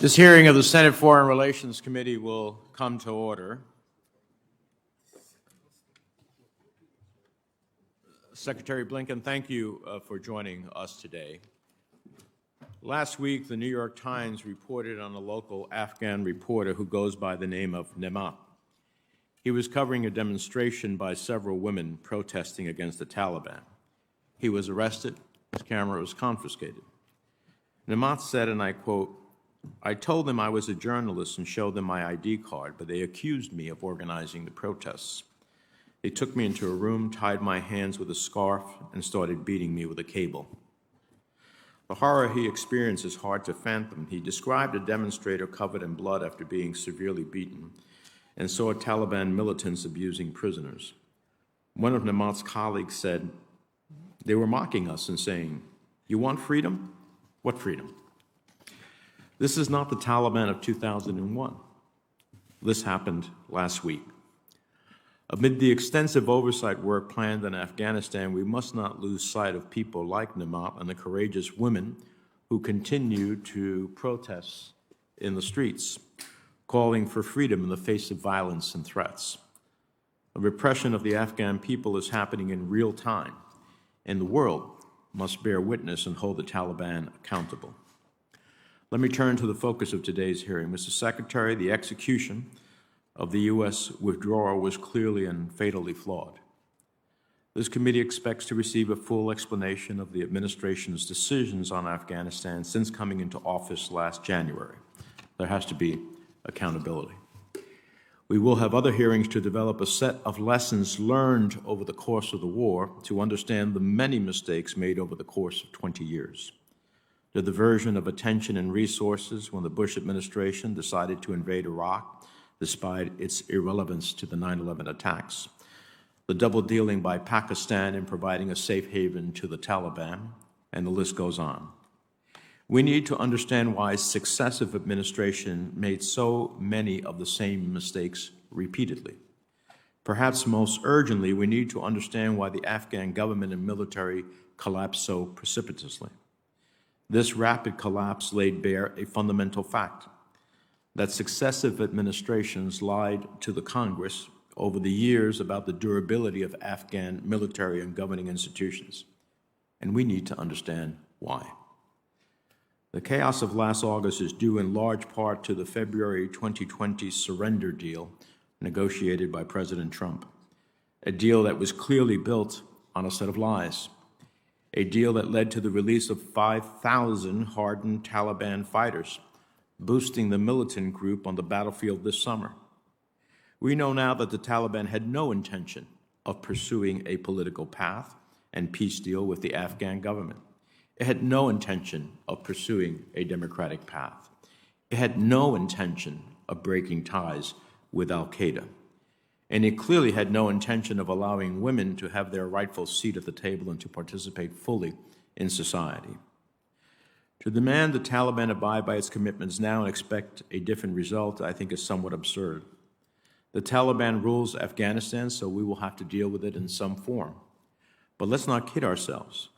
This hearing of the Senate Foreign Relations Committee will come to order. Secretary Blinken, thank you for joining us today. Last week, the New York Times reported on a local Afghan reporter who goes by the name of Nemat. He was covering a demonstration by several women protesting against the Taliban. He was arrested. His camera was confiscated. Nemat said, and I quote, "I told them I was a journalist and showed them my ID card, but they accused me of organizing the protests. They took me into a room, tied my hands with a scarf, and started beating me with a cable." The horror he experienced is hard to fathom. He described a demonstrator covered in blood after being severely beaten and saw Taliban militants abusing prisoners. One of Nemat's colleagues said, "They were mocking us and saying, 'You want freedom? What freedom?' This is not the Taliban of 2001. This happened last week. Amid the extensive oversight work planned in Afghanistan, we must not lose sight of people like Nemat and the courageous women who continue to protest in the streets, calling for freedom in the face of violence and threats. The repression of the Afghan people is happening in real time, and the world must bear witness and hold the Taliban accountable. Let me turn to the focus of today's hearing. Mr. Secretary, the execution of the U.S. withdrawal was clearly and fatally flawed. This committee expects to receive a full explanation of the administration's decisions on Afghanistan since coming into office last January. There has to be accountability. We will have other hearings to develop a set of lessons learned over the course of the war to understand the many mistakes made over the course of 20 years. The diversion of attention and resources when the Bush administration decided to invade Iraq, despite its irrelevance to the 9/11 attacks. The double dealing by Pakistan in providing a safe haven to the Taliban, and the list goes on. We need to understand why successive administrations made so many of the same mistakes repeatedly. Perhaps most urgently, we need to understand why the Afghan government and military collapsed so precipitously. This rapid collapse laid bare a fundamental fact, that successive administrations lied to the Congress over the years about the durability of Afghan military and governing institutions, and we need to understand why. The chaos of last August is due in large part to the February 2020 surrender deal negotiated by President Trump, a deal that was clearly built on a set of lies. A deal that led to the release of 5,000 hardened Taliban fighters, boosting the militant group on the battlefield this summer. We know now that the Taliban had no intention of pursuing a political path and peace deal with the Afghan government. It had no intention of pursuing a democratic path. It had no intention of breaking ties with al-Qaeda. And it clearly had no intention of allowing women to have their rightful seat at the table and to participate fully in society. To demand the Taliban abide by its commitments now and expect a different result, I think, is somewhat absurd. The Taliban rules Afghanistan, so we will have to deal with it in some form. But let's not kid ourselves.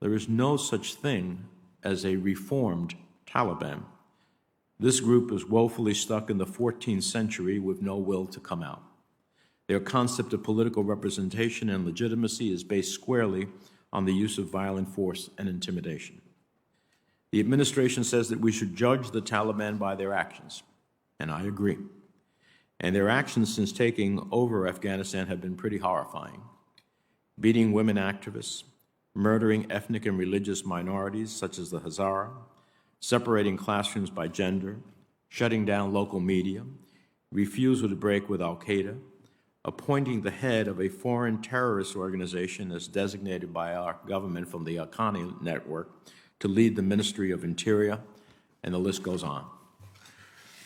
There is no such thing as a reformed Taliban. This group is woefully stuck in the 14th century with no will to come out. Their concept of political representation and legitimacy is based squarely on the use of violent force and intimidation. The administration says that we should judge the Taliban by their actions, and I agree. And their actions since taking over Afghanistan have been pretty horrifying. Beating women activists, murdering ethnic and religious minorities such as the Hazara, separating classrooms by gender, shutting down local media, refusal to break with al-Qaeda, appointing the head of a foreign terrorist organization as designated by our government from the Antony network to lead the Ministry of Interior, and the list goes on.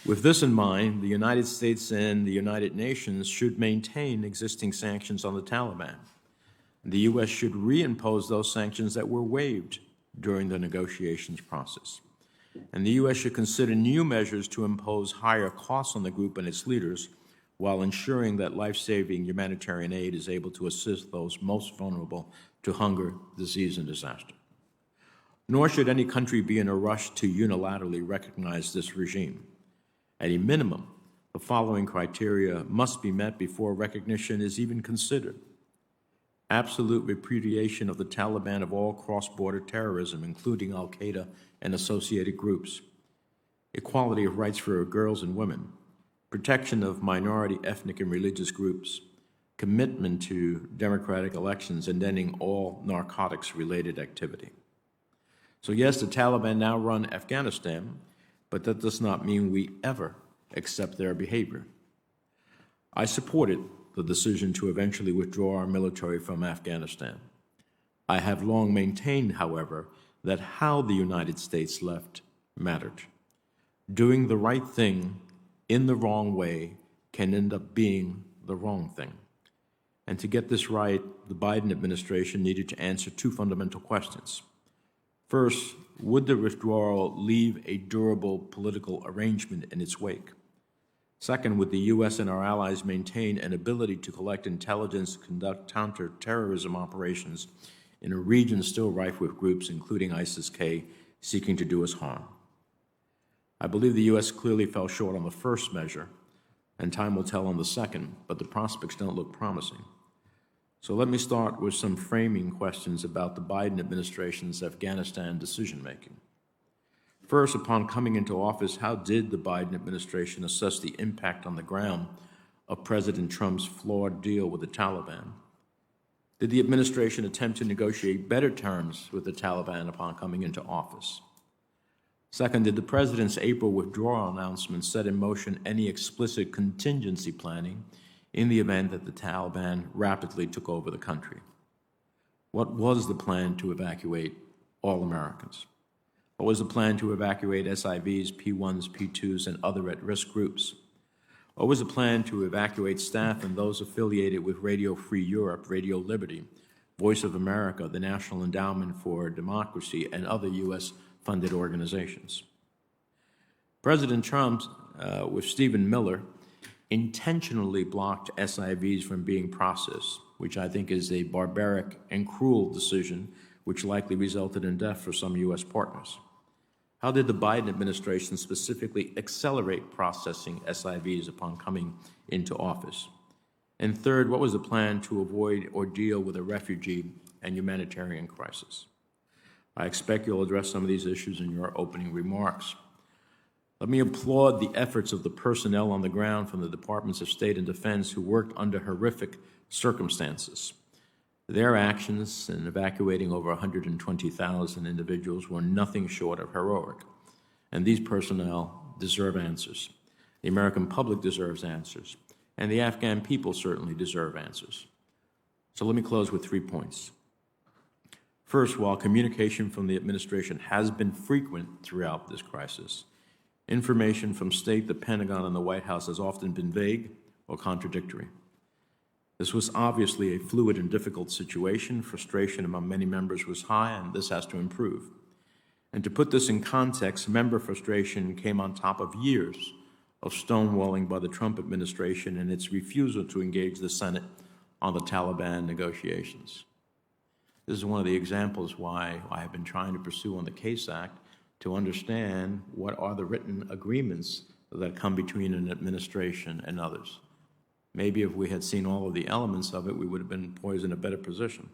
With this in mind, the United States and the United Nations should maintain existing sanctions on the Taliban. The U.S. should reimpose those sanctions that were waived during the negotiations process. And the U.S. should consider new measures to impose higher costs on the group and its leaders while ensuring that life-saving humanitarian aid is able to assist those most vulnerable to hunger, disease, and disaster. Nor should any country be in a rush to unilaterally recognize this regime. At a minimum, the following criteria must be met before recognition is even considered: absolute repudiation of the Taliban of all cross-border terrorism, including al-Qaeda and associated groups, equality of rights for girls and women, protection of minority ethnic and religious groups, commitment to democratic elections, and ending all narcotics-related activity. So yes, the Taliban now run Afghanistan, but that does not mean we ever accept their behavior. I supported the decision to eventually withdraw our military from Afghanistan. I have long maintained, however, that how the United States left mattered. Doing the right thing in the wrong way can end up being the wrong thing. And to get this right, the Biden administration needed to answer two fundamental questions. First, would the withdrawal leave a durable political arrangement in its wake? Second, would the U.S. and our allies maintain an ability to collect intelligence, conduct counter-terrorism operations in a region still rife with groups, including ISIS-K, seeking to do us harm? I believe the U.S. clearly fell short on the first measure, and time will tell on the second, but the prospects don't look promising. So let me start with some framing questions about the Biden administration's Afghanistan decision-making. First, upon coming into office, how did the Biden administration assess the impact on the ground of President Trump's flawed deal with the Taliban? Did the administration attempt to negotiate better terms with the Taliban upon coming into office? Second, did the president's April withdrawal announcement set in motion any explicit contingency planning in the event that the Taliban rapidly took over the country? What was the plan to evacuate all Americans? What was the plan to evacuate SIVs, P1s, P2s, and other at-risk groups? What was the plan to evacuate staff and those affiliated with Radio Free Europe, Radio Liberty, Voice of America, the National Endowment for Democracy, and other U.S.-funded organizations? President Trump, with Stephen Miller, intentionally blocked SIVs from being processed, which I think is a barbaric and cruel decision which likely resulted in death for some U.S. partners. How did the Biden administration specifically accelerate processing SIVs upon coming into office? And third, what was the plan to avoid or deal with a refugee and humanitarian crisis? I expect you'll address some of these issues in your opening remarks. Let me applaud the efforts of the personnel on the ground from the Departments of State and Defense who worked under horrific circumstances. Their actions in evacuating over 120,000 individuals were nothing short of heroic, and these personnel deserve answers. The American public deserves answers, and the Afghan people certainly deserve answers. So let me close with 3 points. First, while communication from the administration has been frequent throughout this crisis, information from State, the Pentagon, and the White House has often been vague or contradictory. This was obviously a fluid and difficult situation. Frustration among many members was high, and this has to improve. And to put this in context, member frustration came on top of years of stonewalling by the Trump administration and its refusal to engage the Senate on the Taliban negotiations. This is one of the examples why I have been trying to pursue on the CASE Act to understand what are the written agreements that come between an administration and others. Maybe if we had seen all of the elements of it, we would have been poised in a better position.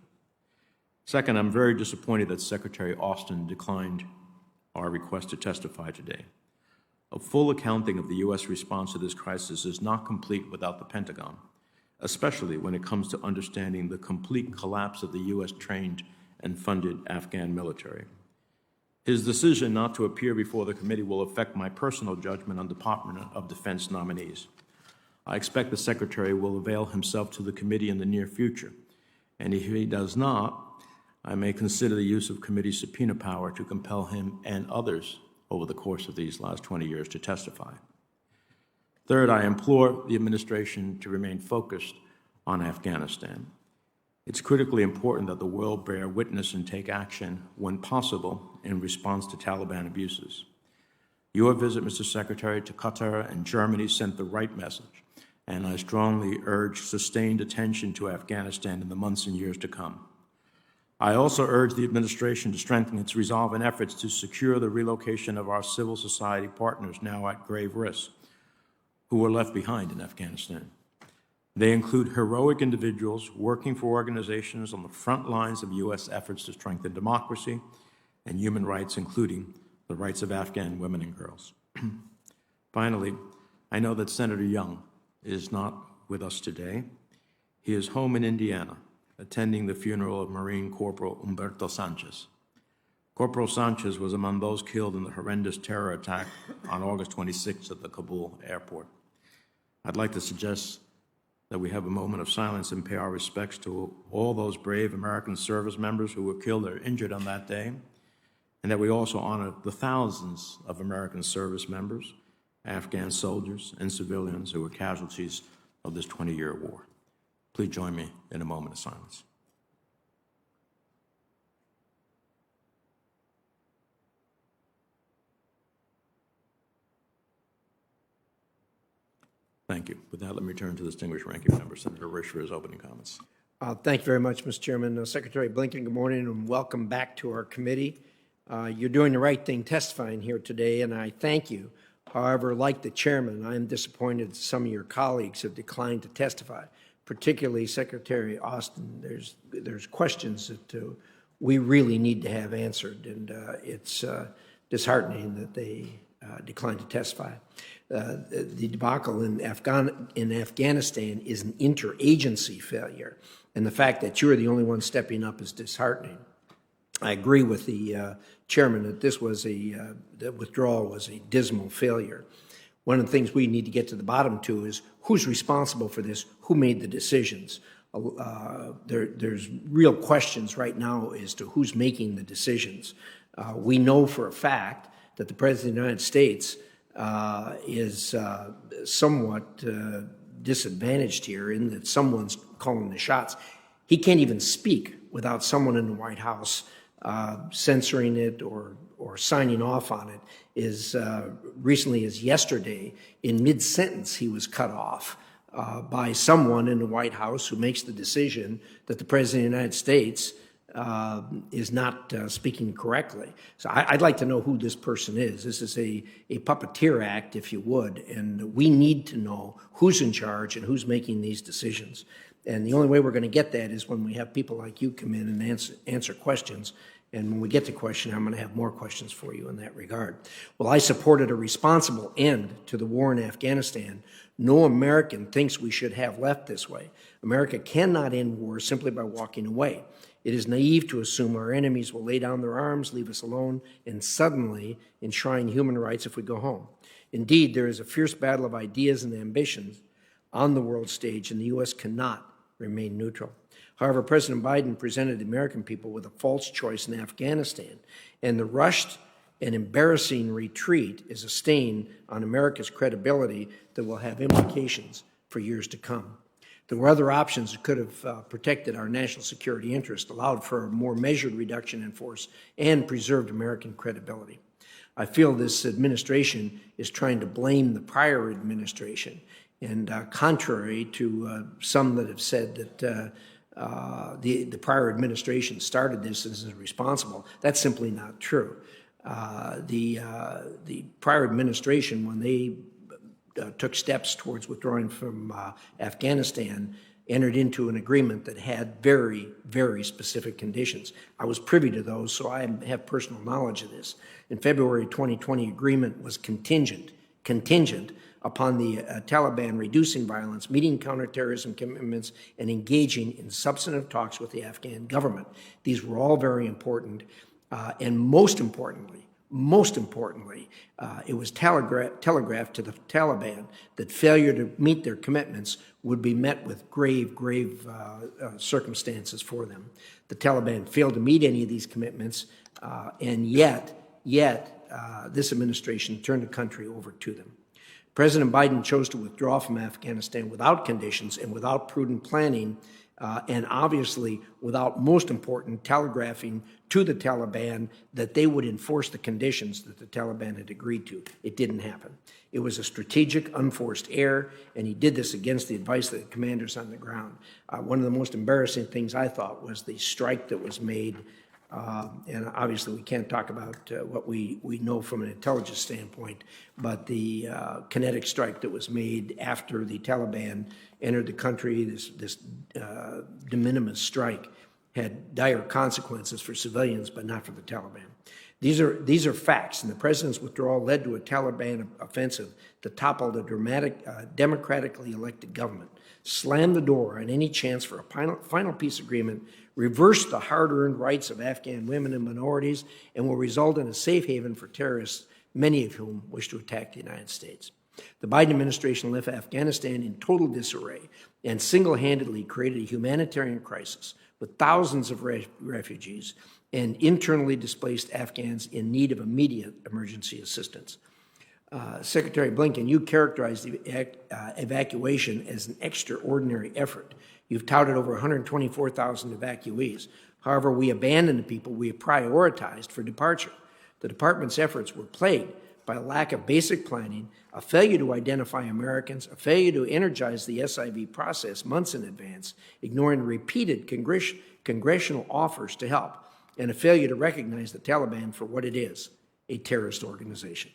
Second, I'm very disappointed that Secretary Austin declined our request to testify today. A full accounting of the U.S. response to this crisis is not complete without the Pentagon, especially when it comes to understanding the complete collapse of the U.S.-trained and funded Afghan military. His decision not to appear before the committee will affect my personal judgment on Department of Defense nominees. I expect the Secretary will avail himself to the committee in the near future, and if he does not, I may consider the use of committee subpoena power to compel him and others over the course of these last 20 years to testify. Third, I implore the administration to remain focused on Afghanistan. It's critically important that the world bear witness and take action when possible in response to Taliban abuses. Your visit, Mr. Secretary, to Qatar and Germany sent the right message, and I strongly urge sustained attention to Afghanistan in the months and years to come. I also urge the administration to strengthen its resolve and efforts to secure the relocation of our civil society partners now at grave risk, who were left behind in Afghanistan. They include heroic individuals working for organizations on the front lines of U.S. efforts to strengthen democracy and human rights, including the rights of Afghan women and girls. Finally, I know that Senator Young is not with us today. He is home in Indiana, attending the funeral of Marine Corporal Humberto Sanchez. Corporal Sanchez was among those killed in the horrendous terror attack on August 26th at the Kabul airport. I'd like to suggest that we have a moment of silence and pay our respects to all those brave American service members who were killed or injured on that day, and that we also honor the thousands of American service members, Afghan soldiers, and civilians who were casualties of this 20-year war. Please join me in a moment of silence. Thank you. With that, let me turn to the distinguished ranking member, Senator Risch, for his opening comments. Thank you very much, Mr. Chairman. Secretary Blinken, good morning and welcome back to our committee. You're doing the right thing testifying here today, and I thank you. However, like the chairman, I am disappointed that some of your colleagues have declined to testify, particularly Secretary Austin. There's questions that we really need to have answered, and it's disheartening that they declined to testify. The debacle in Afghanistan is an interagency failure, and the fact that you're the only one stepping up is disheartening. I agree with the chairman that the withdrawal was a dismal failure. One of the things we need to get to the bottom to is who's responsible for this, who made the decisions. There's real questions right now as to who's making the decisions. We know for a fact that the President of the United States is somewhat disadvantaged here in that someone's calling the shots. He can't even speak without someone in the White House censoring it or signing off on it. Is recently as yesterday, in mid-sentence, he was cut off by someone in the White House who makes the decision that the President of the United States is not speaking correctly. So I'd like to know who this person is. This is a puppeteer act, if you would, and we need to know who's in charge and who's making these decisions. And the only way we're going to get that is when we have people like you come in and answer questions. And when we get to question, I'm going to have more questions for you in that regard. Well, I supported a responsible end to the war in Afghanistan. No American thinks we should have left this way. America cannot end war simply by walking away. It is naive to assume our enemies will lay down their arms, leave us alone, and suddenly enshrine human rights if we go home. Indeed, there is a fierce battle of ideas and ambitions on the world stage, and the U.S. cannot remain neutral. However, President Biden presented the American people with a false choice in Afghanistan, and the rushed and embarrassing retreat is a stain on America's credibility that will have implications for years to come. There were other options that could have protected our national security interest, allowed for a more measured reduction in force, and preserved American credibility. I feel this administration is trying to blame the prior administration, and contrary to some that have said that the prior administration started this and is responsible, that's simply not true. The prior administration, when they took steps towards withdrawing from Afghanistan, entered into an agreement that had very, very specific conditions. I was privy to those, so I have personal knowledge of this. In February 2020, agreement was contingent upon the Taliban reducing violence, meeting counterterrorism commitments, and engaging in substantive talks with the Afghan government. These were all very important, and most importantly, it was telegraphed to the Taliban that failure to meet their commitments would be met with grave circumstances for them. The Taliban failed to meet any of these commitments, and yet this administration turned the country over to them. President Biden chose to withdraw from Afghanistan without conditions and without prudent planning and obviously, without, most important, telegraphing to the Taliban that they would enforce the conditions that the Taliban had agreed to. It didn't happen. It was a strategic, unforced error, and he did this against the advice of the commanders on the ground. One of the most embarrassing things I thought was the strike that was made, and obviously we can't talk about what we know from an intelligence standpoint, but the kinetic strike that was made after the Taliban entered the country, this de minimis strike, had dire consequences for civilians, but not for the Taliban. These are facts, and the president's withdrawal led to a Taliban offensive that toppled a democratically elected government, slammed the door on any chance for a final peace agreement, reversed the hard-earned rights of Afghan women and minorities, and will result in a safe haven for terrorists, many of whom wish to attack the United States. The Biden administration left Afghanistan in total disarray and single-handedly created a humanitarian crisis with thousands of refugees and internally displaced Afghans in need of immediate emergency assistance. Secretary Blinken, you characterized the evacuation as an extraordinary effort. You've touted over 124,000 evacuees. However, we abandoned the people we prioritized for departure. The department's efforts were plagued by a lack of basic planning, a failure to identify Americans, a failure to energize the SIV process months in advance, ignoring repeated congressional offers to help, and a failure to recognize the Taliban for what it is, a terrorist organization.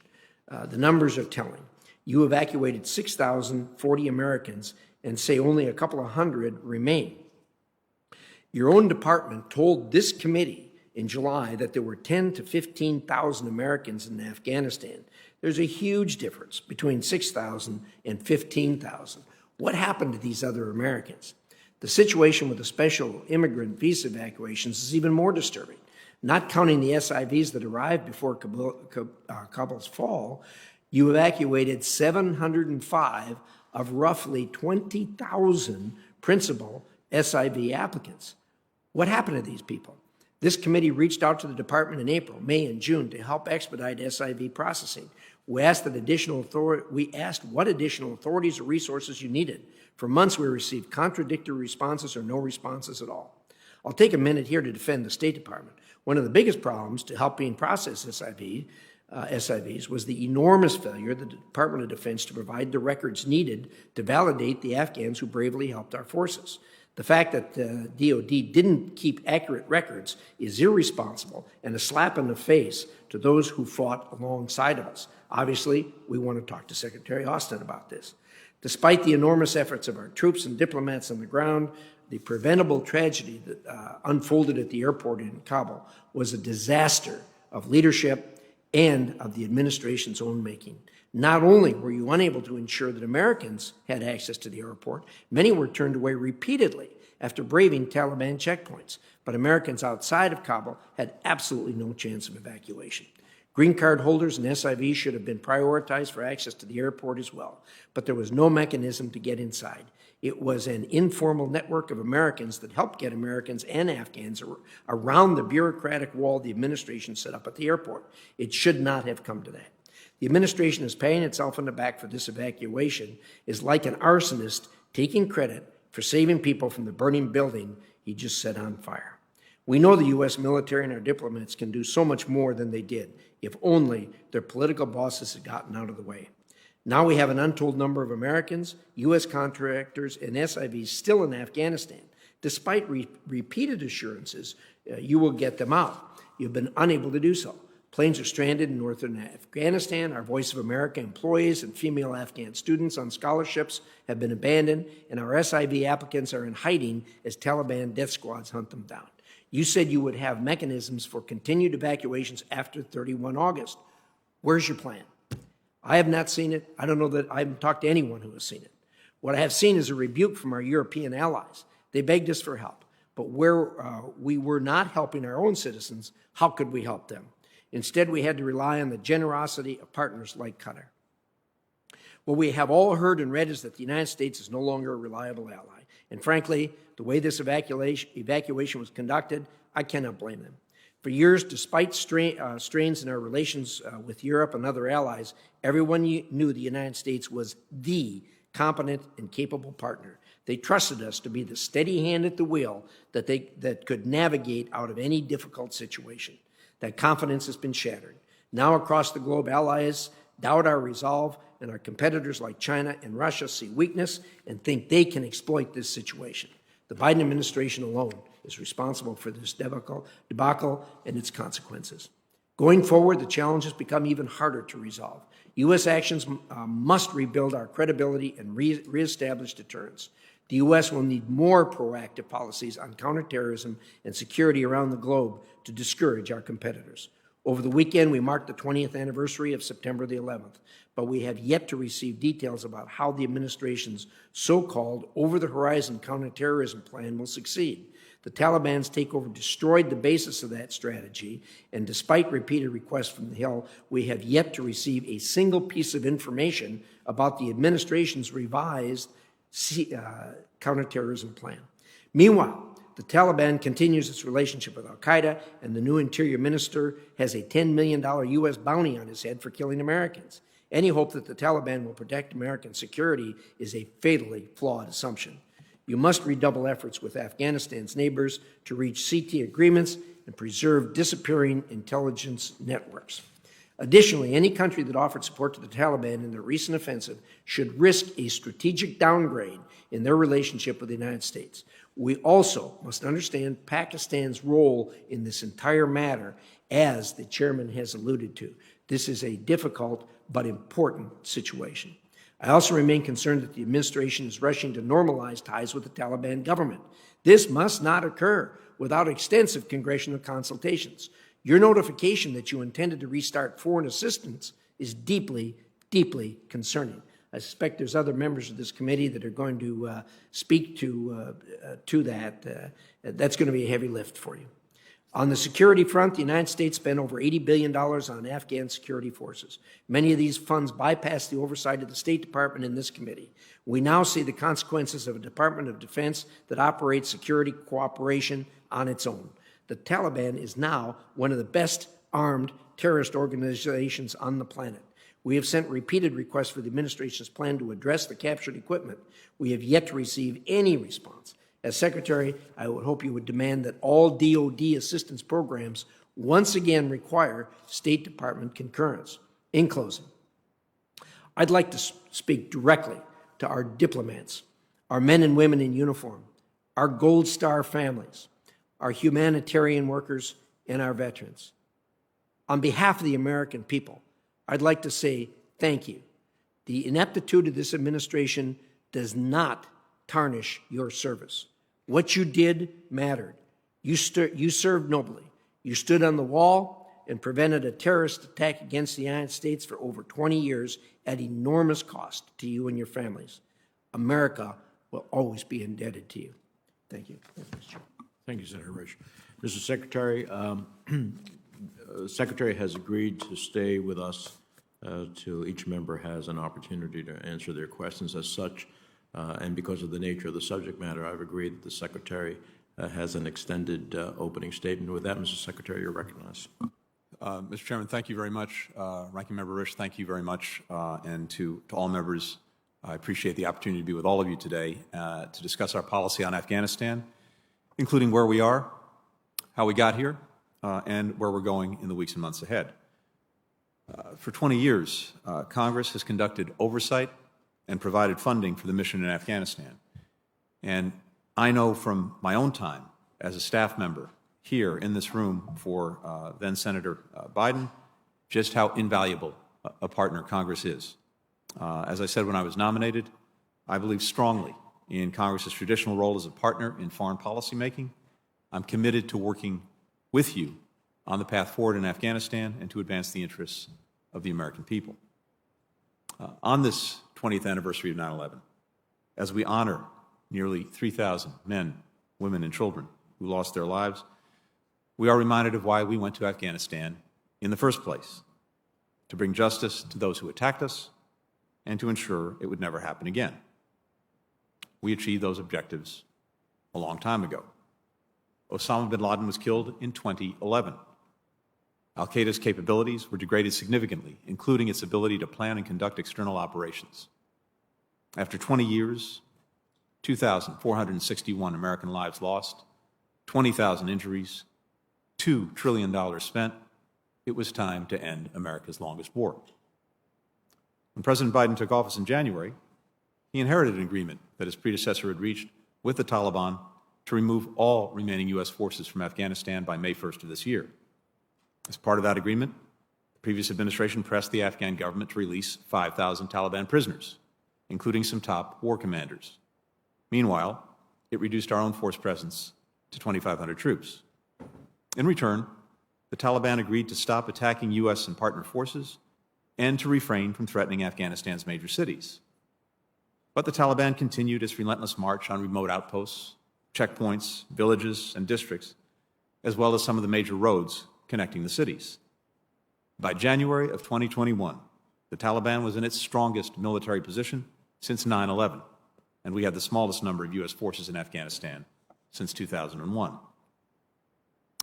The numbers are telling. You evacuated 6,040 Americans and say only a couple of hundred remain. Your own department told this committee in July that there were 10 to 15,000 Americans in Afghanistan. There's a huge difference between 6,000 and 15,000. What happened to these other Americans? The situation with the special immigrant visa evacuations is even more disturbing. Not counting the SIVs that arrived before Kabul's fall, you evacuated 705 of roughly 20,000 principal SIV applicants. What happened to these people? This committee reached out to the department in April, May, and June to help expedite SIV processing. We asked what additional authorities or resources you needed. For months, we received contradictory responses or no responses at all. I'll take a minute here to defend the State Department. One of the biggest problems to helping process SIVs was the enormous failure of the Department of Defense to provide the records needed to validate the Afghans who bravely helped our forces. The fact that the DoD didn't keep accurate records is irresponsible and a slap in the face to those who fought alongside of us. Obviously, we want to talk to Secretary Austin about this. Despite the enormous efforts of our troops and diplomats on the ground, the preventable tragedy that unfolded at the airport in Kabul was a disaster of leadership and of the administration's own making. Not only were you unable to ensure that Americans had access to the airport, many were turned away repeatedly after braving Taliban checkpoints, but Americans outside of Kabul had absolutely no chance of evacuation. Green card holders and SIVs should have been prioritized for access to the airport as well, but there was no mechanism to get inside. It was an informal network of Americans that helped get Americans and Afghans around the bureaucratic wall the administration set up at the airport. It should not have come to that. The administration is paying itself on the back for this evacuation is like an arsonist taking credit for saving people from the burning building he just set on fire. We know the U.S. military and our diplomats can do so much more than they did, if only their political bosses had gotten out of the way. Now we have an untold number of Americans, U.S. contractors, and SIVs still in Afghanistan. Despite repeated assurances, you will get them out. You've been unable to do so. Planes are stranded in northern Afghanistan. Our Voice of America employees and female Afghan students on scholarships have been abandoned, and our SIV applicants are in hiding as Taliban death squads hunt them down. You said you would have mechanisms for continued evacuations after 31 August. Where's your plan? I have not seen it. I don't know that I haven't talked to anyone who has seen it. What I have seen is a rebuke from our European allies. They begged us for help. But where we were not helping our own citizens, how could we help them? Instead, we had to rely on the generosity of partners like Qatar. What we have all heard and read is that the United States is no longer a reliable ally. And frankly, the way this evacuation was conducted, I cannot blame them. For years, despite strains in our relations with Europe and other allies, everyone knew the United States was the competent and capable partner. They trusted us to be the steady hand at the wheel that could navigate out of any difficult situation. That confidence has been shattered. Now across the globe, allies doubt our resolve, and our competitors like China and Russia see weakness and think they can exploit this situation. The Biden administration alone is responsible for this debacle and its consequences. Going forward, the challenges become even harder to resolve. U.S. actions must rebuild our credibility and reestablish deterrence. The U.S. will need more proactive policies on counterterrorism and security around the globe to discourage our competitors. Over the weekend, we marked the 20th anniversary of September the 11th, but we have yet to receive details about how the administration's so-called over-the-horizon counterterrorism plan will succeed. The Taliban's takeover destroyed the basis of that strategy, and despite repeated requests from the Hill, we have yet to receive a single piece of information about the administration's revised counterterrorism plan. Meanwhile, the Taliban continues its relationship with al-Qaeda, and the new interior minister has a $10 million U.S. bounty on his head for killing Americans. Any hope that the Taliban will protect American security is a fatally flawed assumption. You must redouble efforts with Afghanistan's neighbors to reach CT agreements and preserve disappearing intelligence networks. Additionally, any country that offered support to the Taliban in their recent offensive should risk a strategic downgrade in their relationship with the United States. We also must understand Pakistan's role in this entire matter, as the chairman has alluded to. This is a difficult but important situation. I also remain concerned that the administration is rushing to normalize ties with the Taliban government. This must not occur without extensive congressional consultations. Your notification that you intended to restart foreign assistance is deeply, deeply concerning. I suspect there's other members of this committee that are going to speak to that. That's going to be a heavy lift for you. On the security front, the United States spent over $80 billion on Afghan security forces. Many of these funds bypassed the oversight of the State Department in this committee. We now see the consequences of a Department of Defense that operates security cooperation on its own. The Taliban is now one of the best armed terrorist organizations on the planet. We have sent repeated requests for the administration's plan to address the captured equipment. We have yet to receive any response. As Secretary, I would hope you would demand that all DoD assistance programs once again require State Department concurrence. In closing, I'd like to speak directly to our diplomats, our men and women in uniform, our Gold Star families, our humanitarian workers, and our veterans. On behalf of the American people, I'd like to say thank you. The ineptitude of this administration does not tarnish your service. What you did mattered. You served nobly. You stood on the wall and prevented a terrorist attack against the United States for over 20 years at enormous cost to you and your families. America will always be indebted to you. Thank you. Thank you, Senator Rich. Mr. Secretary, the Secretary has agreed to stay with us till each member has an opportunity to answer their questions. As such, and because of the nature of the subject matter, I've agreed that the Secretary has an extended opening statement. With that, Mr. Secretary, you're recognized. Mr. Chairman, thank you very much. Ranking Member Risch, thank you very much. And to all members, I appreciate the opportunity to be with all of you today to discuss our policy on Afghanistan, including where we are, how we got here, and where we're going in the weeks and months ahead. For 20 years, Congress has conducted oversight and provided funding for the mission in Afghanistan. And I know from my own time as a staff member here in this room for then Senator Biden just how invaluable a partner Congress is. As I said when I was nominated, I believe strongly in Congress's traditional role as a partner in foreign policy making. I'm committed to working with you on the path forward in Afghanistan and to advance the interests of the American people. On this 20th anniversary of 9/11, as we honor nearly 3,000 men, women, and children who lost their lives, we are reminded of why we went to Afghanistan in the first place, to bring justice to those who attacked us and to ensure it would never happen again. We achieved those objectives a long time ago. Osama bin Laden was killed in 2011. Al-Qaeda's capabilities were degraded significantly, including its ability to plan and conduct external operations. After 20 years, 2,461 American lives lost, 20,000 injuries, $2 trillion spent. It was time to end America's longest war. When President Biden took office in January, he inherited an agreement that his predecessor had reached with the Taliban to remove all remaining U.S. forces from Afghanistan by May 1st of this year. As part of that agreement, the previous administration pressed the Afghan government to release 5,000 Taliban prisoners, including some top war commanders. Meanwhile, it reduced our own force presence to 2,500 troops. In return, the Taliban agreed to stop attacking U.S. and partner forces and to refrain from threatening Afghanistan's major cities. But the Taliban continued its relentless march on remote outposts, checkpoints, villages, and districts, as well as some of the major roads connecting the cities. By January of 2021, the Taliban was in its strongest military position since 9/11, and we had the smallest number of U.S. forces in Afghanistan since 2001.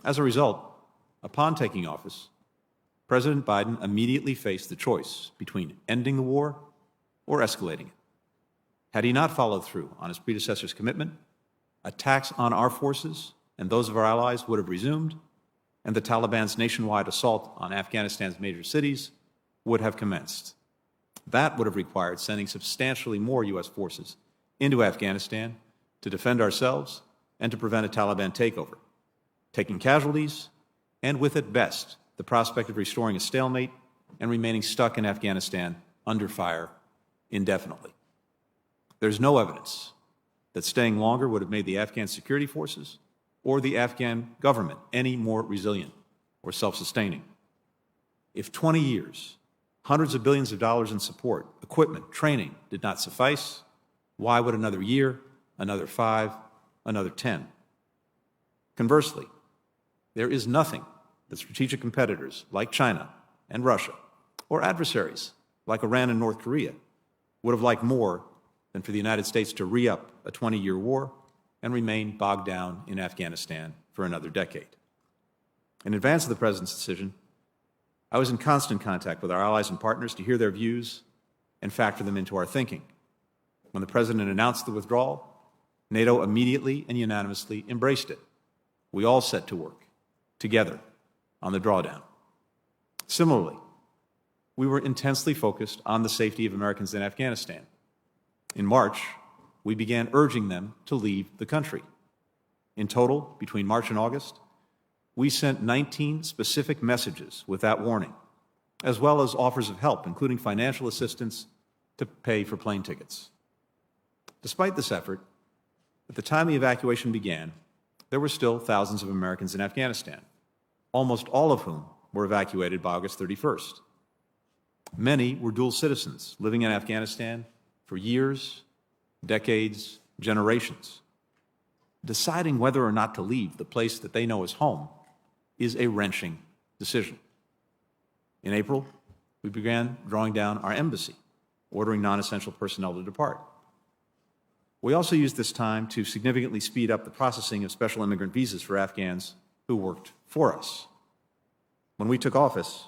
As a result, upon taking office, President Biden immediately faced the choice between ending the war or escalating it. Had he not followed through on his predecessor's commitment, attacks on our forces and those of our allies would have resumed, and the Taliban's nationwide assault on Afghanistan's major cities would have commenced. That would have required sending substantially more U.S. forces into Afghanistan to defend ourselves and to prevent a Taliban takeover, taking casualties, and with at best the prospect of restoring a stalemate and remaining stuck in Afghanistan under fire indefinitely. There's no evidence that staying longer would have made the Afghan security forces or the Afghan government any more resilient or self-sustaining. If 20 years, hundreds of billions of dollars in support, equipment, training did not suffice, why would another year, another 5, another 10? Conversely, there is nothing that strategic competitors like China and Russia, or adversaries like Iran and North Korea, would have liked more than for the United States to re-up a 20-year war and remain bogged down in Afghanistan for another decade. In advance of the President's decision, I was in constant contact with our allies and partners to hear their views and factor them into our thinking. When the President announced the withdrawal, NATO immediately and unanimously embraced it. We all set to work, together, on the drawdown. Similarly, we were intensely focused on the safety of Americans in Afghanistan. In March, we began urging them to leave the country. In total, between March and August, we sent 19 specific messages with that warning, as well as offers of help, including financial assistance to pay for plane tickets. Despite this effort, at the time the evacuation began, there were still thousands of Americans in Afghanistan, almost all of whom were evacuated by August 31st. Many were dual citizens living in Afghanistan for years, decades, generations. Deciding whether or not to leave the place that they know as home is a wrenching decision. In April, we began drawing down our embassy, ordering non-essential personnel to depart. We also used this time to significantly speed up the processing of special immigrant visas for Afghans who worked for us. When we took office,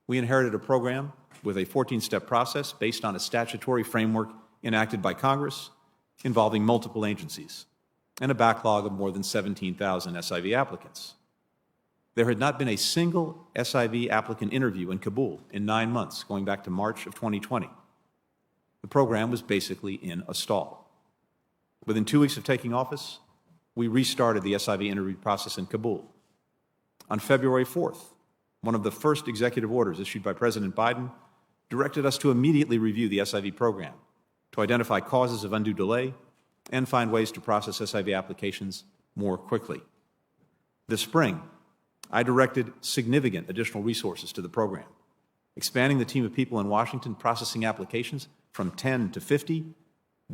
we inherited a program with a 14-step process based on a statutory framework enacted by Congress involving multiple agencies and a backlog of more than 17,000 SIV applicants. There had not been a single SIV applicant interview in Kabul in 9 months, going back to March of 2020. The program was basically in a stall. Within 2 weeks of taking office, we restarted the SIV interview process in Kabul. On February 4th, one of the first executive orders issued by President Biden directed us to immediately review the SIV program, to identify causes of undue delay, and find ways to process SIV applications more quickly. This spring, I directed significant additional resources to the program, expanding the team of people in Washington processing applications from 10 to 50,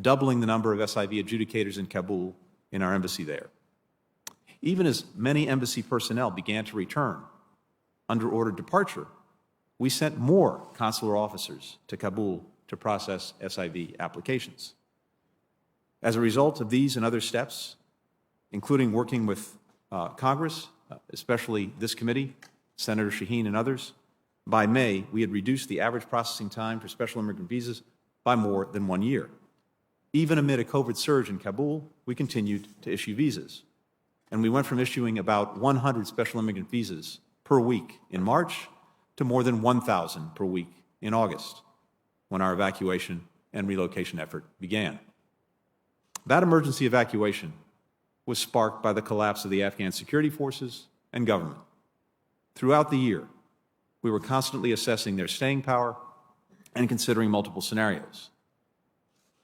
doubling the number of SIV adjudicators in Kabul in our embassy there. Even as many embassy personnel began to return under ordered departure, we sent more consular officers to Kabul to process SIV applications. As a result of these and other steps, including working with Congress, especially this committee, Senator Shaheen and others, by May, we had reduced the average processing time for special immigrant visas by more than 1 year. Even amid a COVID surge in Kabul, we continued to issue visas. And we went from issuing about 100 special immigrant visas per week in March to more than 1,000 per week in August, when our evacuation and relocation effort began. That emergency evacuation was sparked by the collapse of the Afghan security forces and government. Throughout the year, we were constantly assessing their staying power and considering multiple scenarios.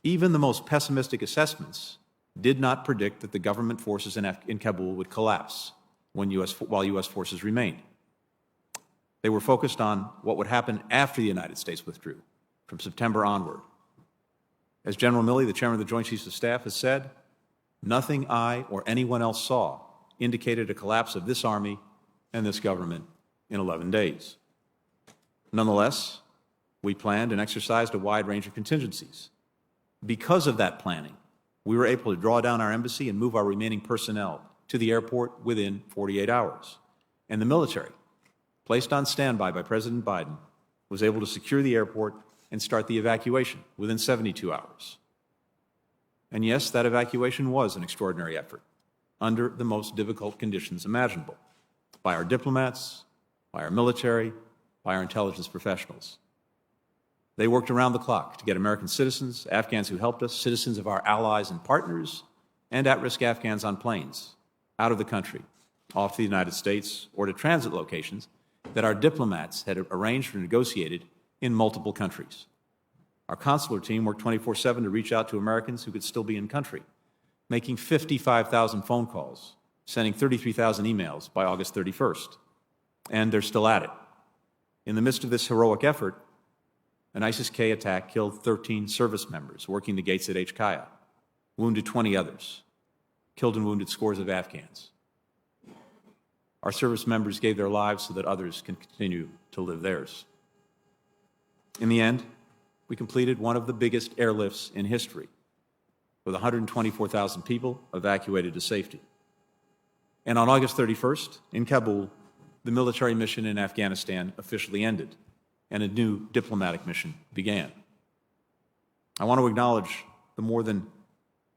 Even the most pessimistic assessments did not predict that the government forces in Kabul would collapse while U.S. forces remained. They were focused on what would happen after the United States withdrew, from September onward. As General Milley, the chairman of the Joint Chiefs of Staff, has said, nothing I or anyone else saw indicated a collapse of this army and this government in 11 days. Nonetheless, we planned and exercised a wide range of contingencies. Because of that planning, we were able to draw down our embassy and move our remaining personnel to the airport within 48 hours. And the military, placed on standby by President Biden, was able to secure the airport and start the evacuation within 72 hours. And yes, that evacuation was an extraordinary effort under the most difficult conditions imaginable, by our diplomats, by our military, by our intelligence professionals. They worked around the clock to get American citizens, Afghans who helped us, citizens of our allies and partners, and at-risk Afghans on planes out of the country, off to the United States or to transit locations that our diplomats had arranged or negotiated in multiple countries. Our consular team worked 24/7 to reach out to Americans who could still be in country, making 55,000 phone calls, sending 33,000 emails by August 31st. And they're still at it. In the midst of this heroic effort, an ISIS-K attack killed 13 service members working the gates at H-Kaya, wounded 20 others, killed and wounded scores of Afghans. Our service members gave their lives so that others can continue to live theirs. In the end, we completed one of the biggest airlifts in history, with 124,000 people evacuated to safety. And on August 31st, in Kabul, the military mission in Afghanistan officially ended, and a new diplomatic mission began. I want to acknowledge the more than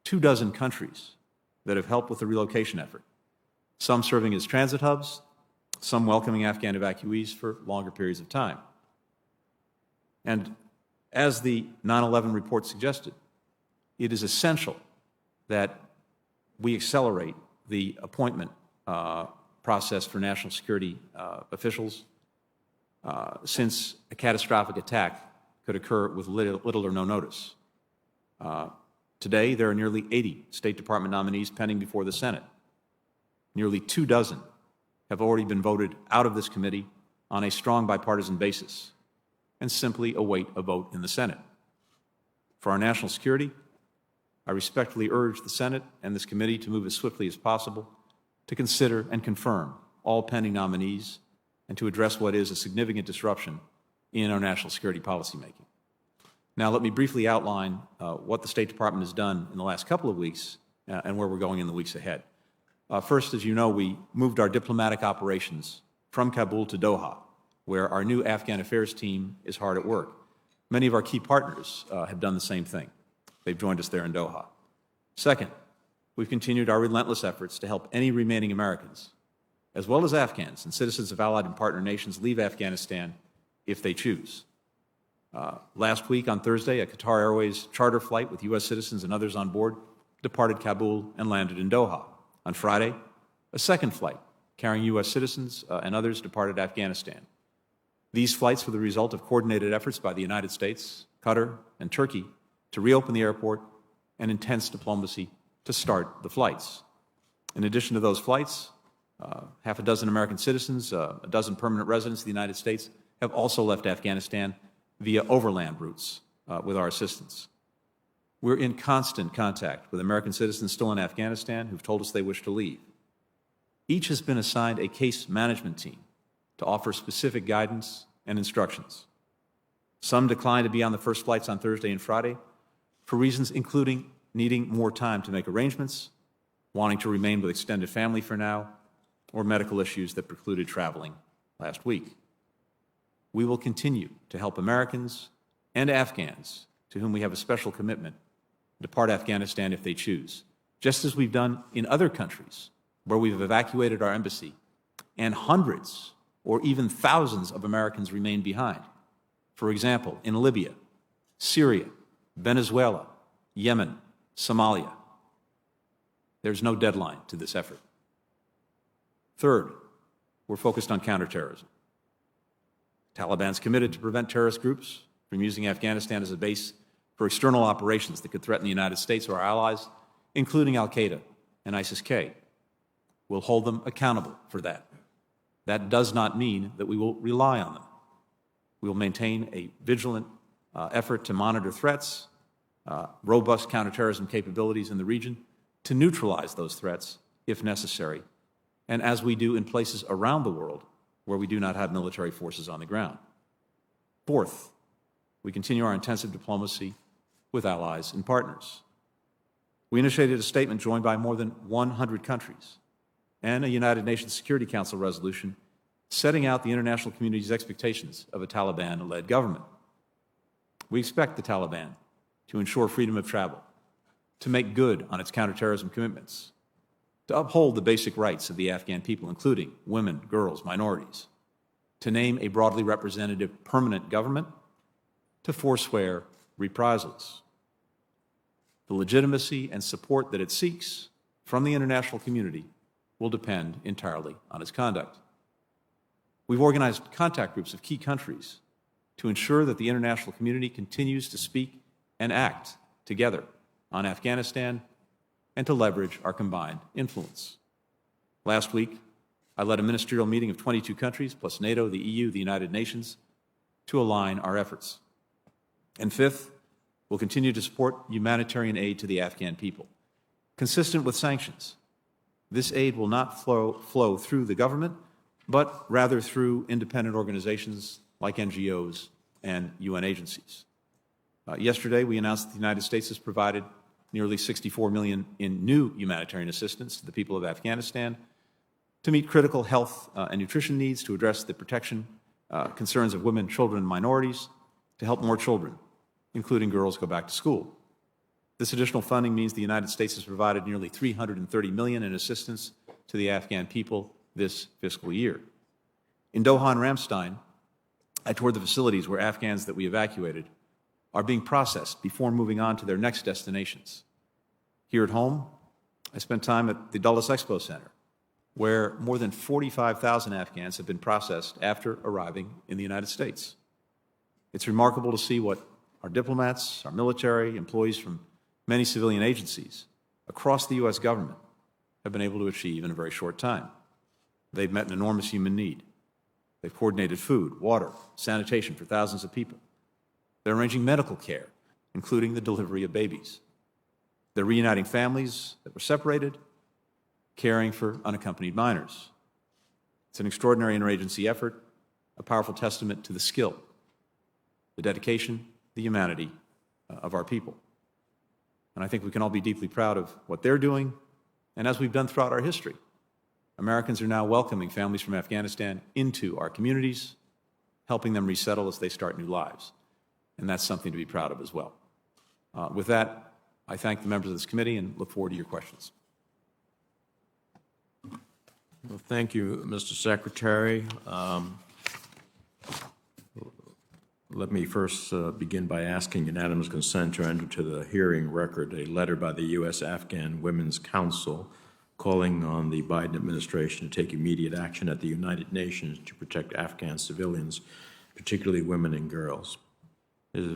24 countries that have helped with the relocation effort, some serving as transit hubs, some welcoming Afghan evacuees for longer periods of time. And as the 9/11 report suggested, it is essential that we accelerate the appointment process for national security officials, since a catastrophic attack could occur with little or no notice. Today, there are nearly 80 State Department nominees pending before the Senate. Nearly 24 have already been voted out of this committee on a strong bipartisan basis and simply await a vote in the Senate. For our national security, I respectfully urge the Senate and this committee to move as swiftly as possible to consider and confirm all pending nominees and to address what is a significant disruption in our national security policymaking. Now, let me briefly outline what the State Department has done in the last couple of weeks and where we're going in the weeks ahead. First, as you know, we moved our diplomatic operations from Kabul to Doha, where our new Afghan affairs team is hard at work. Many of our key partners have done the same thing. They've joined us there in Doha. Second, we've continued our relentless efforts to help any remaining Americans, as well as Afghans and citizens of allied and partner nations, leave Afghanistan if they choose. Last week, on Thursday, a Qatar Airways charter flight with U.S. citizens and others on board departed Kabul and landed in Doha. On Friday, a second flight carrying U.S. citizens and others departed Afghanistan. These flights were the result of coordinated efforts by the United States, Qatar, and Turkey to reopen the airport and intense diplomacy to start the flights. In addition to those flights, half a dozen American citizens, a dozen permanent residents of the United States have also left Afghanistan via overland routes with our assistance. We're in constant contact with American citizens still in Afghanistan who've told us they wish to leave. Each has been assigned a case management team to offer specific guidance and instructions. Some declined to be on the first flights on Thursday and Friday for reasons including needing more time to make arrangements, wanting to remain with extended family for now, or medical issues that precluded traveling last week. We will continue to help Americans and Afghans to whom we have a special commitment depart Afghanistan if they choose, just as we've done in other countries where we've evacuated our embassy and hundreds or even thousands of Americans remain behind. For example, in Libya, Syria, Venezuela, Yemen, Somalia. There's no deadline to this effort. Third, we're focused on counterterrorism. Taliban's committed to prevent terrorist groups from using Afghanistan as a base for external operations that could threaten the United States or our allies, including al-Qaeda and ISIS-K. We'll hold them accountable for that. That does not mean that we will rely on them. We will maintain a vigilant effort to monitor threats, robust counterterrorism capabilities in the region, to neutralize those threats if necessary, and as we do in places around the world where we do not have military forces on the ground. Fourth, we continue our intensive diplomacy with allies and partners. We initiated a statement joined by more than 100 countries and a United Nations Security Council resolution setting out the international community's expectations of a Taliban-led government. We expect the Taliban to ensure freedom of travel, to make good on its counterterrorism commitments, to uphold the basic rights of the Afghan people, including women, girls, minorities, to name a broadly representative permanent government, to forswear reprisals. The legitimacy and support that it seeks from the international community will depend entirely on its conduct. We've organized contact groups of key countries to ensure that the international community continues to speak and act together on Afghanistan and to leverage our combined influence. Last week, I led a ministerial meeting of 22 countries, plus NATO, the EU, the United Nations, to align our efforts. And fifth, we'll continue to support humanitarian aid to the Afghan people, consistent with sanctions. This aid will not flow through the government, but rather through independent organizations like NGOs and UN agencies. Yesterday, we announced that the United States has provided nearly $64 million in new humanitarian assistance to the people of Afghanistan to meet critical health and nutrition needs, to address the protection concerns of women, children, and minorities, to help more children, including girls, go back to school. This additional funding means the United States has provided nearly $330 million in assistance to the Afghan people this fiscal year. In Doha and Ramstein, I toured the facilities where Afghans that we evacuated are being processed before moving on to their next destinations. Here at home, I spent time at the Dulles Expo Center, where more than 45,000 Afghans have been processed after arriving in the United States. It's remarkable to see what our diplomats, our military, employees from many civilian agencies across the U.S. government have been able to achieve in a very short time. They've met an enormous human need. They've coordinated food, water, sanitation for thousands of people. They're arranging medical care, including the delivery of babies. They're reuniting families that were separated, caring for unaccompanied minors. It's an extraordinary interagency effort, a powerful testament to the skill, the dedication, the humanity of our people. And I think we can all be deeply proud of what they're doing, and as we've done throughout our history, Americans are now welcoming families from Afghanistan into our communities, helping them resettle as they start new lives. And that's something to be proud of as well. With that, I thank the members of this committee and look forward to your questions. Well, thank you, Mr. Secretary. Let me first begin by asking unanimous consent to enter to the hearing record a letter by the U.S. Afghan Women's Council calling on the Biden administration to take immediate action at the United Nations to protect Afghan civilians, particularly women and girls.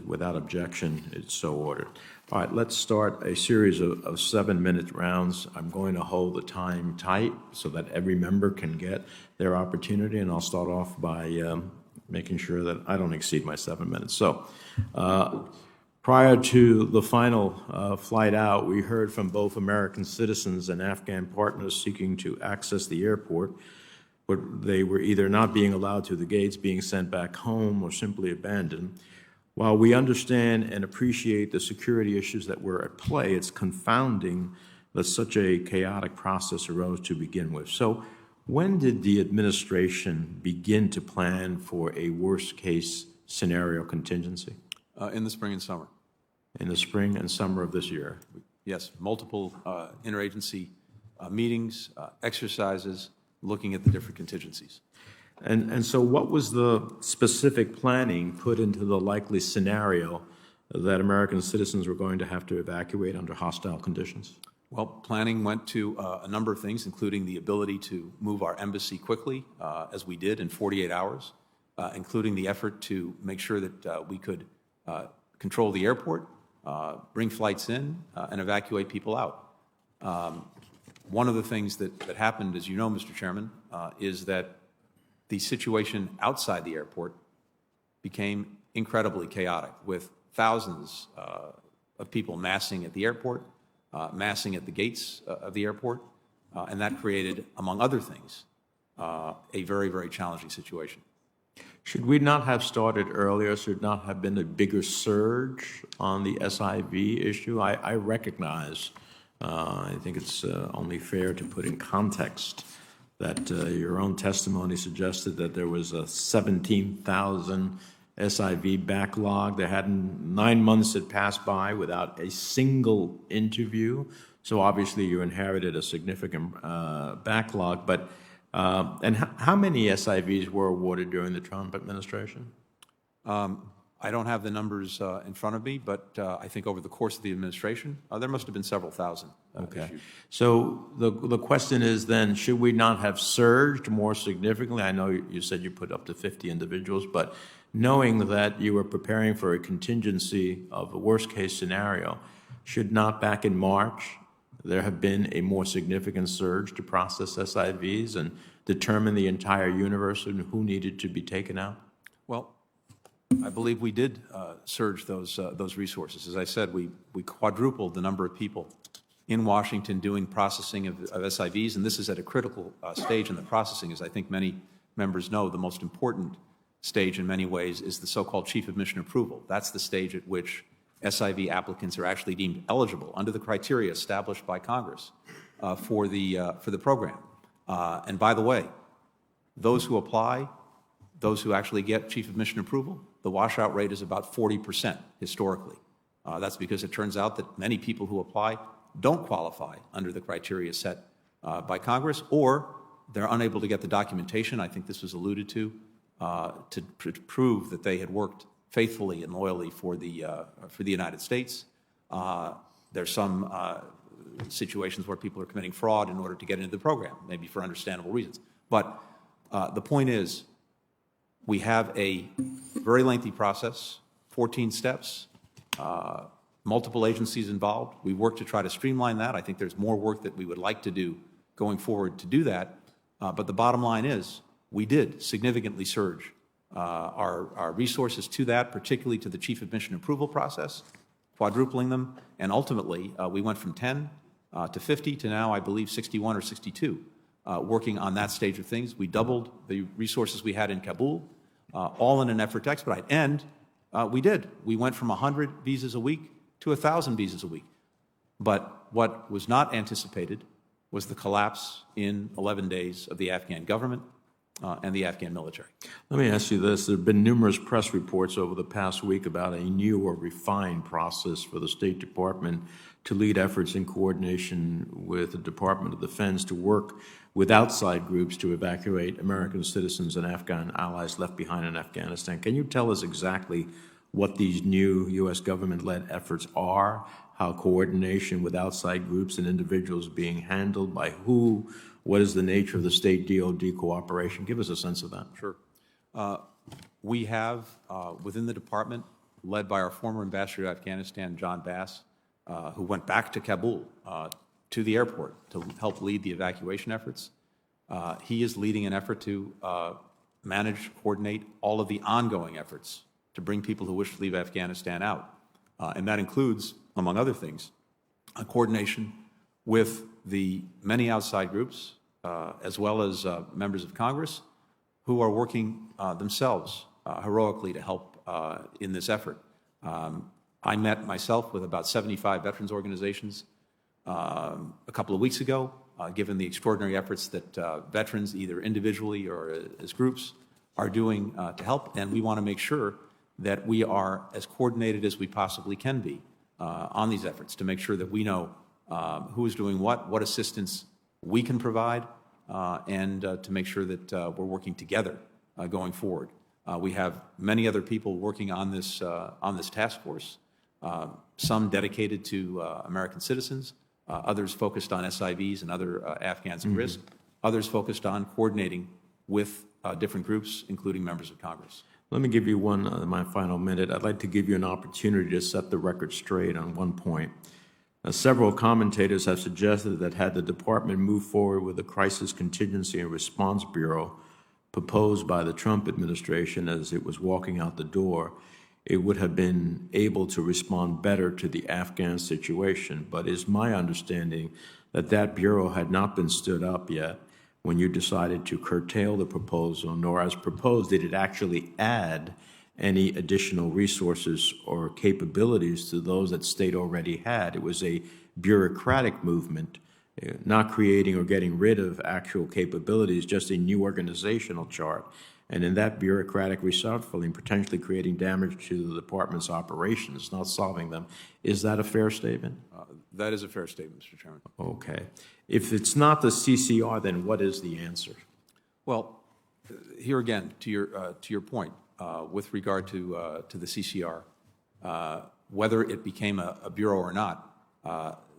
Without objection, it's so ordered. All right, let's start a series of 7-minute rounds. I'm going to hold the time tight so that every member can get their opportunity, and I'll start off by making sure that I don't exceed my 7 minutes. So, prior to the final flight out, we heard from both American citizens and Afghan partners seeking to access the airport, but they were either not being allowed through the gates, being sent back home, or simply abandoned. While we understand and appreciate the security issues that were at play, it's confounding that such a chaotic process arose to begin with. So, when did the administration begin to plan for a worst-case scenario contingency? In the spring and summer. in the spring and summer of this year. Yes, multiple interagency meetings, exercises, looking at the different contingencies. And so what was the specific planning put into the likely scenario that American citizens were going to have to evacuate under hostile conditions? Well, planning went to a number of things, including the ability to move our embassy quickly, as we did in 48 hours, including the effort to make sure that we could control the airport, bring flights in, and evacuate people out. One of the things that happened, as you know, Mr. Chairman, is that the situation outside the airport became incredibly chaotic, with thousands of people massing at the airport, massing at the gates of the airport, and that created, among other things, a very, very challenging situation. Should we not have started earlier? Should not have been a bigger surge on the SIV issue? I recognize, I think it's only fair to put in context that your own testimony suggested that there was a 17,000 SIV backlog. There hadn't 9 months had passed by without a single interview. So obviously you inherited a significant backlog. But and how many SIVs were awarded during the Trump administration? I don't have the numbers in front of me, but I think over the course of the administration, there must have been several thousand issued. So the question is then, should we not have surged more significantly? I know you said you put up to 50 individuals, but knowing that you were preparing for a contingency of a worst-case scenario, should not back in March there have been a more significant surge to process SIVs and determine the entire universe and who needed to be taken out? Well, I believe we did surge those resources. As I said, we quadrupled the number of people in Washington doing processing of SIVs, and this is at a critical stage in the processing. As I think many members know, the most important stage in many ways is the so-called chief of mission approval. That's the stage at which SIV applicants are actually deemed eligible under the criteria established by Congress for the program. And by the way, those who apply, those who actually get chief of mission approval, the washout rate is about 40% historically. That's because it turns out that many people who apply don't qualify under the criteria set by Congress, or they're unable to get the documentation, I think this was alluded to prove that they had worked faithfully and loyally for the United States. There's some situations where people are committing fraud in order to get into the program, maybe for understandable reasons. But the point is, we have a very lengthy process, 14 steps, multiple agencies involved. We work to try to streamline that. I think there's more work that we would like to do going forward to do that. But the bottom line is, we did significantly surge our resources to that, particularly to the chief of mission approval process, quadrupling them. And ultimately, we went from 10 to 50 to now, I believe, 61 or 62, working on that stage of things. We doubled the resources we had in Kabul, all in an effort to expedite. And we did. We went from 100 visas a week to 1,000 visas a week. But what was not anticipated was the collapse in 11 days of the Afghan government and the Afghan military. Let me ask you this. There have been numerous press reports over the past week about a new or refined process for the State Department to lead efforts in coordination with the Department of Defense to work with outside groups to evacuate American citizens and Afghan allies left behind in Afghanistan. Can you tell us exactly what these new U.S. government-led efforts are, how coordination with outside groups and individuals is being handled, by who, what is the nature of the state DoD cooperation? Give us a sense of that. Sure. We have, within the department, led by our former ambassador to Afghanistan, John Bass, who went back to Kabul to the airport to help lead the evacuation efforts. He is leading an effort to manage, coordinate all of the ongoing efforts to bring people who wish to leave Afghanistan out. And that includes, among other things, a coordination with the many outside groups, as well as members of Congress, who are working themselves heroically to help in this effort. I met myself with about 75 veterans organizations a couple of weeks ago, given the extraordinary efforts that veterans, either individually or as groups, are doing to help. And we want to make sure that we are as coordinated as we possibly can be on these efforts to make sure that we know who is doing what assistance we can provide, and to make sure that we're working together going forward. We have many other people working on this task force, some dedicated to American citizens, others focused on SIVs and other Afghans at risk, others focused on coordinating with different groups, including members of Congress. Let me give you my final minute. I'd like to give you an opportunity to set the record straight on one point. Several commentators have suggested that had the department moved forward with the Crisis Contingency and Response Bureau proposed by the Trump administration as it was walking out the door, it would have been able to respond better to the Afghan situation. But it's my understanding that that bureau had not been stood up yet when you decided to curtail the proposal, nor as proposed did it actually add any additional resources or capabilities to those that state already had. It was a bureaucratic movement, not creating or getting rid of actual capabilities, just a new organizational chart. And in that bureaucratic reshuffling, potentially creating damage to the department's operations, not solving them. Is that a fair statement? That is a fair statement, Mr. Chairman. Okay. If it's not the CCR, then what is the answer? Well, here again, to your point, with regard to the CCR, whether it became a bureau or not,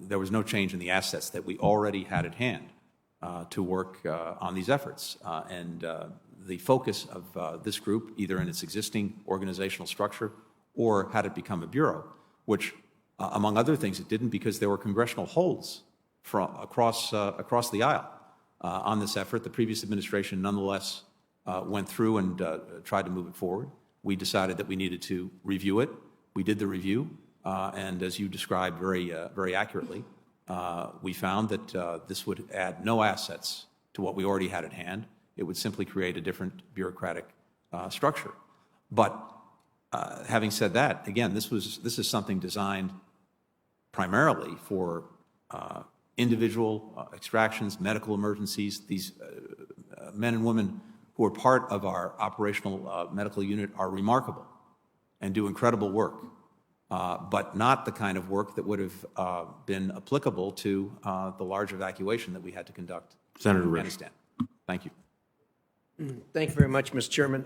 there was no change in the assets that we already had at hand to work on these efforts. And the focus of this group, either in its existing organizational structure or had it become a bureau, which, among other things, it didn't because there were congressional holds across the aisle on this effort. The previous administration, nonetheless, went through and tried to move it forward. We decided that we needed to review it. We did the review, and as you described very accurately, we found that this would add no assets to what we already had at hand. It would simply create a different bureaucratic structure. But having said that, again, this is something designed primarily for individual extractions, medical emergencies. These men and women who are part of our operational medical unit are remarkable and do incredible work, but not the kind of work that would have been applicable to the large evacuation that we had to conduct in Afghanistan. Thank you. Thank you very much, Mr. Chairman.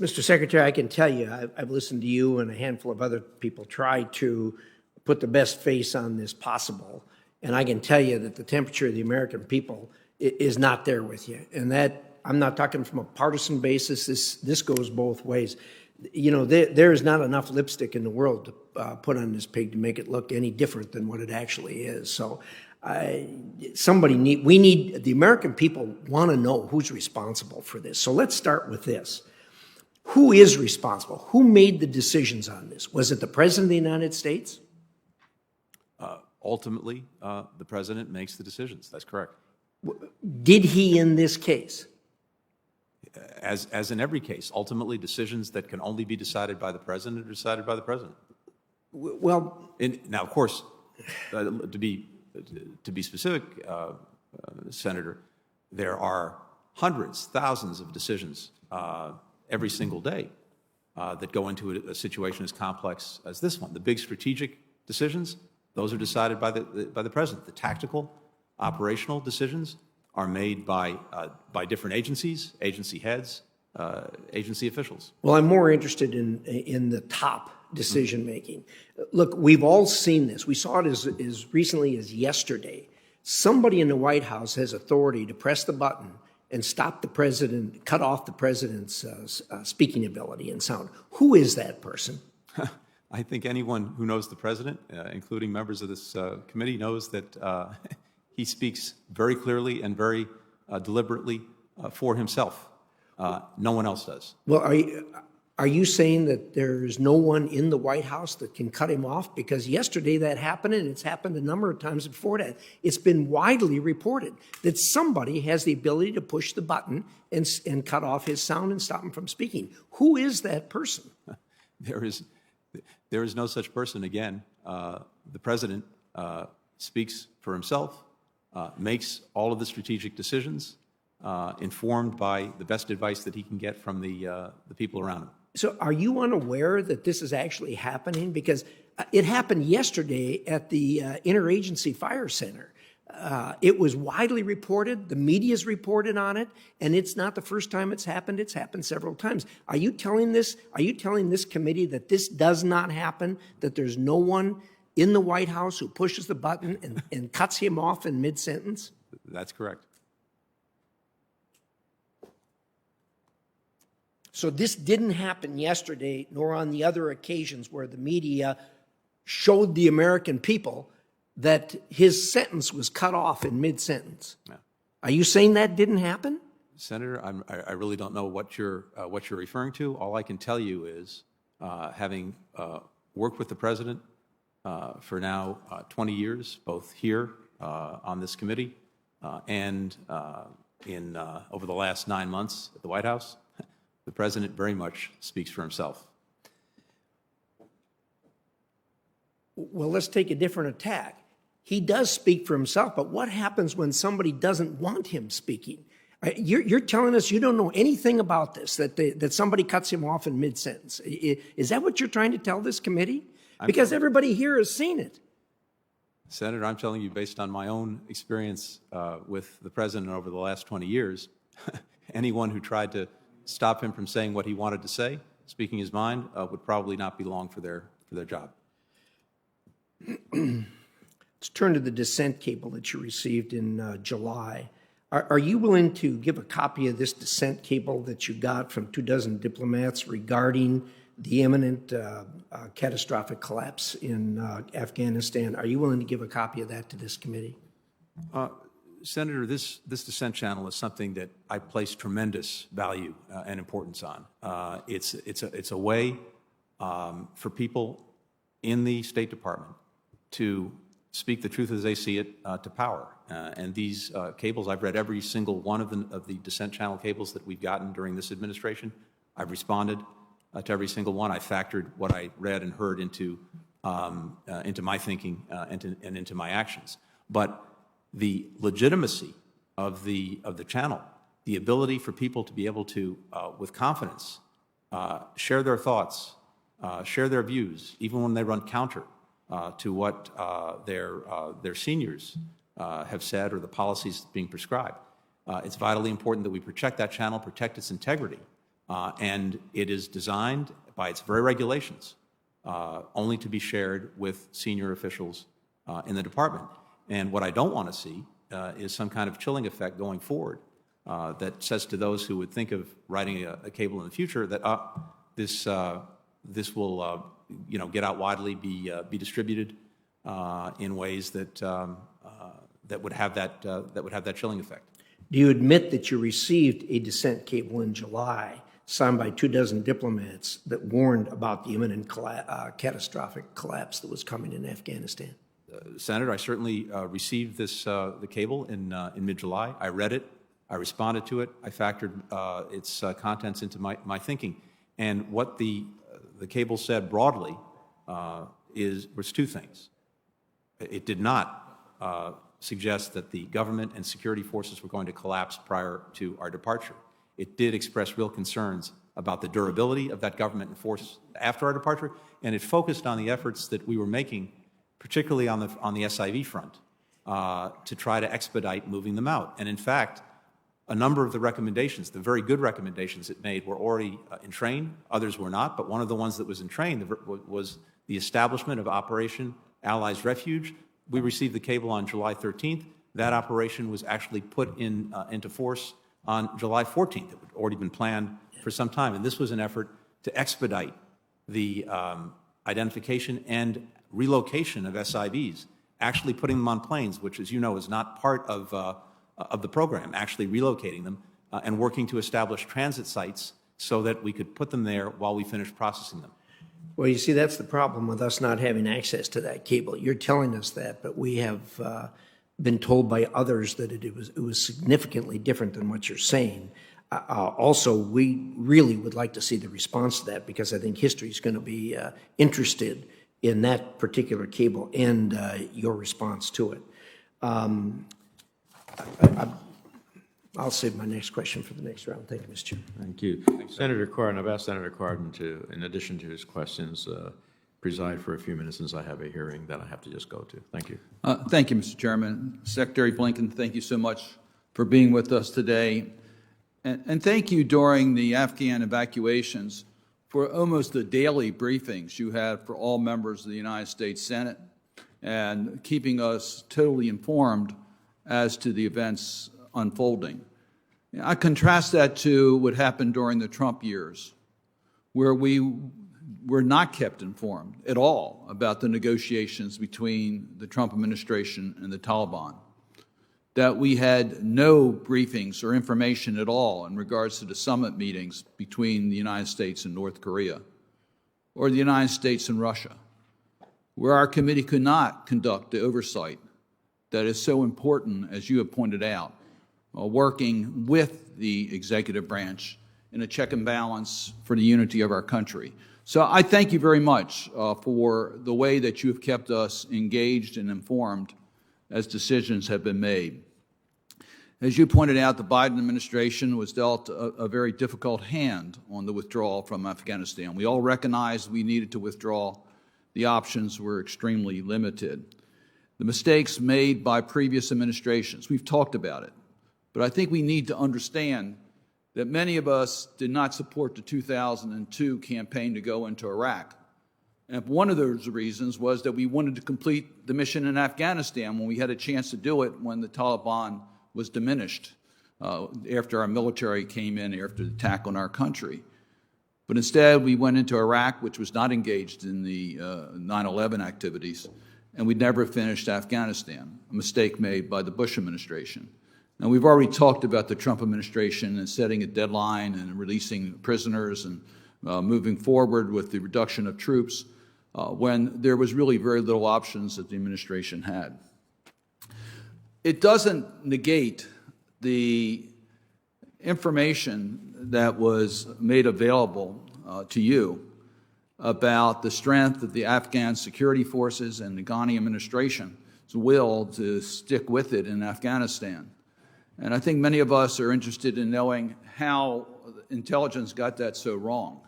Mr. Secretary, I can tell you, I've listened to you and a handful of other people try to put the best face on this possible, and I can tell you that the temperature of the American people is not there with you. And that, I'm not talking from a partisan basis, this goes both ways. You know, there is not enough lipstick in the world to put on this pig to make it look any different than what it actually is. So the American people want to know who's responsible for this. So let's start with this. Who is responsible? Who made the decisions on this? Was it the President of the United States? Ultimately, the President makes the decisions. That's correct. Did he in this case? As in every case, ultimately decisions that can only be decided by the President are decided by the President. Well, Now, of course, to be specific, Senator, there are hundreds, thousands of decisions every single day that go into a situation as complex as this one. The big strategic decisions, those are decided by the President. The tactical, operational decisions are made by different agencies, agency heads, agency officials. well, I'm more interested in the top decision making. Look, we've all seen this. We saw it as recently as yesterday. Somebody in the White House has authority to press the button and stop the president, cut off the president's speaking ability and sound. Who is that person? I think anyone who knows the President, including members of this committee, knows that he speaks very clearly and very deliberately for himself. No one else does. Well, are you saying that there's no one in the White House that can cut him off? Because yesterday that happened, and it's happened a number of times before that. It's been widely reported that somebody has the ability to push the button and cut off his sound and stop him from speaking. Who is that person? There is no such person. Again, the President speaks for himself, makes all of the strategic decisions, informed by the best advice that he can get from the people around him. So are you unaware that this is actually happening? Because it happened yesterday at the Interagency Fire Center. It was widely reported, the media's reported on it, and it's not the first time it's happened several times. Are you telling this committee that this does not happen, that there's no one in the White House who pushes the button and cuts him off in mid-sentence? That's correct. So this didn't happen yesterday, nor on the other occasions where the media showed the American people that his sentence was cut off in mid-sentence. Yeah. Are you saying that didn't happen? Senator, I really don't know what you're referring to. All I can tell you is, having worked with the president for now 20 years, both here on this committee and over the last 9 months at the White House, the president very much speaks for himself. Well, let's take a different attack. He does speak for himself, but what happens when somebody doesn't want him speaking? You're telling us you don't know anything about this, that somebody cuts him off in mid-sentence. Is that what you're trying to tell this committee? Because everybody here has seen it. Senator, I'm telling you, based on my own experience with the president over the last 20 years, anyone who tried to stop him from saying what he wanted to say, speaking his mind, would probably not be long for their job. Let's turn to the dissent cable that you received in July. Are you willing to give a copy of this dissent cable that you got from 24 diplomats regarding the imminent catastrophic collapse in Afghanistan? Are you willing to give a copy of that to this committee? Senator, this dissent channel is something that I place tremendous value and importance on. It's a way for people in the State Department to speak the truth as they see it to power. And these cables, I've read every single one of the dissent channel cables that we've gotten during this administration. I've responded to every single one. I factored what I read and heard into my thinking and into my actions. But the legitimacy of the channel, the ability for people to be able to, with confidence, share their thoughts, share their views, even when they run counter to what their seniors have said or the policies being prescribed. It's vitally important that we protect that channel, protect its integrity, and it is designed by its very regulations only to be shared with senior officials in the department. And what I don't want to see is some kind of chilling effect going forward that says to those who would think of writing a cable in the future that this will get out widely, be distributed in ways that would have that chilling effect. Do you admit that you received a dissent cable in July signed by 24 diplomats that warned about the imminent catastrophic collapse that was coming in Afghanistan? Senator, I certainly received the cable in mid-July. I read it. I responded to it. I factored its contents into my thinking. And what the cable said broadly was two things. It did not suggest that the government and security forces were going to collapse prior to our departure. It did express real concerns about the durability of that government and force after our departure, and it focused on the efforts that we were making, particularly on the SIV front, to try to expedite moving them out. And in fact, a number of the recommendations, the very good recommendations it made, were already in train. Others were not, but one of the ones that was in train was the establishment of Operation Allies Refuge. We received the cable on July 13th. That operation was actually put into force on July 14th. It had already been planned for some time, and this was an effort to expedite the identification and relocation of SIVs, actually putting them on planes, which, as you know, is not part of the program, actually relocating them and working to establish transit sites so that we could put them there while we finished processing them. Well, you see, that's the problem with us not having access to that cable. You're telling us that, but we have been told by others that it was significantly different than what you're saying. Also, we really would like to see the response to that, because I think history is going to be interested in that particular cable and your response to it. I'll save my next question for the next round. Thank you, Mr. Chairman. Thank you. Senator Cardin, I've asked Senator Cardin to, in addition to his questions, preside for a few minutes since I have a hearing that I have to just go to. Thank you. Thank you, Mr. Chairman. Secretary Blinken, thank you so much for being with us today. And thank you during the Afghan evacuations for almost the daily briefings you had for all members of the United States Senate and keeping us totally informed as to the events unfolding. I contrast that to what happened during the Trump years, where we were not kept informed at all about the negotiations between the Trump administration and the Taliban, that we had no briefings or information at all in regards to the summit meetings between the United States and North Korea, or the United States and Russia, where our committee could not conduct the oversight that is so important, as you have pointed out, working with the executive branch in a check and balance for the unity of our country. So I thank you very much for the way that you have kept us engaged and informed as decisions have been made. As you pointed out, the Biden administration was dealt a very difficult hand on the withdrawal from Afghanistan. We all recognized we needed to withdraw. The options were extremely limited. The mistakes made by previous administrations, we've talked about it, but I think we need to understand that many of us did not support the 2002 campaign to go into Iraq. And one of those reasons was that we wanted to complete the mission in Afghanistan when we had a chance to do it when the Taliban was diminished after our military came in after the attack on our country. But instead, we went into Iraq, which was not engaged in the 9/11 activities, and we never finished Afghanistan, a mistake made by the Bush administration. Now, we've already talked about the Trump administration and setting a deadline and releasing prisoners and moving forward with the reduction of troops when there was really very little options that the administration had. It doesn't negate the information that was made available to you about the strength of the Afghan security forces and the Ghani administration's will to stick with it in Afghanistan. And I think many of us are interested in knowing how intelligence got that so wrong.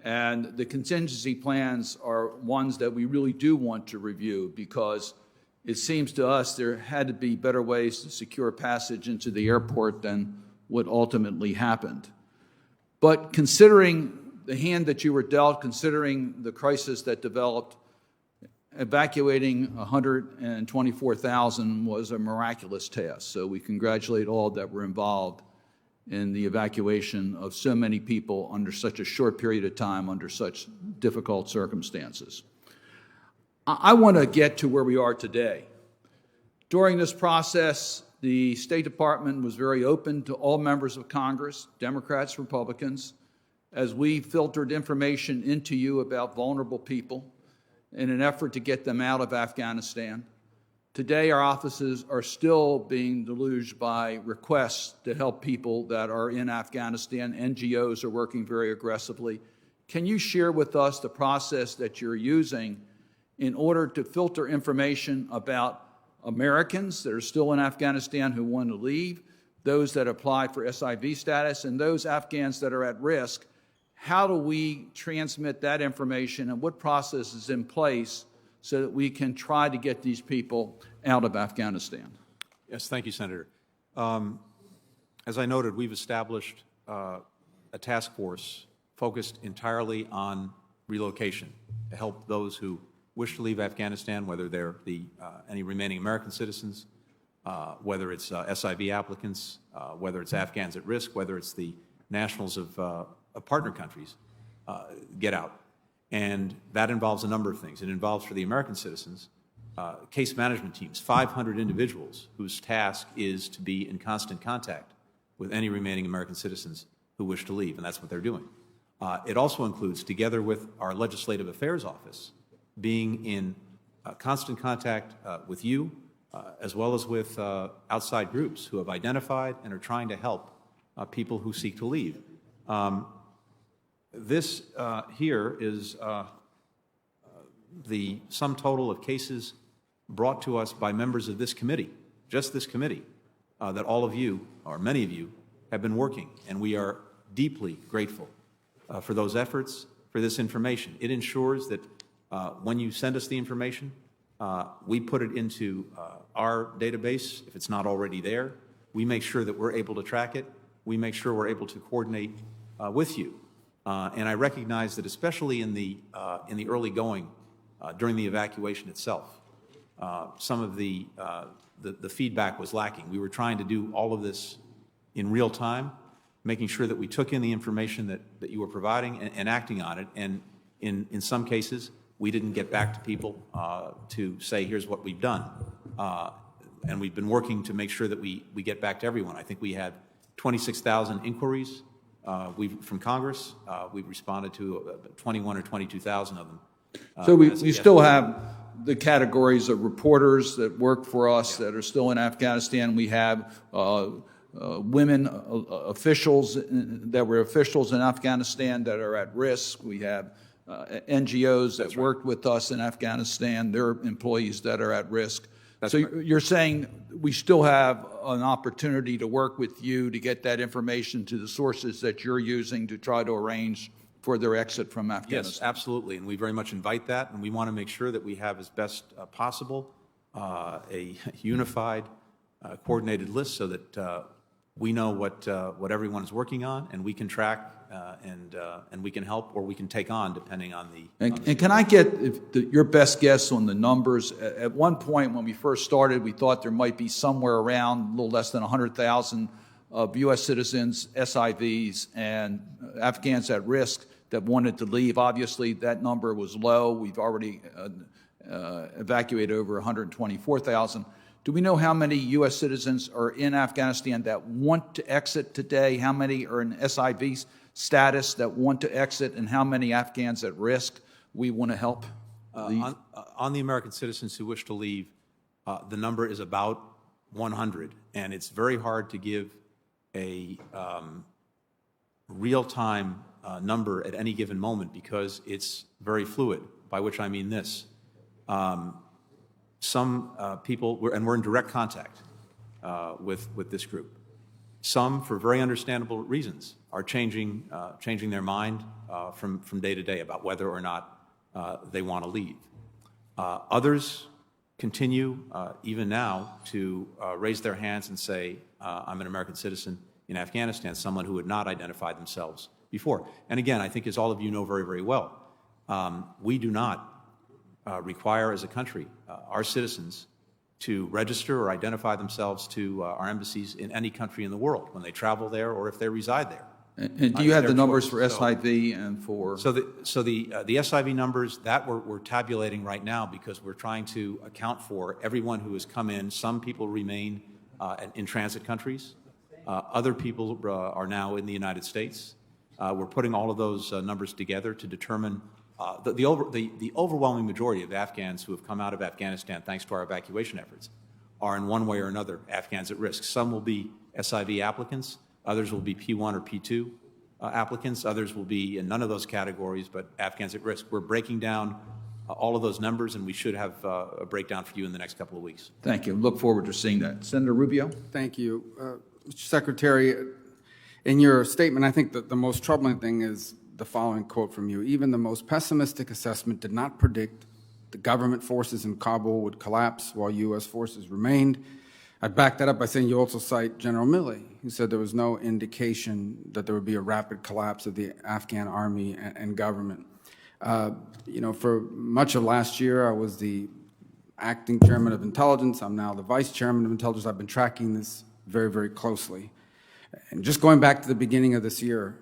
And the contingency plans are ones that we really do want to review because it seems to us there had to be better ways to secure passage into the airport than what ultimately happened. But considering the hand that you were dealt, considering the crisis that developed, evacuating 124,000 was a miraculous task. So we congratulate all that were involved in the evacuation of so many people under such a short period of time, under such difficult circumstances. I want to get to where we are today. During this process, the State Department was very open to all members of Congress, Democrats, Republicans, as we filtered information into you about vulnerable people in an effort to get them out of Afghanistan. Today, our offices are still being deluged by requests to help people that are in Afghanistan. NGOs are working very aggressively. Can you share with us the process that you're using in order to filter information about Americans that are still in Afghanistan who want to leave, those that apply for SIV status, and those Afghans that are at risk? How do we transmit that information, and what process is in place so that we can try to get these people out of Afghanistan? Yes, thank you, Senator. As I noted, we've established a task force focused entirely on relocation to help those who wish to leave Afghanistan, whether they're any remaining American citizens, whether it's SIV applicants, whether it's Afghans at risk, whether it's the nationals of partner countries, get out. And that involves a number of things. It involves, for the American citizens, case management teams, 500 individuals whose task is to be in constant contact with any remaining American citizens who wish to leave, and that's what they're doing. It also includes, together with our Legislative Affairs Office, being in constant contact with you, as well as with outside groups who have identified and are trying to help people who seek to leave. This here is the sum total of cases brought to us by members of this committee, just this committee, that all of you or many of you, have been working, and we are deeply grateful for those efforts, for this information. It ensures that when you send us the information, we put it into our database if it's not already there. We make sure that we're able to track it. We make sure we're able to coordinate with you. And I recognize that especially in the early going, during the evacuation itself, some of the feedback was lacking. We were trying to do all of this in real time, making sure that we took in the information that you were providing and acting on it. And in some cases, we didn't get back to people to say, here's what we've done. And we've been working to make sure that we get back to everyone. I think we had 26,000 inquiries from Congress. We've responded to 21 or 22,000 of them. So we still have the categories of reporters that work for us that are still in Afghanistan. We have women officials that were officials in Afghanistan that are at risk. We have NGOs that worked with us in Afghanistan, their employees that are at risk. So you're saying we still have an opportunity to work with you to get that information to the sources that you're using to try to arrange for their exit from Afghanistan? Yes, absolutely, and we very much invite that, and we want to make sure that we have as best possible a unified, coordinated list so that we know what everyone is working on, and we can track and we can help or we can take on depending on the. And can I get your best guess on the numbers? At one point when we first started, we thought there might be somewhere around a little less than 100,000 of U.S. citizens, SIVs, and Afghans at risk that wanted to leave. Obviously, that number was low. We've already evacuated over 124,000. Do we know how many U.S. citizens are in Afghanistan that want to exit today? How many are in SIV status that want to exit? And how many Afghans at risk we want to help? On the American citizens who wish to leave, the number is about 100. And it's very hard to give a real-time number at any given moment because it's very fluid, by which I mean this. Some people, and we're in direct contact with this group. Some, for very understandable reasons, are changing their mind from day to day about whether or not they want to leave. Others continue, even now, to raise their hands and say, I'm an American citizen in Afghanistan, someone who had not identified themselves before. And again, I think as all of you know very, very well, we do not require as a country our citizens to register or identify themselves to our embassies in any country in the world when they travel there or if they reside there. And do you have the numbers for SIV and for? So the SIV numbers, that we're tabulating right now because we're trying to account for everyone who has come in. Some people remain in transit countries. Other people are now in the United States. We're putting all of those numbers together to determine the overwhelming majority of Afghans who have come out of Afghanistan, thanks to our evacuation efforts, are in one way or another Afghans at risk. Some will be SIV applicants. Others will be P1 or P2 applicants. Others will be in none of those categories, but Afghans at risk. We're breaking down all of those numbers, and we should have a breakdown for you in the next couple of weeks. Thank you. Look forward to seeing that. Senator Rubio? Thank you. Mr. Secretary, in your statement, I think that the most troubling thing is the following quote from you. Even the most pessimistic assessment did not predict the government forces in Kabul would collapse while U.S. forces remained. I back that up by saying you also cite General Milley, who said there was no indication that there would be a rapid collapse of the Afghan army and government. For much of last year, I was the acting chairman of intelligence. I'm now the vice chairman of intelligence. I've been tracking this very, very closely. And just going back to the beginning of this year,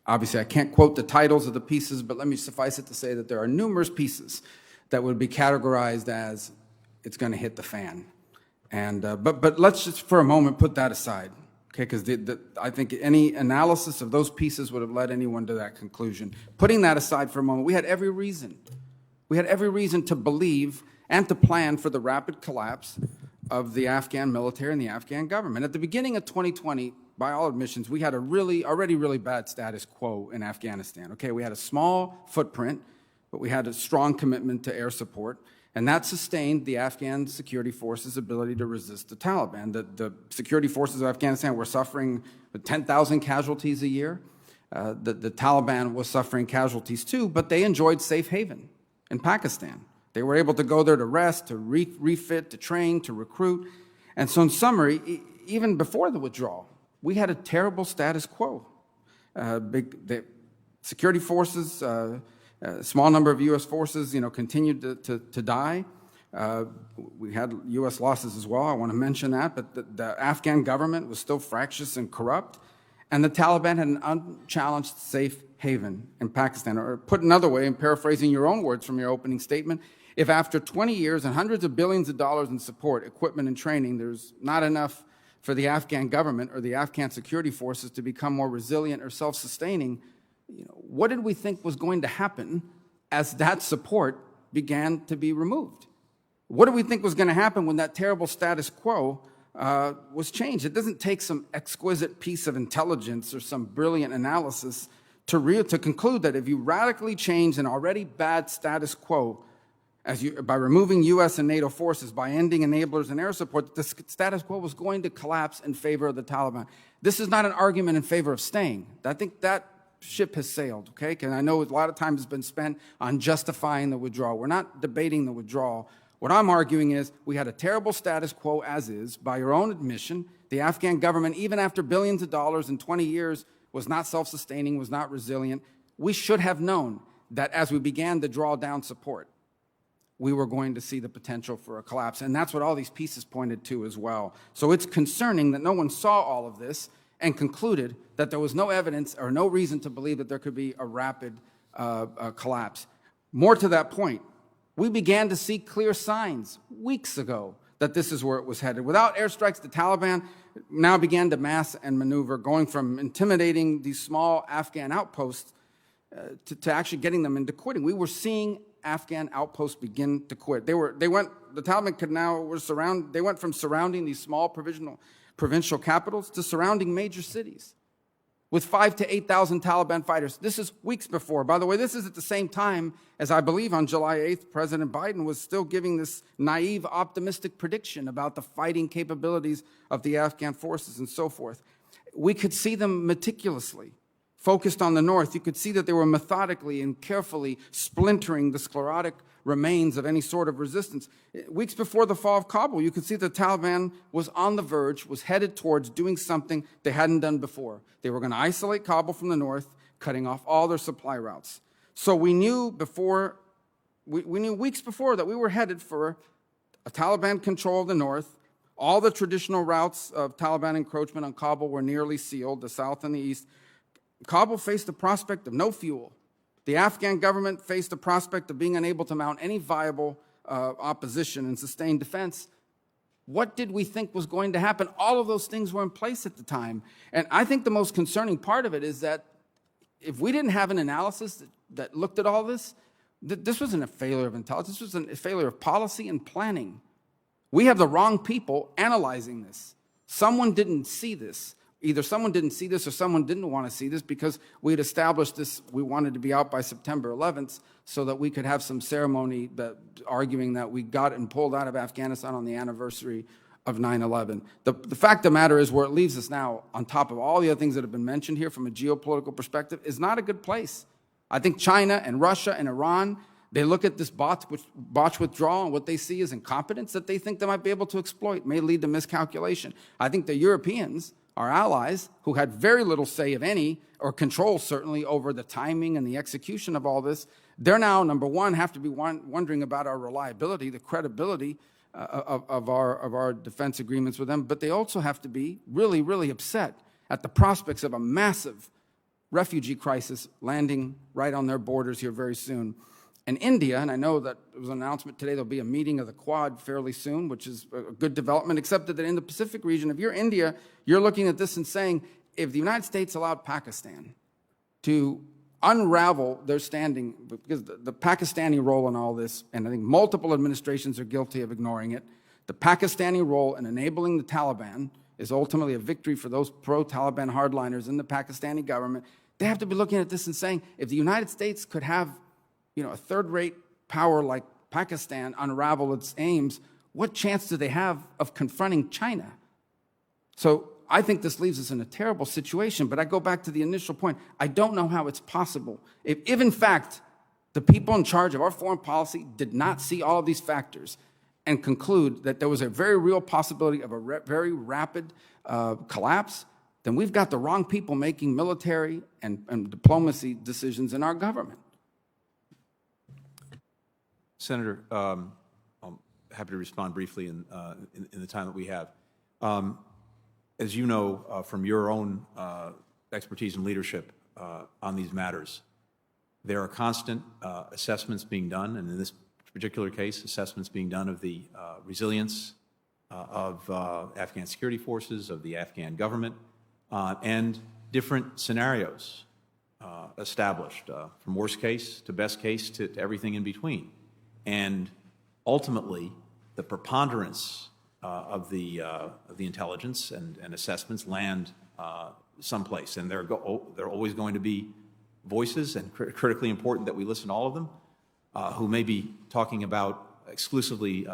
obviously I can't quote the titles of the pieces, but let me suffice it to say that there are numerous pieces that would be categorized as it's going to hit the fan. And but let's just for a moment put that aside, okay? Because I think any analysis of those pieces would have led anyone to that conclusion. Putting that aside for a moment, we had every reason to believe and to plan for the rapid collapse of the Afghan military and the Afghan government. At the beginning of 2020, by all admissions, we had already really bad status quo in Afghanistan. Okay, we had a small footprint, but we had a strong commitment to air support. And that sustained the Afghan security forces' ability to resist the Taliban. The security forces of Afghanistan were suffering 10,000 casualties a year. The Taliban was suffering casualties too, but they enjoyed safe haven in Pakistan. They were able to go there to rest, to refit, to train, to recruit. And so in summary, even before the withdrawal, we had a terrible status quo. The security forces, a small number of U.S. forces, continued to die. We had U.S. losses as well. I want to mention that. But the Afghan government was still fractious and corrupt. And the Taliban had an unchallenged safe haven in Pakistan. Or put another way, in paraphrasing your own words from your opening statement, if after 20 years and hundreds of billions of dollars in support, equipment, and training, there's not enough for the Afghan government or the Afghan security forces to become more resilient or self-sustaining, what did we think was going to happen as that support began to be removed? What did we think was going to happen when that terrible status quo was changed? It doesn't take some exquisite piece of intelligence or some brilliant analysis to conclude that if you radically change an already bad status quo, by removing U.S. and NATO forces, by ending enablers and air support, the status quo was going to collapse in favor of the Taliban. This is not an argument in favor of staying. I think that ship has sailed, okay? And I know a lot of time has been spent on justifying the withdrawal. We're not debating the withdrawal. What I'm arguing is we had a terrible status quo as is. By your own admission, the Afghan government, even after billions of dollars in 20 years, was not self-sustaining, was not resilient. We should have known that as we began to draw down support, we were going to see the potential for a collapse. And that's what all these pieces pointed to as well. So it's concerning that no one saw all of this and concluded that there was no evidence or no reason to believe that there could be a rapid collapse. More to that point, we began to see clear signs weeks ago that this is where it was headed. Without airstrikes, the Taliban now began to mass and maneuver, going from intimidating these small Afghan outposts to actually getting them into quitting. We were seeing Afghan outposts begin to quit. The Taliban they went from surrounding these small provincial capitals to surrounding major cities with 5,000 to 8,000 Taliban fighters. This is weeks before. By the way, this is at the same time as I believe on July 8th, President Biden was still giving this naive, optimistic prediction about the fighting capabilities of the Afghan forces and so forth. We could see them meticulously focused on the north. You could see that they were methodically and carefully splintering the sclerotic remains of any sort of resistance. Weeks before the fall of Kabul, you could see the Taliban was on the verge, was headed towards doing something they hadn't done before. They were going to isolate Kabul from the north, cutting off all their supply routes. So we knew weeks before that we were headed for a Taliban control of the north. All the traditional routes of Taliban encroachment on Kabul were nearly sealed, the south and the east. Kabul faced the prospect of no fuel. The Afghan government faced the prospect of being unable to mount any viable opposition and sustain defense. What did we think was going to happen? All of those things were in place at the time. And I think the most concerning part of it is that if we didn't have an analysis that looked at all this, this wasn't a failure of intelligence. This was a failure of policy and planning. We have the wrong people analyzing this. Someone didn't see this. Either someone didn't see this or someone didn't want to see this because we had established this, we wanted to be out by September 11th so that we could have some ceremony arguing that we got and pulled out of Afghanistan on the anniversary of 9/11. The fact of the matter is where it leaves us now, on top of all the other things that have been mentioned here from a geopolitical perspective, is not a good place. I think China and Russia and Iran, they look at this botched withdrawal and what they see is incompetence that they think they might be able to exploit, may lead to miscalculation. I think the Europeans, our allies, who had very little say, if any, or control certainly over the timing and the execution of all this, they're now, number one, have to be wondering about our reliability, the credibility of our defense agreements with them, but they also have to be really, really upset at the prospects of a massive refugee crisis landing right on their borders here very soon. And India, and I know that there was an announcement today, there'll be a meeting of the Quad fairly soon, which is a good development, except that in the Pacific region, if you're India, you're looking at this and saying, if the United States allowed Pakistan to unravel their standing, because the Pakistani role in all this, and I think multiple administrations are guilty of ignoring it, the Pakistani role in enabling the Taliban is ultimately a victory for those pro-Taliban hardliners in the Pakistani government. They have to be looking at this and saying, if the United States could have a third-rate power like Pakistan unravel its aims, what chance do they have of confronting China? So I think this leaves us in a terrible situation, but I go back to the initial point. I don't know how it's possible. If in fact, the people in charge of our foreign policy did not see all of these factors and conclude that there was a very real possibility of a very rapid collapse, then we've got the wrong people making military and diplomacy decisions in our government. Senator, I'm happy to respond briefly in the time that we have. As you know from your own expertise and leadership on these matters, there are constant assessments being done, and in this particular case, assessments being done of the resilience of Afghan security forces, of the Afghan government, and different scenarios established, from worst case to best case to everything in between. And ultimately, the preponderance of the intelligence and assessments land someplace, and there are always going to be voices, and critically important that we listen to all of them, who may be talking about exclusively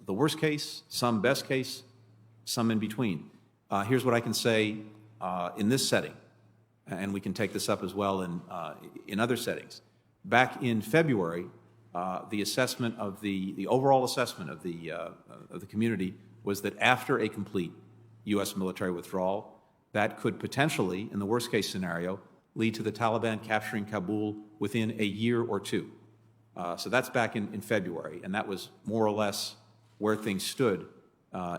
the worst case, some best case, some in between. Here's what I can say in this setting, and we can take this up as well in other settings. Back in February, the assessment of the overall assessment of the community was that after a complete U.S. military withdrawal, that could potentially, in the worst case scenario, lead to the Taliban capturing Kabul within a year or two. So that's back in February, and that was more or less where things stood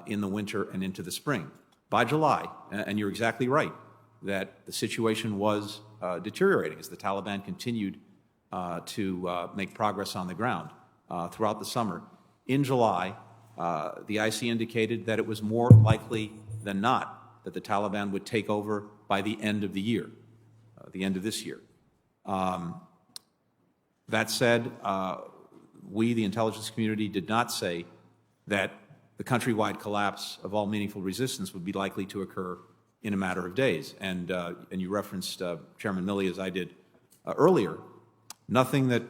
in the winter and into the spring. By July, and you're exactly right, that the situation was deteriorating as the Taliban continued to make progress on the ground throughout the summer. In July, the IC indicated that it was more likely than not that the Taliban would take over by the end of the year, the end of this year. That said, we, the intelligence community, did not say that the countrywide collapse of all meaningful resistance would be likely to occur in a matter of days. And you referenced Chairman Milley, as I did earlier. Nothing that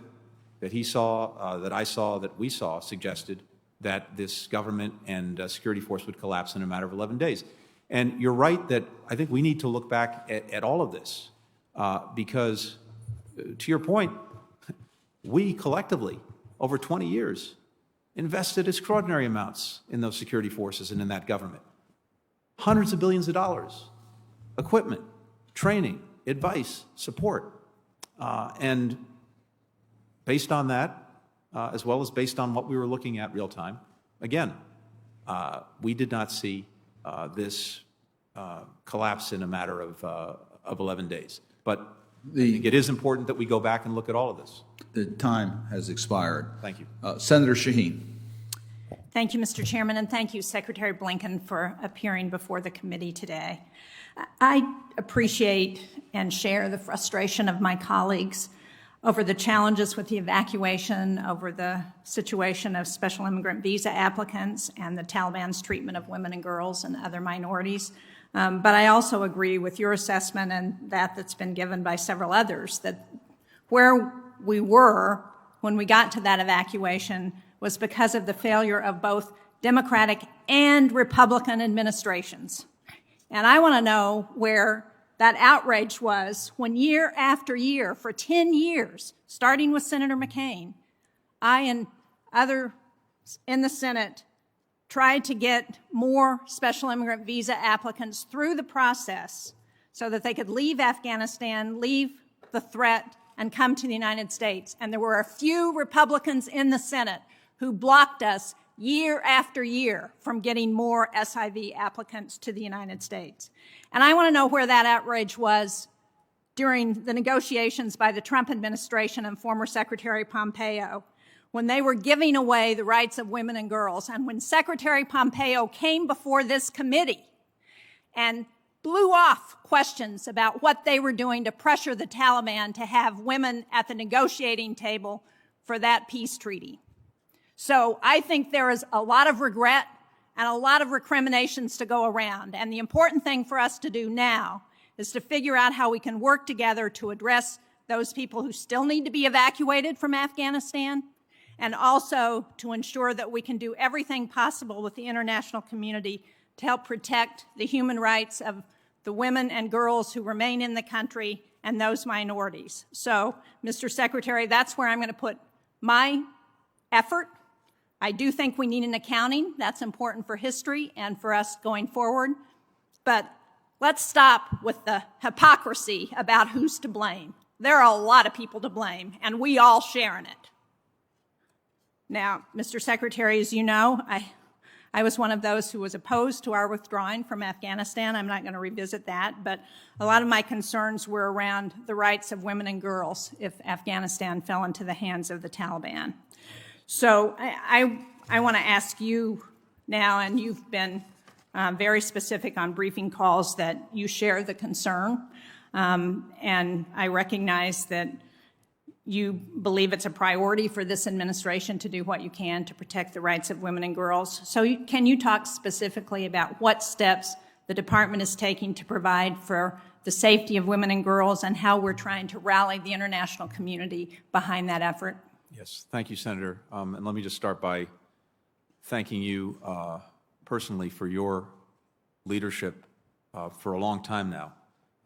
he saw, that I saw, that we saw suggested that this government and security force would collapse in a matter of 11 days. And you're right that I think we need to look back at all of this because, to your point, we collectively, over 20 years, invested extraordinary amounts in those security forces and in that government. Hundreds of billions of dollars, equipment, training, advice, support. And based on that, as well as based on what we were looking at real time, again, we did not see this collapse in a matter of 11 days. But I think it is important that we go back and look at all of this. The time has expired. Thank you. Senator Shaheen. Thank you, Mr. Chairman, and thank you, Secretary Blinken, for appearing before the committee today. I appreciate and share the frustration of my colleagues over the challenges with the evacuation, over the situation of special immigrant visa applicants, and the Taliban's treatment of women and girls and other minorities. But I also agree with your assessment and that's been given by several others, that where we were when we got to that evacuation was because of the failure of both Democratic and Republican administrations. And I want to know where that outrage was when year after year, for 10 years, starting with Senator McCain, I and others in the Senate tried to get more special immigrant visa applicants through the process so that they could leave Afghanistan, leave the threat, and come to the United States. And there were a few Republicans in the Senate who blocked us year after year from getting more SIV applicants to the United States. And I want to know where that outrage was during the negotiations by the Trump administration and former Secretary Pompeo, when they were giving away the rights of women and girls, and when Secretary Pompeo came before this committee and blew off questions about what they were doing to pressure the Taliban to have women at the negotiating table for that peace treaty. So I think there is a lot of regret and a lot of recriminations to go around. And the important thing for us to do now is to figure out how we can work together to address those people who still need to be evacuated from Afghanistan, and also to ensure that we can do everything possible with the international community to help protect the human rights of the women and girls who remain in the country and those minorities. So, Mr. Secretary, that's where I'm going to put my effort. I do think we need an accounting. That's important for history and for us going forward. But let's stop with the hypocrisy about who's to blame. There are a lot of people to blame, and we all share in it. Now, Mr. Secretary, as you know, I was one of those who was opposed to our withdrawing from Afghanistan. I'm not going to revisit that, but a lot of my concerns were around the rights of women and girls if Afghanistan fell into the hands of the Taliban. So I want to ask you now, and you've been very specific on briefing calls that you share the concern, and I recognize that you believe it's a priority for this administration to do what you can to protect the rights of women and girls. So can you talk specifically about what steps the department is taking to provide for the safety of women and girls and how we're trying to rally the international community behind that effort? Yes, thank you, Senator. And let me just start by thanking you personally for your leadership for a long time now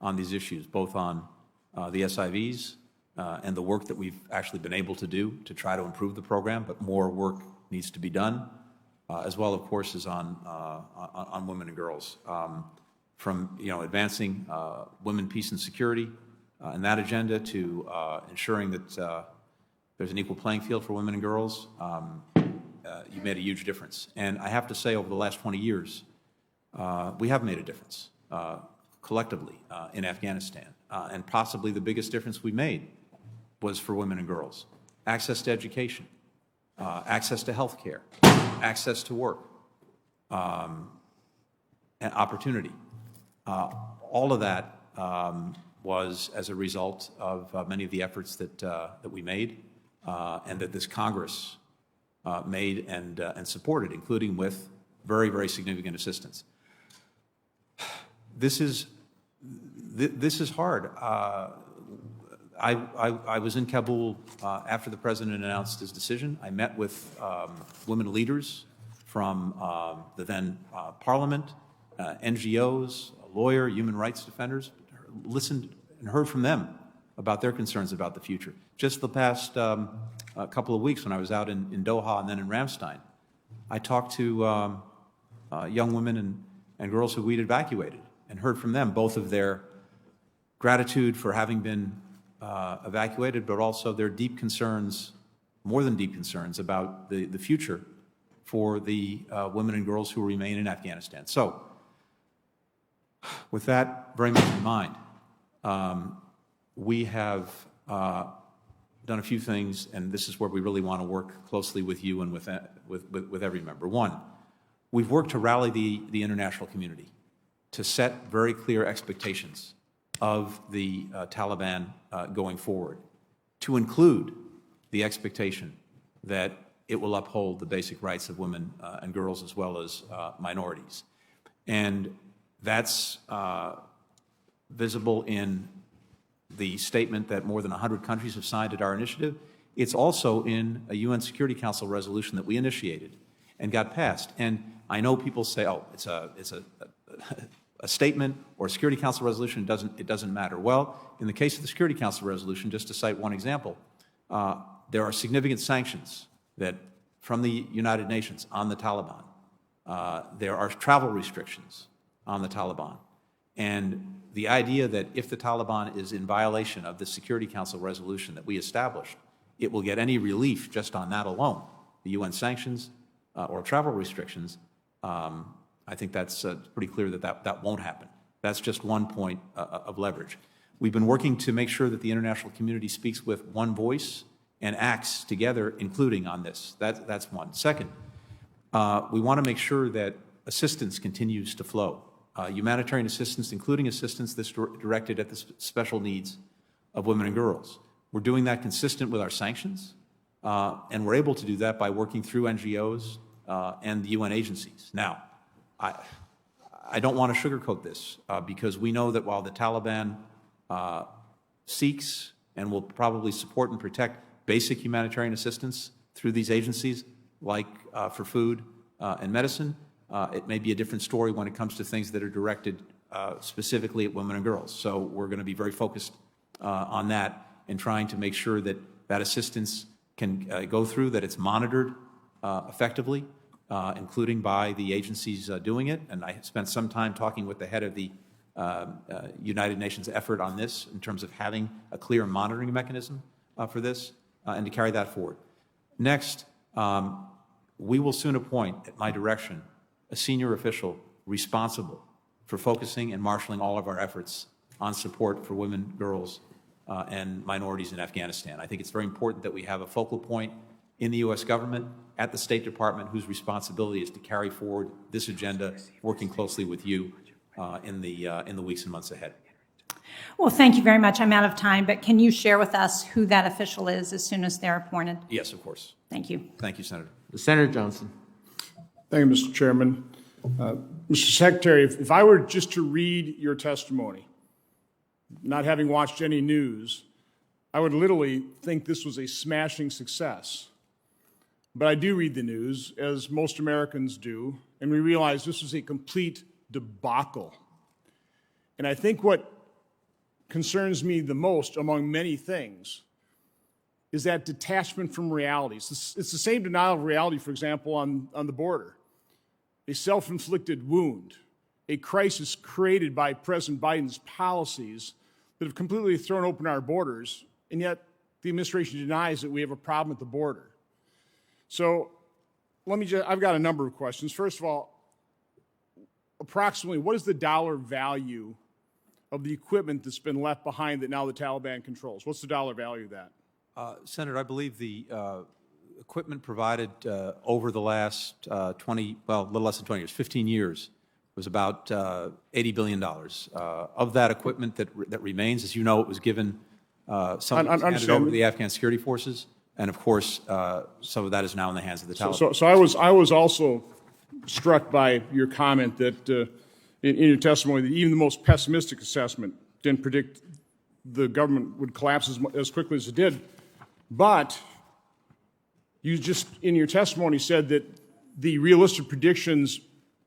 on these issues, both on the SIVs and the work that we've actually been able to do to try to improve the program, but more work needs to be done, as well, of course, as on women and girls. From advancing women, peace, and security and that agenda to ensuring that there's an equal playing field for women and girls, you've made a huge difference. And I have to say, over the last 20 years, we have made a difference collectively in Afghanistan. And possibly the biggest difference we made was for women and girls. Access to education, access to health care, access to work, and opportunity. All of that was as a result of many of the efforts that we made and that this Congress made and supported, including with very, very significant assistance. This is hard. I was in Kabul after the President announced his decision. I met with women leaders from the then Parliament, NGOs, a lawyer, human rights defenders, listened and heard from them about their concerns about the future. Just the past couple of weeks when I was out in Doha and then in Ramstein, I talked to young women and girls who we'd evacuated and heard from them both of their gratitude for having been evacuated, but also their deep concerns, more than deep concerns, about the future for the women and girls who remain in Afghanistan. So, with that very much in mind, we have done a few things, and this is where we really want to work closely with you and with every member. One, we've worked to rally the international community to set very clear expectations of the Taliban going forward, to include the expectation that it will uphold the basic rights of women and girls as well as minorities. And that's visible in the statement that more than 100 countries have signed at our initiative. It's also in a UN Security Council resolution that we initiated and got passed. And I know people say, oh, it's a statement or a Security Council resolution, it doesn't matter. Well, in the case of the Security Council resolution, just to cite one example, there are significant sanctions that from the United Nations on the Taliban. There are travel restrictions on the Taliban. And the idea that if the Taliban is in violation of the Security Council resolution that we established, it will get any relief just on that alone, the UN sanctions or travel restrictions, I think that's pretty clear that won't happen. That's just one point of leverage. We've been working to make sure that the international community speaks with one voice and acts together, including on this. That's one. Second, we want to make sure that assistance continues to flow. Humanitarian assistance, including assistance that's directed at the special needs of women and girls. We're doing that consistent with our sanctions, and we're able to do that by working through NGOs and the UN agencies. Now, I don't want to sugarcoat this because we know that while the Taliban seeks and will probably support and protect basic humanitarian assistance through these agencies, like for food and medicine. It may be a different story when it comes to things that are directed specifically at women and girls. So we're going to be very focused on that and trying to make sure that that assistance can go through, that it's monitored effectively, including by the agencies doing it. And I spent some time talking with the head of the United Nations effort on this in terms of having a clear monitoring mechanism for this and to carry that forward. Next, we will soon appoint, at my direction, a senior official responsible for focusing and marshaling all of our efforts on support for women, girls, and minorities in Afghanistan. I think it's very important that we have a focal point in the U.S. government, at the State Department, whose responsibility is to carry forward this agenda, working closely with you in the weeks and months ahead. Well, thank you very much. I'm out of time, but can you share with us who that official is as soon as they're appointed? Yes, of course. Thank you. Thank you, Senator. Senator Johnson. Thank you, Mr. Chairman. Mr. Secretary, if I were just to read your testimony, not having watched any news, I would literally think this was a smashing success. But I do read the news, as most Americans do, and we realize this was a complete debacle. And I think what concerns me the most, among many things, is that detachment from reality. It's the same denial of reality, for example, on the border. A self-inflicted wound, a crisis created by President Biden's policies that have completely thrown open our borders, and yet the administration denies that we have a problem at the border. So I've got a number of questions. First of all, approximately what is the dollar value of the equipment that's been left behind that now the Taliban controls? What's the dollar value of that? Senator, I believe the equipment provided over the last a little less than 20 years, 15 years, was about $80 billion. Of that equipment that remains, as you know, it was given some handed over to the Afghan security forces. And of course, some of that is now in the hands of the Taliban. So I was also struck by your comment that in your testimony that even the most pessimistic assessment didn't predict the government would collapse as quickly as it did. But you just, in your testimony, said that the realistic predictions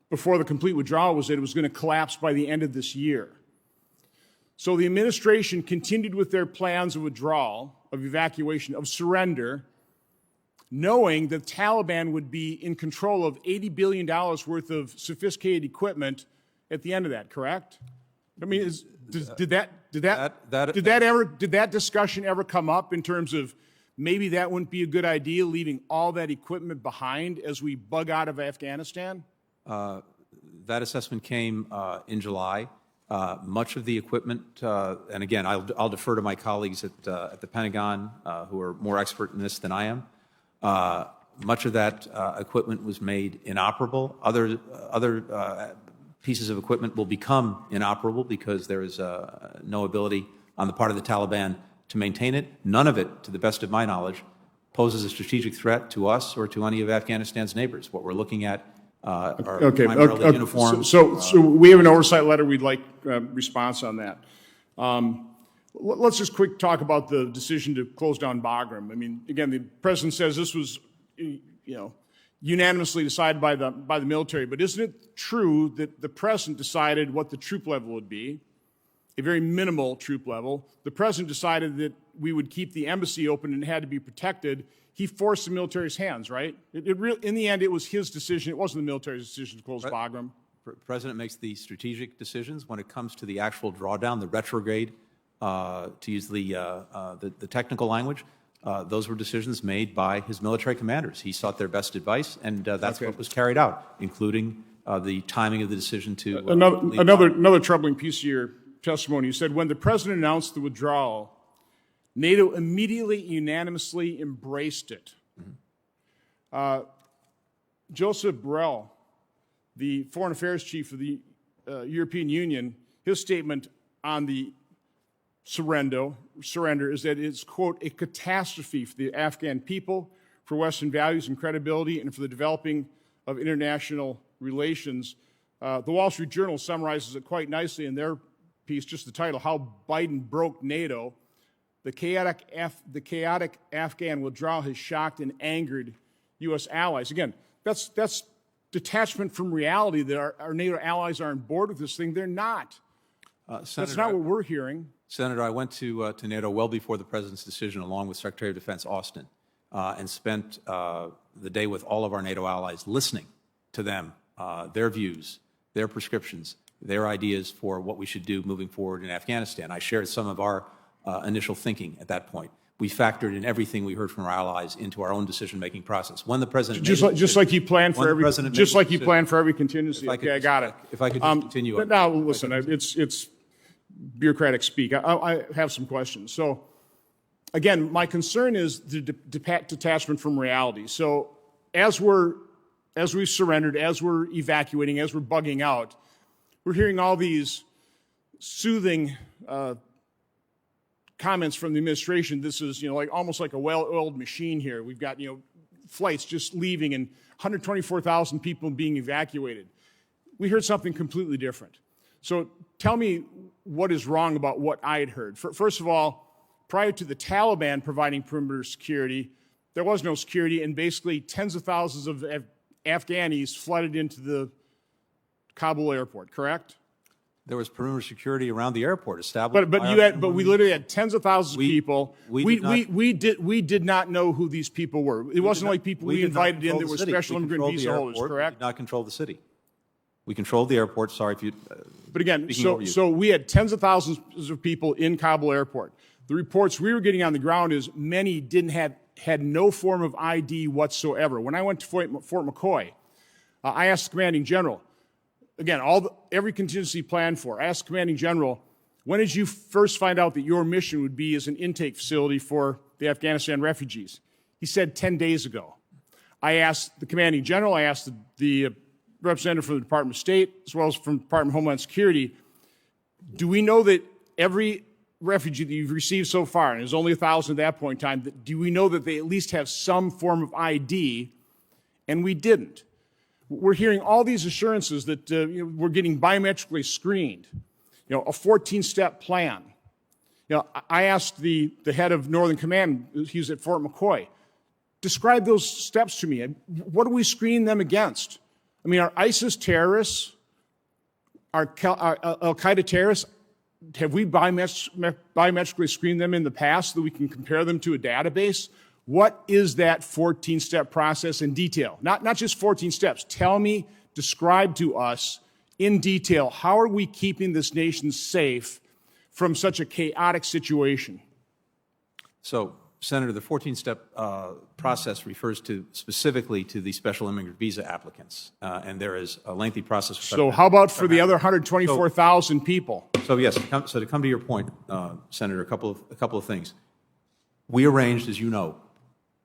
before the complete withdrawal was that it was going to collapse by the end of this year. So the administration continued with their plans of withdrawal, of evacuation, of surrender, knowing that the Taliban would be in control of $80 billion worth of sophisticated equipment at the end of that, correct? I mean, did that discussion ever come up in terms of maybe that wouldn't be a good idea, leaving all that equipment behind as we bug out of Afghanistan? That assessment came in July. Much of the equipment, and again, I'll defer to my colleagues at the Pentagon, who are more expert in this than I am. Much of that equipment was made inoperable. Other pieces of equipment will become inoperable because there is no ability on the part of the Taliban to maintain it. None of it, to the best of my knowledge, poses a strategic threat to us or to any of Afghanistan's neighbors. What we're looking at are primarily uniforms. So we have an oversight letter. We'd like response on that. Let's just quick talk about the decision to close down Bagram. I mean, again, the president says this was, unanimously decided by the military. But isn't it true that the president decided what the troop level would be, a very minimal troop level? The president decided that we would keep the embassy open and it had to be protected. He forced the military's hands, right? In the end, it was his decision. It wasn't the military's decision to close Bagram. The president makes the strategic decisions when it comes to the actual drawdown, the retrograde, to use the technical language. Those were decisions made by his military commanders. He sought their best advice, and that's what was carried out, including the timing of the decision to another troubling piece of your testimony. You said when the president announced the withdrawal, NATO immediately, unanimously embraced it. Mm-hmm. Joseph Borrell, the foreign affairs chief of the European Union, his statement on the surrender is that it's, quote, a catastrophe for the Afghan people, for Western values and credibility, and for the developing of international relations. The Wall Street Journal summarizes it quite nicely in their piece, just the title, How Biden Broke NATO. the chaotic Afghan withdrawal has shocked and angered U.S. allies. Again, that's detachment from reality that our NATO allies are on board with this thing. They're not. That's not what we're hearing. Senator, I went to NATO well before the President's decision, along with Secretary of Defense Austin, and spent the day with all of our NATO allies listening to them, their views, their prescriptions, their ideas for what we should do moving forward in Afghanistan. I shared some of our initial thinking at that point. We factored in everything we heard from our allies into our own decision-making process. When the President just like you planned for every contingency. Okay, I got it. If I could just continue. But now, listen, it's bureaucratic speak. I have some questions. So, again, my concern is the detachment from reality. So, as we've surrendered, as we're evacuating, as we're bugging out, we're hearing all these soothing comments from the administration. This is, almost like a well-oiled machine here. We've got, flights just leaving and 124,000 people being evacuated. We heard something completely different. So tell me what is wrong about what I had heard. First of all, prior to the Taliban providing perimeter security, there was no security, and basically tens of thousands of Afghanis flooded into the Kabul airport, correct? There was perimeter security around the airport established. But we literally had tens of thousands of people. We did not know who these people were. It wasn't like people we invited in that were special immigrant visa holders, correct? We did not control the city. We controlled the airport. Sorry if you. But again, so we had tens of thousands of people in Kabul airport. The reports we were getting on the ground is many had no form of ID whatsoever. When I went to Fort McCoy, I asked the commanding general. Again, every contingency planned for. I asked the commanding general, when did you first find out that your mission would be as an intake facility for the Afghanistan refugees? He said 10 days ago. I asked the commanding general, I asked the representative from the Department of State, as well as from the Department of Homeland Security, do we know that every refugee that you've received so far, and there's only 1,000 at that point in time, do we know that they at least have some form of ID? And we didn't. We're hearing all these assurances that we're getting biometrically screened, a 14-step plan. I asked the head of Northern Command, he's at Fort McCoy, describe those steps to me. What do we screen them against? I mean, are ISIS terrorists, are Al-Qaeda terrorists, have we biometrically screened them in the past so that we can compare them to a database? What is that 14-step process in detail? Not just 14 steps. Tell me, describe to us in detail, how are we keeping this nation safe from such a chaotic situation? So, Senator, the 14-step process refers specifically to the special immigrant visa applicants, and there is a lengthy process. So how about for the other 124,000 people? So yes, so to come to your point, Senator, a couple of things. We arranged, as you know,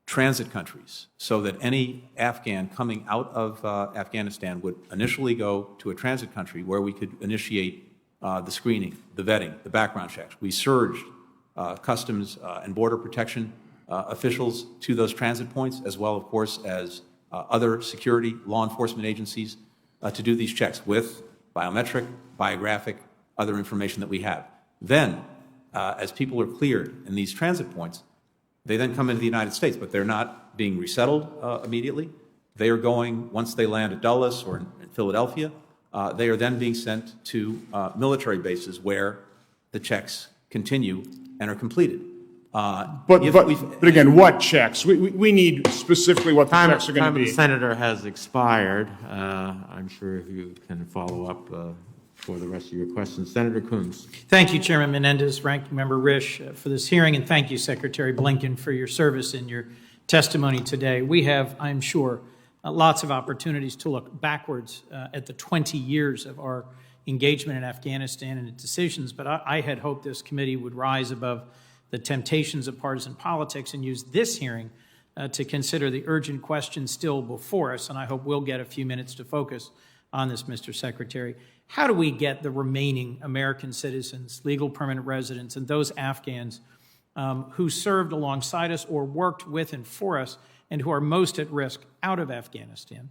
transit countries so that any Afghan coming out of Afghanistan would initially go to a transit country where we could initiate the screening, the vetting, the background checks. We surged Customs and Border Protection officials to those transit points, as well, of course, as other security law enforcement agencies to do these checks with biometric, biographic, other information that we have. Then, as people are cleared in these transit points, they then come into the United States, but they're not being resettled immediately. They are going, once they land at Dulles or in Philadelphia, they are then being sent to military bases where the checks continue and are completed. But again, what checks? We need specifically what the checks are going to be. The senator has expired. I'm sure you can follow up for the rest of your questions. Senator Coons. Thank you, Chairman Menendez, Ranking Member Risch, for this hearing, and thank you, Secretary Blinken, for your service and your testimony today. We have, I'm sure, lots of opportunities to look backwards at the 20 years of our engagement in Afghanistan and its decisions, but I had hoped this committee would rise above the temptations of partisan politics and use this hearing to consider the urgent questions still before us, and I hope we'll get a few minutes to focus on this, Mr. Secretary. How do we get the remaining American citizens, legal permanent residents, and those Afghans who served alongside us or worked with and for us and who are most at risk out of Afghanistan?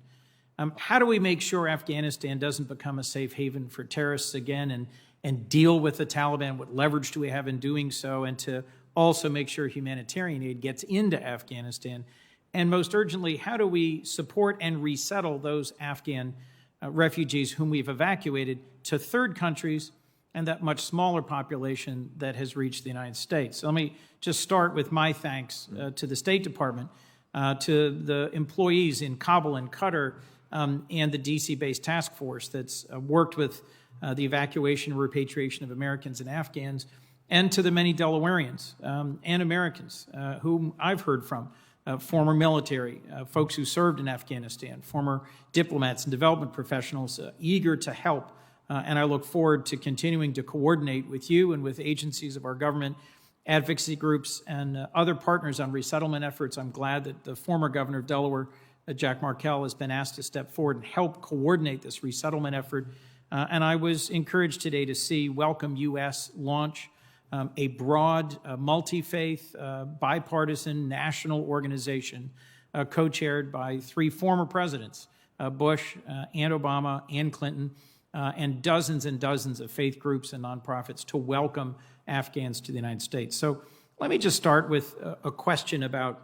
How do we make sure Afghanistan doesn't become a safe haven for terrorists again and deal with the Taliban? What leverage do we have in doing so? And to also make sure humanitarian aid gets into Afghanistan? And most urgently, how do we support and resettle those Afghan refugees whom we've evacuated to third countries and that much smaller population that has reached the United States? So let me just start with my thanks to the State Department, to the employees in Kabul and Qatar, and the DC-based task force that's worked with the evacuation and repatriation of Americans and Afghans, and to the many Delawareans and Americans whom I've heard from, former military, folks who served in Afghanistan, former diplomats and development professionals eager to help. And I look forward to continuing to coordinate with you and with agencies of our government, advocacy groups, and other partners on resettlement efforts. I'm glad that the former governor of Delaware, Jack Markell, has been asked to step forward and help coordinate this resettlement effort. And I was encouraged today to see Welcome U.S. launch a broad, multi-faith, bipartisan national organization co-chaired by 3 former presidents, Bush and Obama and Clinton, and dozens of faith groups and nonprofits to welcome Afghans to the United States. So let me just start with a question about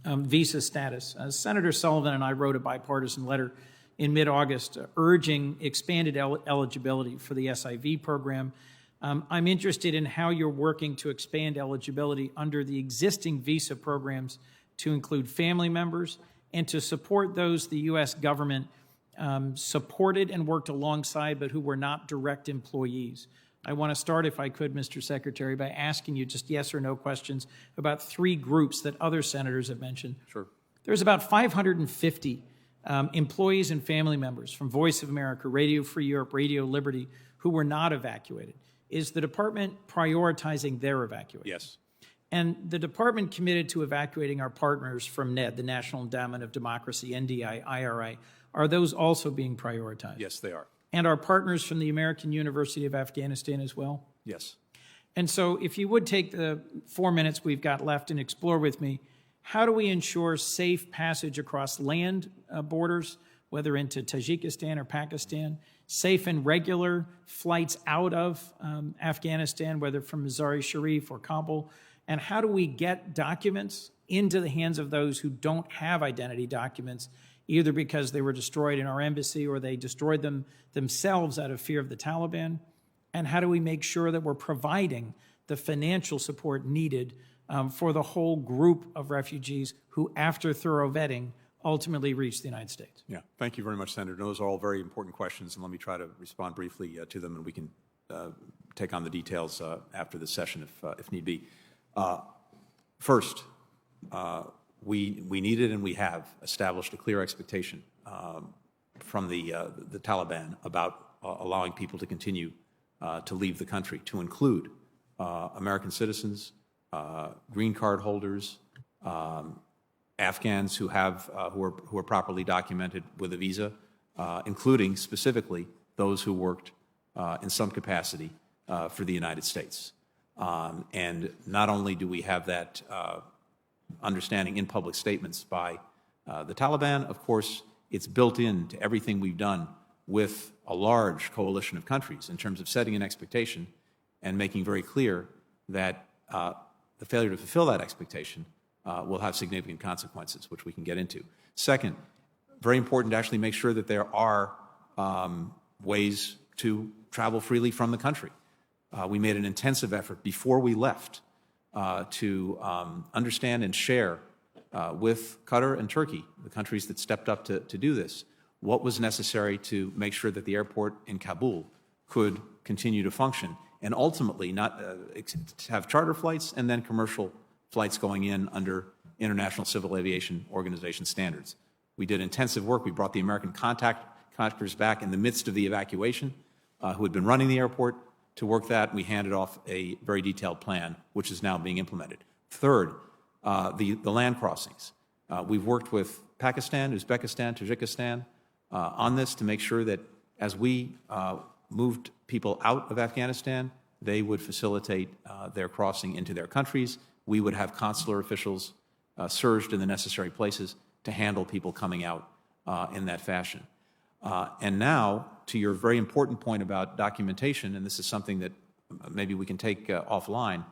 visa status. Senator Sullivan and I wrote a bipartisan letter in mid-August urging expanded eligibility for the SIV program. I'm interested in how you're working to expand eligibility under the existing visa programs to include family members and to support those the U.S. government supported and worked alongside, but who were not direct employees. I want to start, if I could, Mr. Secretary, by asking you just yes or no questions about 3 groups that other senators have mentioned. Sure. There's about 550 employees and family members from Voice of America, Radio Free Europe, Radio Liberty, who were not evacuated. Is the department prioritizing their evacuation? Yes. And the department committed to evacuating our partners from NED, the National Endowment of Democracy, NDI, IRA. Are those also being prioritized? Yes, they are. And our partners from the American University of Afghanistan as well? Yes. And so if you would take the 4 minutes we've got left and explore with me, how do we ensure safe passage across land borders, whether into Tajikistan or Pakistan, safe and regular flights out of Afghanistan, whether from Mazar-e-Sharif or Kabul, and how do we get documents into the hands of those who don't have identity documents, either because they were destroyed in our embassy or they destroyed them themselves out of fear of the Taliban? And how do we make sure that we're providing the financial support needed for the whole group of refugees who, after thorough vetting, ultimately reach the United States? Yeah, thank you very much, Senator. Those are all very important questions, and let me try to respond briefly to them, and we can take on the details after the session if need be. First, we needed and we have established a clear expectation from the Taliban about allowing people to continue to leave the country, to include American citizens, green card holders, Afghans who are properly documented with a visa, including specifically those who worked in some capacity for the United States. And not only do we have that understanding in public statements by the Taliban, of course, it's built into everything we've done with a large coalition of countries in terms of setting an expectation and making very clear that the failure to fulfill that expectation will have significant consequences, which we can get into. Second, very important to actually make sure that there are ways to travel freely from the country. We made an intensive effort before we left to understand and share with Qatar and Turkey, the countries that stepped up to do this, what was necessary to make sure that the airport in Kabul could continue to function and ultimately not have charter flights and then commercial flights going in under International Civil Aviation Organization standards. We did intensive work. We brought the American contractors back in the midst of the evacuation who had been running the airport to work that. We handed off a very detailed plan, which is now being implemented. Third, the land crossings. We've worked with Pakistan, Uzbekistan, Tajikistan on this to make sure that as we moved people out of Afghanistan, they would facilitate their crossing into their countries. We would have consular officials surged in the necessary places to handle people coming out in that fashion. And now, to your very important point about documentation, and this is something that maybe we can take offline,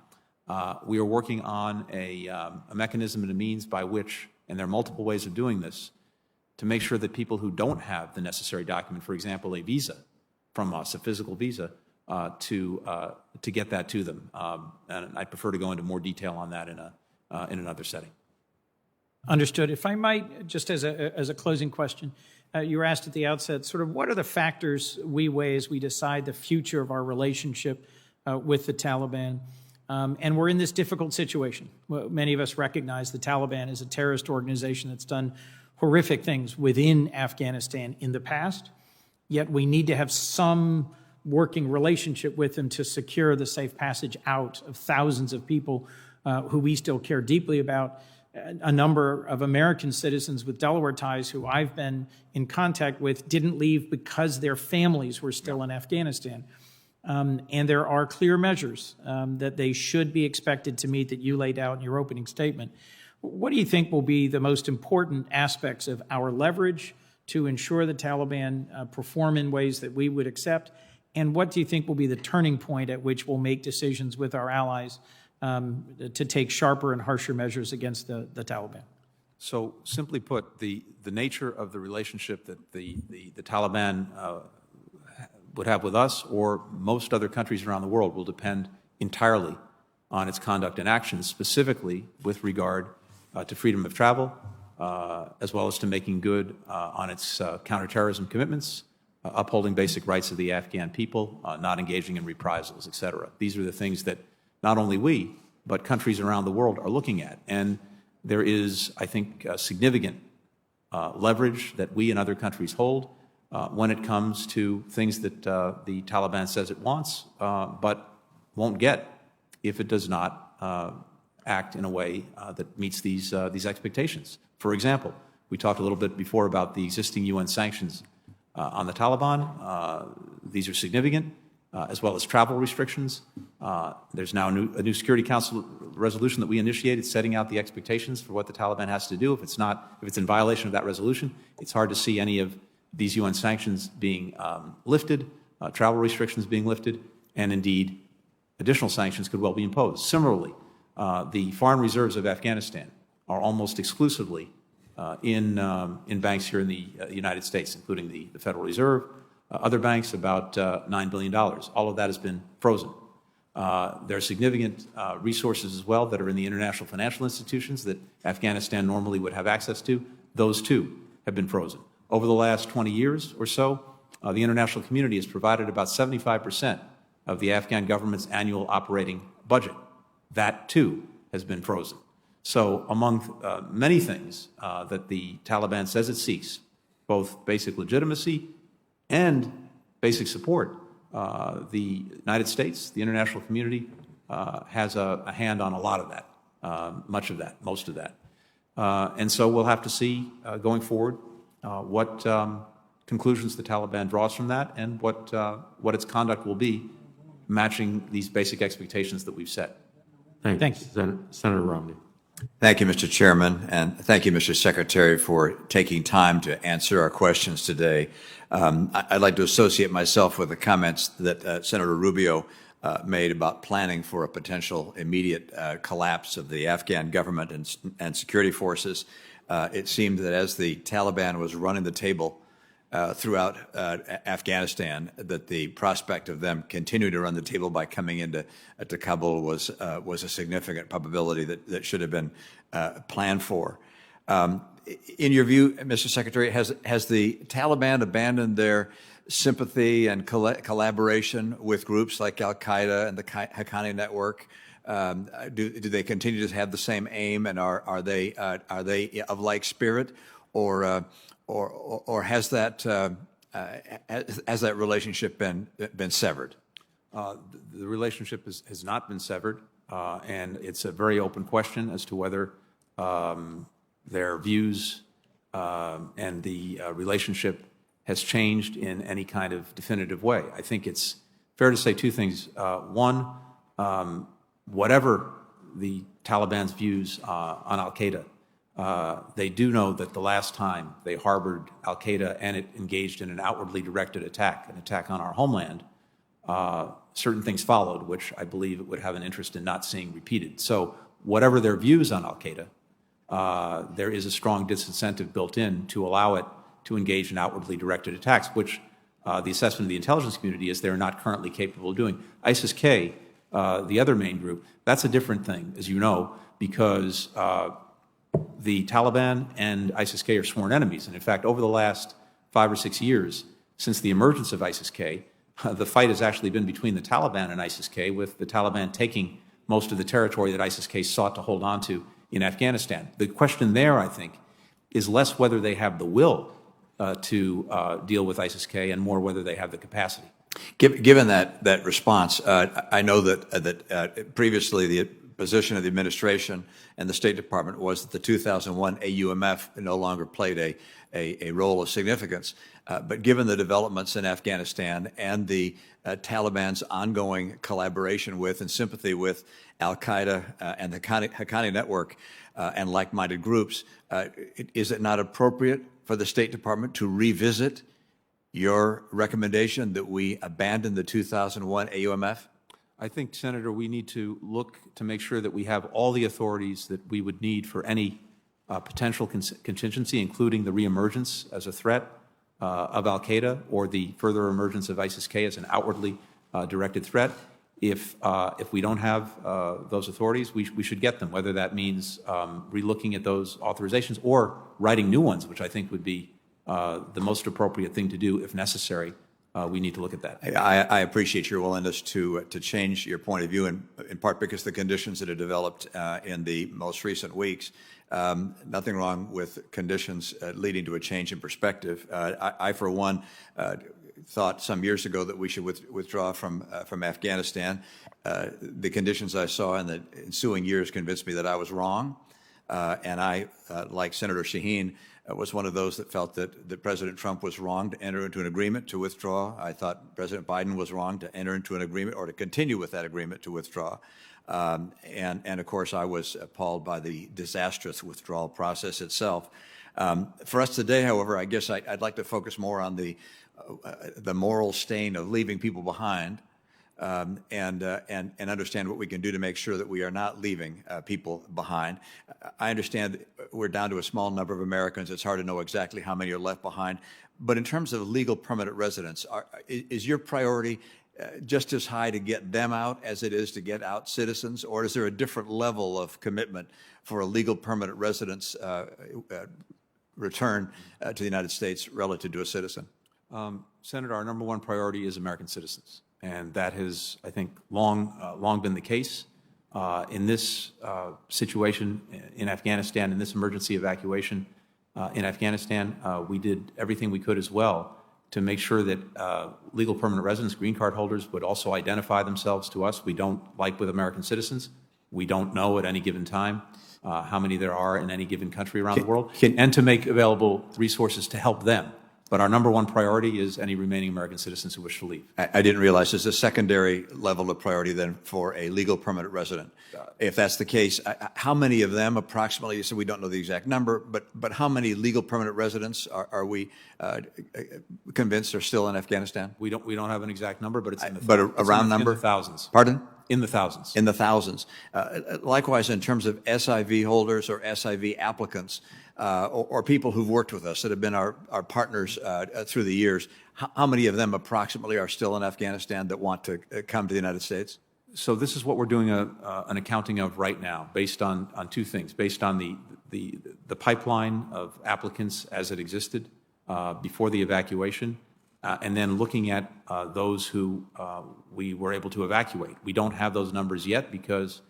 We are working on a mechanism and a means by which, and there are multiple ways of doing this, to make sure that people who don't have the necessary document, for example, a visa from us, a physical visa, to get that to them. And I prefer to go into more detail on that in another setting. Understood. If I might, just as a closing question, you were asked at the outset, sort of what are the factors we weigh as we decide the future of our relationship with the Taliban? And we're in this difficult situation. Many of us recognize the Taliban is a terrorist organization that's done horrific things within Afghanistan in the past, yet we need to have some working relationship with them to secure the safe passage out of thousands of people who we still care deeply about. A number of American citizens with Delaware ties who I've been in contact with didn't leave because their families were still in Afghanistan. And there are clear measures that they should be expected to meet that you laid out in your opening statement. What do you think will be the most important aspects of our leverage to ensure the Taliban perform in ways that we would accept? And what do you think will be the turning point at which we'll make decisions with our allies to take sharper and harsher measures against the Taliban? So simply put, the nature of the relationship that the Taliban would have with us or most other countries around the world will depend entirely on its conduct and actions, specifically with regard to freedom of travel, as well as to making good on its counterterrorism commitments, upholding basic rights of the Afghan people, not engaging in reprisals, et cetera. These are the things that not only we, but countries around the world are looking at. And there is, I think, significant leverage that we and other countries hold when it comes to things that the Taliban says it wants, but won't get if it does not act in a way that meets these expectations. For example, we talked a little bit before about the existing UN sanctions on the Taliban. These are significant, as well as travel restrictions. There's now a new Security Council resolution that we initiated setting out the expectations for what the Taliban has to do. If it's in violation of that resolution, it's hard to see any of these UN sanctions being lifted, travel restrictions being lifted, and indeed additional sanctions could well be imposed. Similarly, the foreign reserves of Afghanistan are almost exclusively in banks here in the United States, including the Federal Reserve, other banks, about $9 billion. All of that has been frozen. There are significant resources as well that are in the international financial institutions that Afghanistan normally would have access to. Those, too, have been frozen. Over the last 20 years or so, the international community has provided about 75% of the Afghan government's annual operating budget. That, too, has been frozen. So among many things that the Taliban says it seeks, both basic legitimacy and basic support, the United States, the international community, has a hand on a lot of that, much of that, most of that. And so we'll have to see going forward what conclusions the Taliban draws from that and what its conduct will be, matching these basic expectations that we've set. Thank you. Senator Romney. Thank you, Mr. Chairman, and thank you, Mr. Secretary, for taking time to answer our questions today. I'd like to associate myself with the comments that Senator Rubio made about planning for a potential immediate collapse of the Afghan government and security forces. It seemed that as the Taliban was running the table throughout Afghanistan, that the prospect of them continuing to run the table by coming into Kabul was a significant probability that should have been planned for. In your view, Mr. Secretary, has the Taliban abandoned their sympathy and collaboration with groups like Al-Qaeda and the Haqqani Network? Do they continue to have the same aim, and are they of like spirit, or has that relationship been severed? The relationship has not been severed, and it's a very open question as to whether their views and the relationship has changed in any kind of definitive way. I think it's fair to say two things. One, whatever the Taliban's views on Al-Qaeda, they do know that the last time they harbored Al-Qaeda and it engaged in an outwardly directed attack, an attack on our homeland, certain things followed, which I believe it would have an interest in not seeing repeated. So whatever their views on al-Qaeda, there is a strong disincentive built in to allow it to engage in outwardly directed attacks, which the assessment of the intelligence community is they're not currently capable of doing. ISIS-K, the other main group, that's a different thing, as you know, because the Taliban and ISIS-K are sworn enemies. And in fact, over the last 5 or 6 years, since the emergence of ISIS-K, the fight has actually been between the Taliban and ISIS-K, with the Taliban taking most of the territory that ISIS-K sought to hold on to in Afghanistan. The question there, I think, is less whether they have the will to deal with ISIS-K and more whether they have the capacity. Given that response, I know that previously the position of the administration and the State Department was that the 2001 AUMF no longer played a role of significance. But given the developments in Afghanistan and the Taliban's ongoing collaboration with and sympathy with al-Qaeda and the Haqqani network and like-minded groups, is it not appropriate for the State Department to revisit your recommendation that we abandon the 2001 AUMF? I think, Senator, we need to look to make sure that we have all the authorities that we would need for any potential contingency, including the reemergence as a threat of al-Qaeda or the further emergence of ISIS-K as an outwardly directed threat. If we don't have those authorities, we should get them, whether that means relooking at those authorizations or writing new ones, which I think would be the most appropriate thing to do if necessary. We need to look at that. I appreciate your willingness to change your point of view, in part because the conditions that have developed in the most recent weeks. Nothing wrong with conditions leading to a change in perspective. I for one, thought some years ago that we should withdraw from Afghanistan. The conditions I saw in the ensuing years convinced me that I was wrong. And I, like Senator Shaheen, was one of those that felt that President Trump was wrong to enter into an agreement to withdraw. I thought President Biden was wrong to enter into an agreement or to continue with that agreement to withdraw. And of course, I was appalled by the disastrous withdrawal process itself. For us today, however, I guess I'd like to focus more on the moral stain of leaving people behind, and understand what we can do to make sure that we are not leaving people behind. I understand that we're down to a small number of Americans. It's hard to know exactly how many are left behind. But in terms of legal permanent residence, is your priority just as high to get them out as it is to get out citizens? Or is there a different level of commitment for a legal permanent residence return to the United States relative to a citizen? Senator, our number one priority is American citizens. And that has, I think, long been the case. In this situation in Afghanistan, in this emergency evacuation in Afghanistan, we did everything we could as well to make sure that legal permanent residents, green card holders, would also identify themselves to us. We don't, like with American citizens, we don't know at any given time how many there are in any given country around the world, and to make available resources to help them. But our number one priority is any remaining American citizens who wish to leave. I didn't realize there's a secondary level of priority then for a legal permanent resident. If that's the case, how many of them approximately, you said we don't know the exact number, but how many legal permanent residents are we convinced are still in Afghanistan? We don't have an exact number, but it's in the but a round number? In the thousands. Pardon? In the thousands. In the thousands. Likewise, in terms of SIV holders or SIV applicants, or people who've worked with us that have been our partners through the years, how many of them approximately are still in Afghanistan that want to come to the United States? So this is what we're doing an accounting of right now, based on two things: based on the pipeline of applicants as it existed before the evacuation, and then looking at those who we were able to evacuate. We don't have those numbers yet because,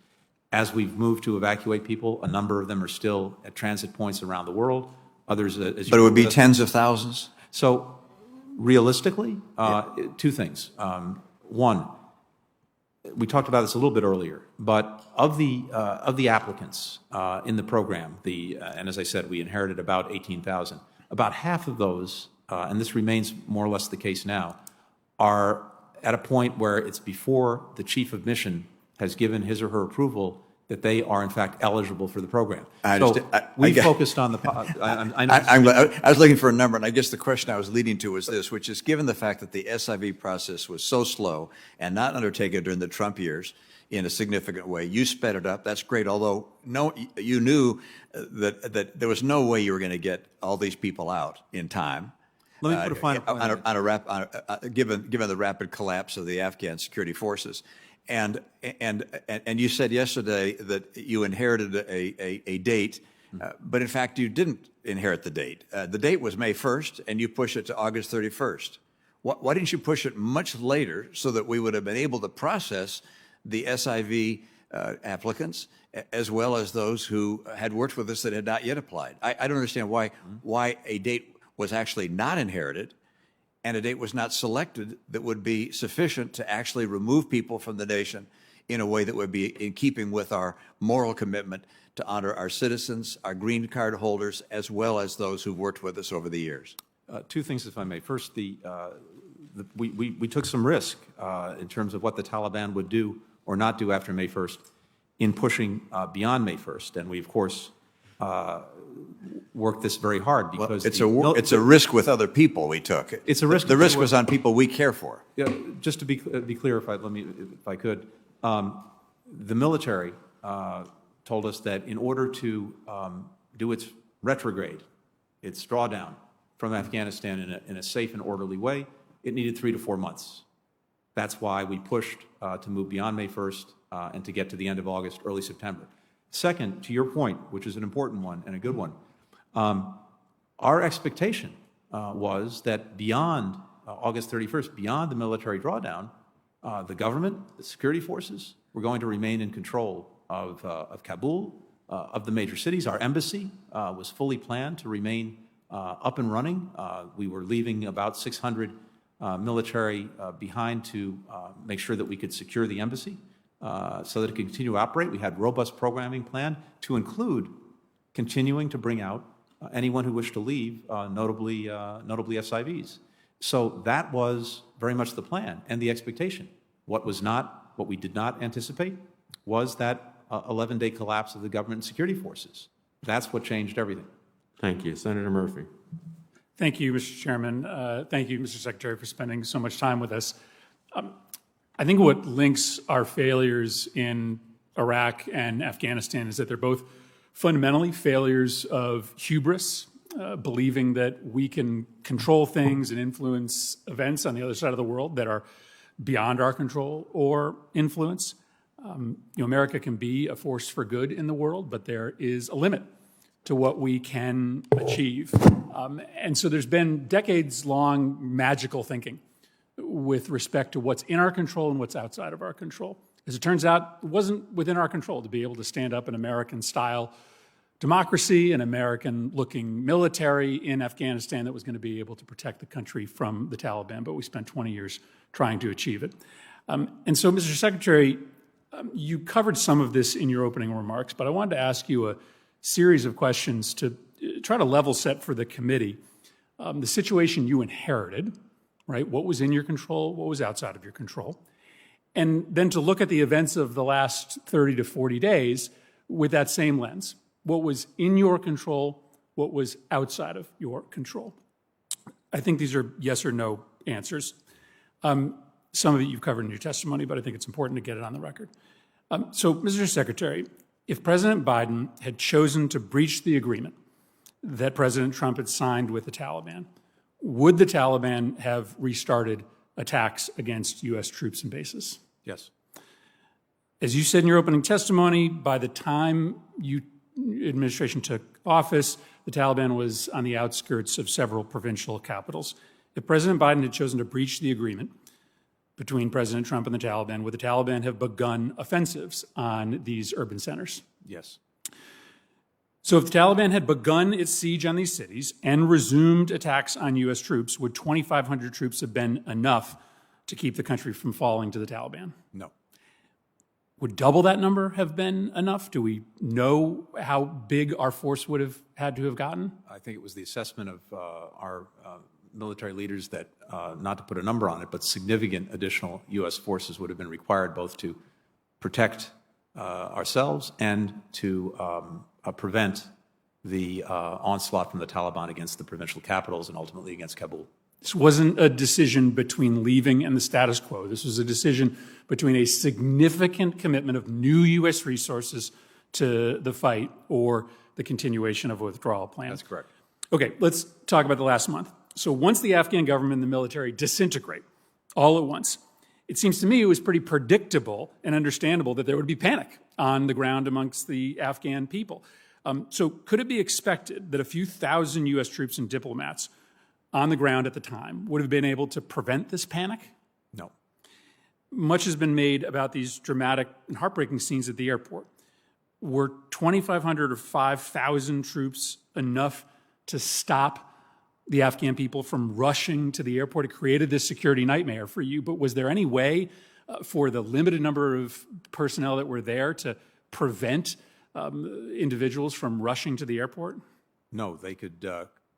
as we've moved to evacuate people, a number of them are still at transit points around the world. Others, as you but it would be tens of thousands? So realistically, two things. One, we talked about this a little bit earlier, but of the applicants in the program, and as I said, we inherited about 18,000. About half of those, and this remains more or less the case now, are at a point where it's before the chief of mission has given his or her approval that they are in fact eligible for the program. I understand. We focused on the. I know. I was looking for a number, and I guess the question I was leading to was this, which is given the fact that the SIV process was so slow and not undertaken during the Trump years in a significant way, you sped it up. That's great, although you knew that there was no way you were going to get all these people out in time. Let me put a final point given the rapid collapse of the Afghan security forces. And you said yesterday that you inherited a date, but in fact you didn't inherit the date. The date was May 1st, and you pushed it to August 31st. Why didn't you push it much later so that we would have been able to process the SIV applicants as well as those who had worked with us that had not yet applied? I don't understand why a date was actually not inherited and a date was not selected that would be sufficient to actually remove people from the nation in a way that would be in keeping with our moral commitment to honor our citizens, our green card holders, as well as those who've worked with us over the years. Two things, if I may. First, we took some risk in terms of what the Taliban would do or not do after May 1st in pushing beyond May 1st. And we, of course, worked this very hard because it's a risk with other people we took. It's a risk. The risk was on people we care for. Yeah, just to be clear, if I could, the military told us that in order to do its retrograde, its drawdown from Afghanistan in a safe and orderly way, it needed 3 to 4 months. That's why we pushed to move beyond May 1st and to get to the end of August, early September. Second, to your point, which is an important one and a good one, our expectation was that beyond August 31st, beyond the military drawdown, the government, the security forces, were going to remain in control of Kabul, of the major cities. Our embassy was fully planned to remain up and running. We were leaving about 600 military behind to make sure that we could secure the embassy so that it could continue to operate. We had robust programming planned to include continuing to bring out anyone who wished to leave, notably SIVs. So that was very much the plan and the expectation. What we did not anticipate was that 11-day collapse of the government and security forces. That's what changed everything. Thank you. Senator Murphy. Thank you, Mr. Chairman. Thank you, Mr. Secretary, for spending so much time with us. I think what links our failures in Iraq and Afghanistan is that they're both fundamentally failures of hubris, believing that we can control things and influence events on the other side of the world that are beyond our control or influence. America can be a force for good in the world, but there is a limit to what we can achieve. And so there's been decades-long magical thinking with respect to what's in our control and what's outside of our control. As it turns out, it wasn't within our control to be able to stand up an American-style democracy, an American-looking military in Afghanistan that was going to be able to protect the country from the Taliban, but we spent 20 years trying to achieve it. And so, Mr. Secretary, you covered some of this in your opening remarks, but I wanted to ask you a series of questions to try to level set for the committee the situation you inherited, right? What was in your control, what was outside of your control, and then to look at the events of the last 30 to 40 days with that same lens. What was in your control, what was outside of your control? I think these are yes or no answers. Some of it you've covered in your testimony, but I think it's important to get it on the record. So, Mr. Secretary, if President Biden had chosen to breach the agreement that President Trump had signed with the Taliban, would the Taliban have restarted attacks against U.S. troops and bases? Yes. As you said in your opening testimony, by the time your administration took office, the Taliban was on the outskirts of several provincial capitals. If President Biden had chosen to breach the agreement between President Trump and the Taliban, would the Taliban have begun offensives on these urban centers? Yes. So if the Taliban had begun its siege on these cities and resumed attacks on U.S. troops, would 2,500 troops have been enough to keep the country from falling to the Taliban? No. Would double that number have been enough? Do we know how big our force would have had to have gotten? I think it was the assessment of our military leaders that, not to put a number on it, but significant additional U.S. forces would have been required both to protect ourselves and to prevent the onslaught from the Taliban against the provincial capitals and ultimately against Kabul. This wasn't a decision between leaving and the status quo. This was a decision between a significant commitment of new U.S. resources to the fight or the continuation of a withdrawal plan. That's correct. Okay, let's talk about the last month. So once the Afghan government and the military disintegrate all at once, it seems to me it was pretty predictable and understandable that there would be panic on the ground amongst the Afghan people. So could it be expected that a few thousand U.S. troops and diplomats on the ground at the time would have been able to prevent this panic? No. Much has been made about these dramatic and heartbreaking scenes at the airport. Were 2,500 or 5,000 troops enough to stop the Afghan people from rushing to the airport? It created this security nightmare for you, but was there any way for the limited number of personnel that were there to prevent individuals from rushing to the airport? No, they could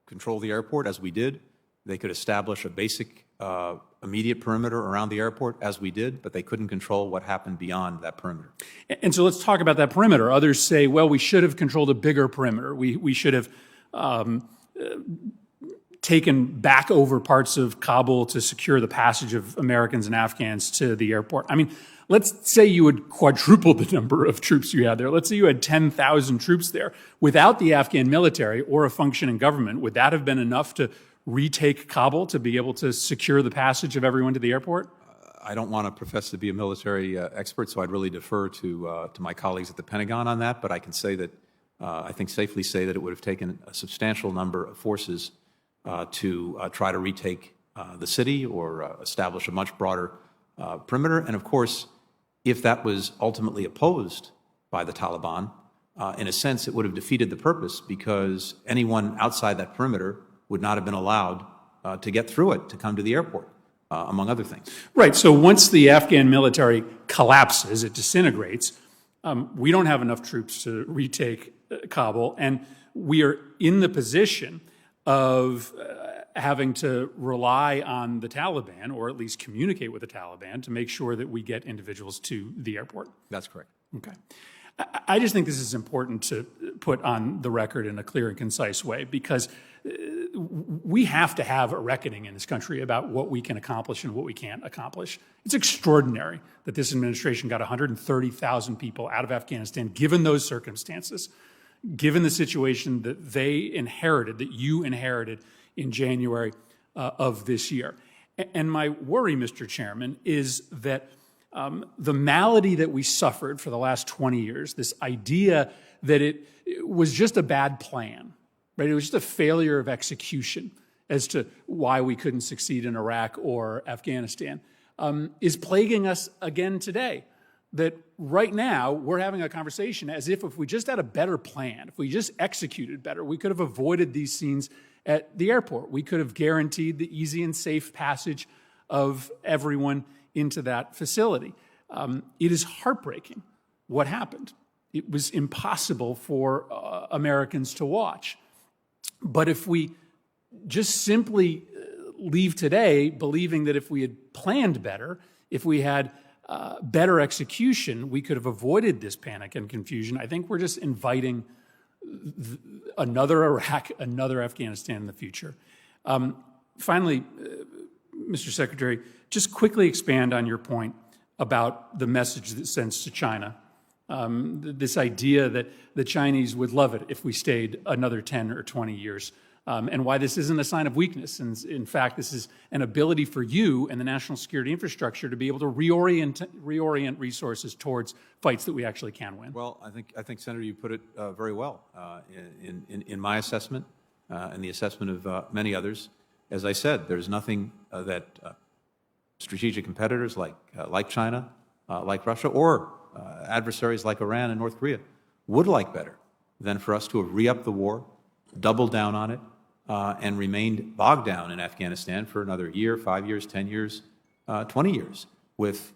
control the airport, as we did. They could establish a basic immediate perimeter around the airport, as we did, but they couldn't control what happened beyond that perimeter. And so let's talk about that perimeter. Others say, well, we should have controlled a bigger perimeter. We should have taken back over parts of Kabul to secure the passage of Americans and Afghans to the airport. I mean, let's say you had quadrupled the number of troops you had there. Let's say you had 10,000 troops there. Without the Afghan military or a functioning government, would that have been enough to retake Kabul to be able to secure the passage of everyone to the airport? I don't want to profess to be a military expert, so I'd really defer to my colleagues at the Pentagon on that, but I can say that, I think safely say that it would have taken a substantial number of forces to try to retake the city or establish a much broader perimeter. And of course, if that was ultimately opposed by the Taliban, in a sense, it would have defeated the purpose, because anyone outside that perimeter would not have been allowed to get through it, to come to the airport, among other things. Right. So once the Afghan military collapses, it disintegrates, we don't have enough troops to retake Kabul, and we are in the position of having to rely on the Taliban, or at least communicate with the Taliban, to make sure that we get individuals to the airport. That's correct. Okay. I just think this is important to put on the record in a clear and concise way, because we have to have a reckoning in this country about what we can accomplish and what we can't accomplish. It's extraordinary that this administration got 130,000 people out of Afghanistan, given those circumstances, given the situation that they inherited, that you inherited in January of this year. And my worry, Mr. Chairman, is that the malady that we suffered for the last 20 years, this idea that it was just a bad plan, right? It was just a failure of execution as to why we couldn't succeed in Iraq or Afghanistan, is plaguing us again today. That right now we're having a conversation as if we just had a better plan, if we just executed better, we could have avoided these scenes at the airport. We could have guaranteed the easy and safe passage of everyone into that facility. It is heartbreaking what happened. It was impossible for Americans to watch. But if we just simply leave today believing that if we had planned better, if we had better execution, we could have avoided this panic and confusion, I think we're just inviting another Iraq, another Afghanistan in the future. Finally, Mr. Secretary, just quickly expand on your point about the message that sends to China. This idea that the Chinese would love it if we stayed another 10 or 20 years, and why this isn't a sign of weakness. And in fact, this is an ability for you and the national security infrastructure to be able to reorient resources towards fights that we actually can win. Well, I think Senator, you put it very well in my assessment and the assessment of many others. As I said, there's nothing that strategic competitors like China, like Russia, or adversaries like Iran and North Korea would like better than for us to have re-upped the war, doubled down on it, and remained bogged down in Afghanistan for another year, 5 years, 10 years, 20 years, with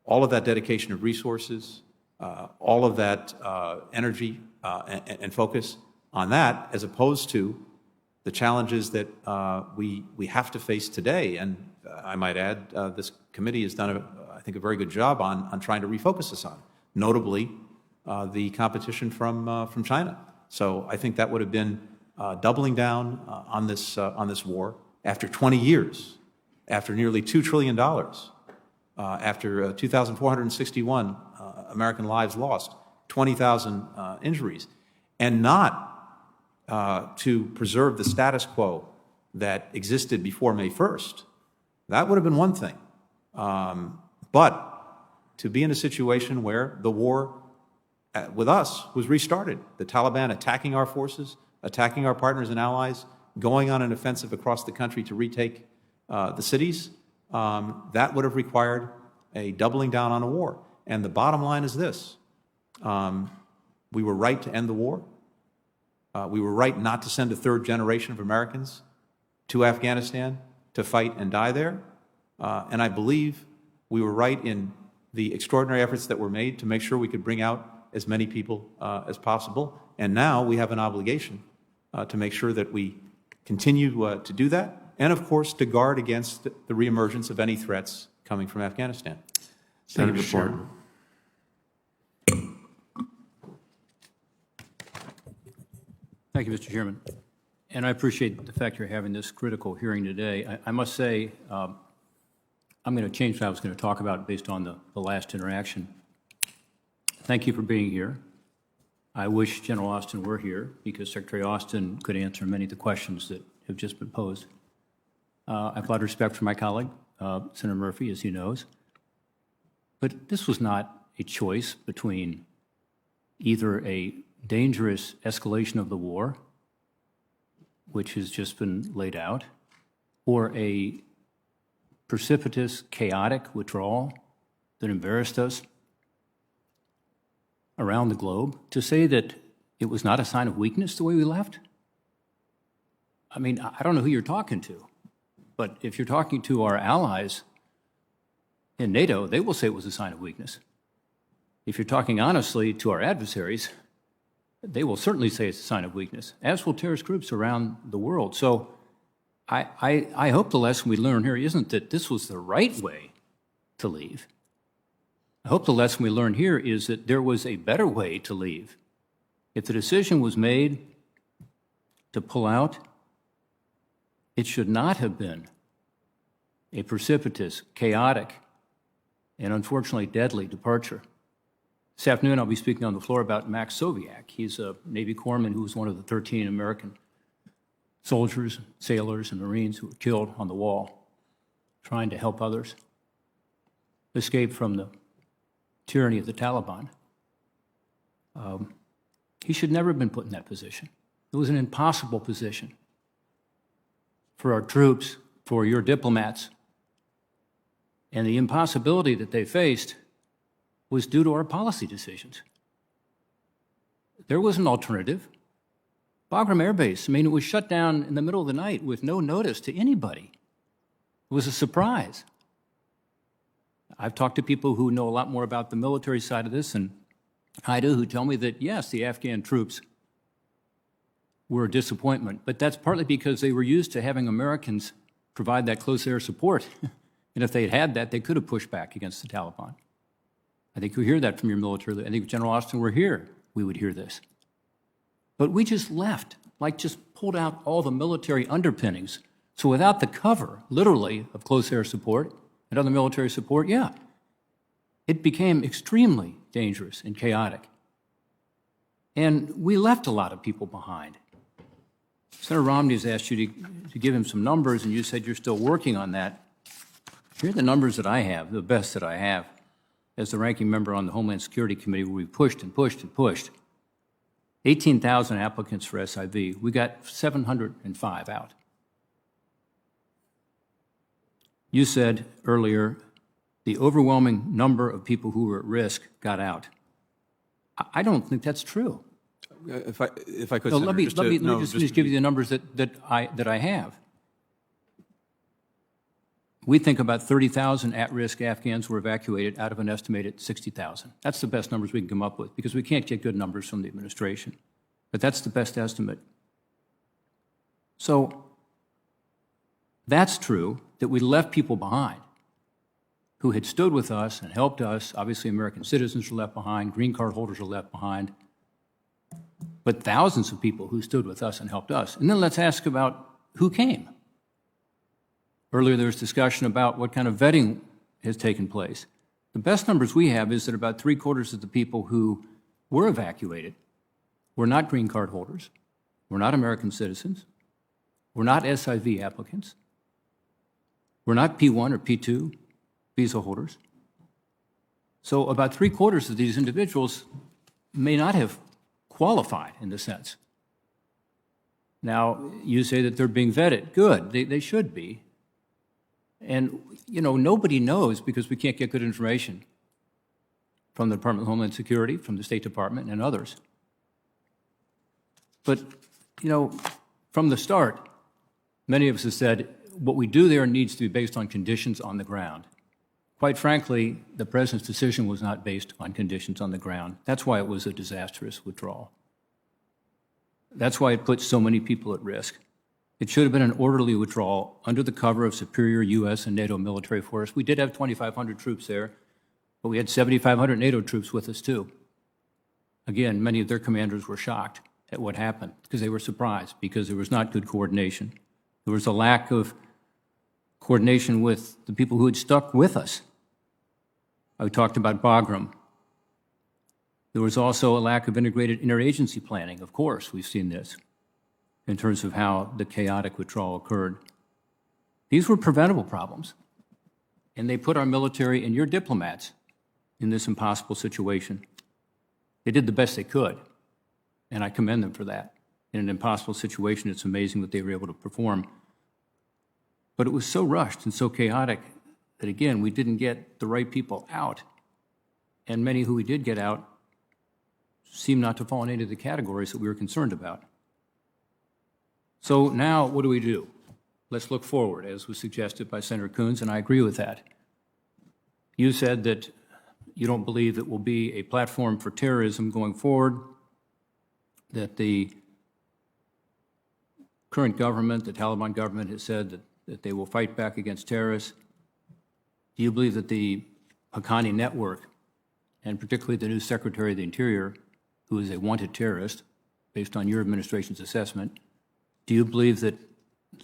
all of that dedication of resources, all of that energy and focus on that, as opposed to the challenges that we have to face today. And I might add, this committee has done, I think, a very good job on trying to refocus us on, notably the competition from China. So I think that would have been doubling down on this war after 20 years, after nearly $2 trillion, after 2,461 American lives lost, 20,000 injuries, and not to preserve the status quo that existed before May 1st. That would have been one thing. But to be in a situation where the war with us was restarted, the Taliban attacking our forces, attacking our partners and allies, going on an offensive across the country to retake the cities, that would have required a doubling down on a war. And the bottom line is this. We were right to end the war. We were right not to send a third generation of Americans to Afghanistan to fight and die there. And I believe we were right in the extraordinary efforts that were made to make sure we could bring out as many people as possible. And now we have an obligation to make sure that we continue to do that, and of course to guard against the reemergence of any threats coming from Afghanistan. Senator Porter. Thank you, Mr. Chairman. And I appreciate the fact you're having this critical hearing today. I must say, I'm going to change what I was going to talk about based on the last interaction. Thank you for being here. I wish General Austin were here because Secretary Austin could answer many of the questions that have just been posed. I have a lot of respect for my colleague, Senator Murphy, as he knows. But this was not a choice between either a dangerous escalation of the war, which has just been laid out, or a precipitous, chaotic withdrawal that embarrassed us around the globe. To say that it was not a sign of weakness the way we left? I mean, I don't know who you're talking to, but if you're talking to our allies in NATO, they will say it was a sign of weakness. If you're talking honestly to our adversaries, they will certainly say it's a sign of weakness, as will terrorist groups around the world. So I hope the lesson we learn here isn't that this was the right way to leave. I hope the lesson we learn here is that there was a better way to leave. If the decision was made to pull out, it should not have been a precipitous, chaotic, and unfortunately deadly departure. This afternoon, I'll be speaking on the floor about Max Soviak. He's a Navy corpsman who was one of the 13 American soldiers, sailors, and Marines who were killed on the wall trying to help others escape from the tyranny of the Taliban. He should never have been put in that position. It was an impossible position for our troops, for your diplomats, and the impossibility that they faced was due to our policy decisions. There was an alternative. Bagram Air Base, I mean, it was shut down in the middle of the night with no notice to anybody. It was a surprise. I've talked to people who know a lot more about the military side of this than I do, who tell me that, yes, the Afghan troops were a disappointment, but that's partly because they were used to having Americans provide that close air support. And if they had had that, they could have pushed back against the Taliban. I think you hear that from your military. I think if General Austin were here, we would hear this. But we just left, like just pulled out all the military underpinnings. So without the cover, literally, of close air support and other military support, yeah, it became extremely dangerous and chaotic. And we left a lot of people behind. Senator Romney has asked you to give him some numbers, and you said you're still working on that. Here are the numbers that I have, the best that I have, as the ranking member on the Homeland Security Committee, where we pushed and pushed and pushed. 18,000 applicants for SIV. We got 705 out. You said earlier the overwhelming number of people who were at risk got out. I don't think that's true. If I could, No, Senator, let me just give you the numbers that I have. We think about 30,000 at-risk Afghans were evacuated out of an estimated 60,000. That's the best numbers we can come up with because we can't get good numbers from the administration. But that's the best estimate. So that's true that we left people behind. who had stood with us and helped us. Obviously, American citizens were left behind, green card holders were left behind, but thousands of people who stood with us and helped us. And then let's ask about who came. Earlier, there was discussion about what kind of vetting has taken place. The best numbers we have is that about 3/4 of the people who were evacuated were not green card holders, were not American citizens, were not SIV applicants, were not P1 or P2 visa holders. So about 3/4 of these individuals may not have qualified in the sense. Now, you say that they're being vetted. Good, they should be. And, you know, nobody knows because we can't get good information from the Department of Homeland Security, from the State Department, and others. But, you know, from the start, many of us have said what we do there needs to be based on conditions on the ground. Quite frankly, the President's decision was not based on conditions on the ground. That's why it was a disastrous withdrawal. That's why it put so many people at risk. It should have been an orderly withdrawal under the cover of superior U.S. and NATO military force. We did have 2,500 troops there, but we had 7,500 NATO troops with us too. Again, many of their commanders were shocked at what happened because they were surprised because there was not good coordination. There was a lack of coordination with the people who had stuck with us. I talked about Bagram. There was also a lack of integrated interagency planning. Of course, we've seen this in terms of how the chaotic withdrawal occurred. These were preventable problems, and they put our military and your diplomats in this impossible situation. They did the best they could, and I commend them for that. In an impossible situation, it's amazing what they were able to perform. But it was so rushed and so chaotic that, again, we didn't get the right people out, and many who we did get out seem not to fall in any of the categories that we were concerned about. So now what do? Let's look forward, as was suggested by Senator Coons, and I agree with that. You said that you don't believe it will be a platform for terrorism going forward, that the current government, the Taliban government, has said that they will fight back against terrorists. Do you believe that the Haqqani network, and particularly the new Secretary of the Interior, who is a wanted terrorist, based on your administration's assessment, do you believe that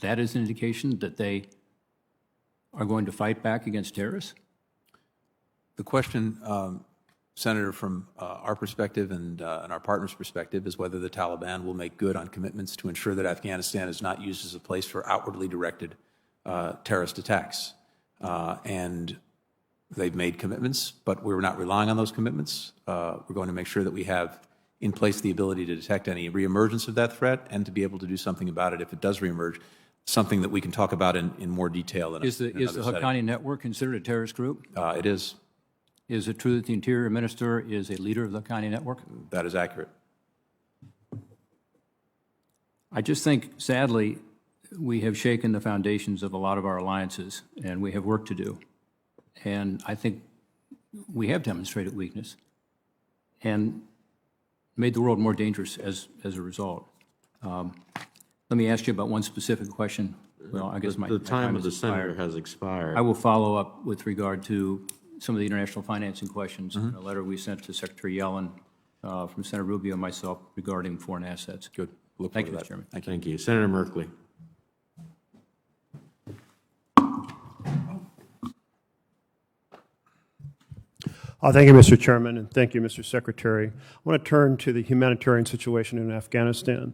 that is an indication that they are going to fight back against terrorists? The question, Senator, from our perspective and our partners' perspective is whether the Taliban will make good on commitments to ensure that Afghanistan is not used as a place for outwardly directed terrorist attacks. And they've made commitments, but we're not relying on those commitments. We're going to make sure that we have in place the ability to detect any reemergence of that threat and to be able to do something about it if it does reemerge, something that we can talk about in more detail. Is the Haqqani network considered a terrorist group? It is. Is it true that the Interior Minister is a leader of the Haqqani network? That is accurate. I just think, sadly, we have shaken the foundations of a lot of our alliances, and we have work to do. And I think we have demonstrated weakness and made the world more dangerous as a result. Let me ask you about one specific question. Well, I guess the time of the senator has expired. I will follow up with regard to some of the international financing questions in a letter we sent to Secretary Yellen from Senator Rubio and myself regarding foreign assets. Good. Look Thank forward you, to Mr. Chairman. Thank you. Senator Merkley. Thank you, Mr. Chairman, and thank you, Mr. Secretary. I want to turn to the humanitarian situation in Afghanistan.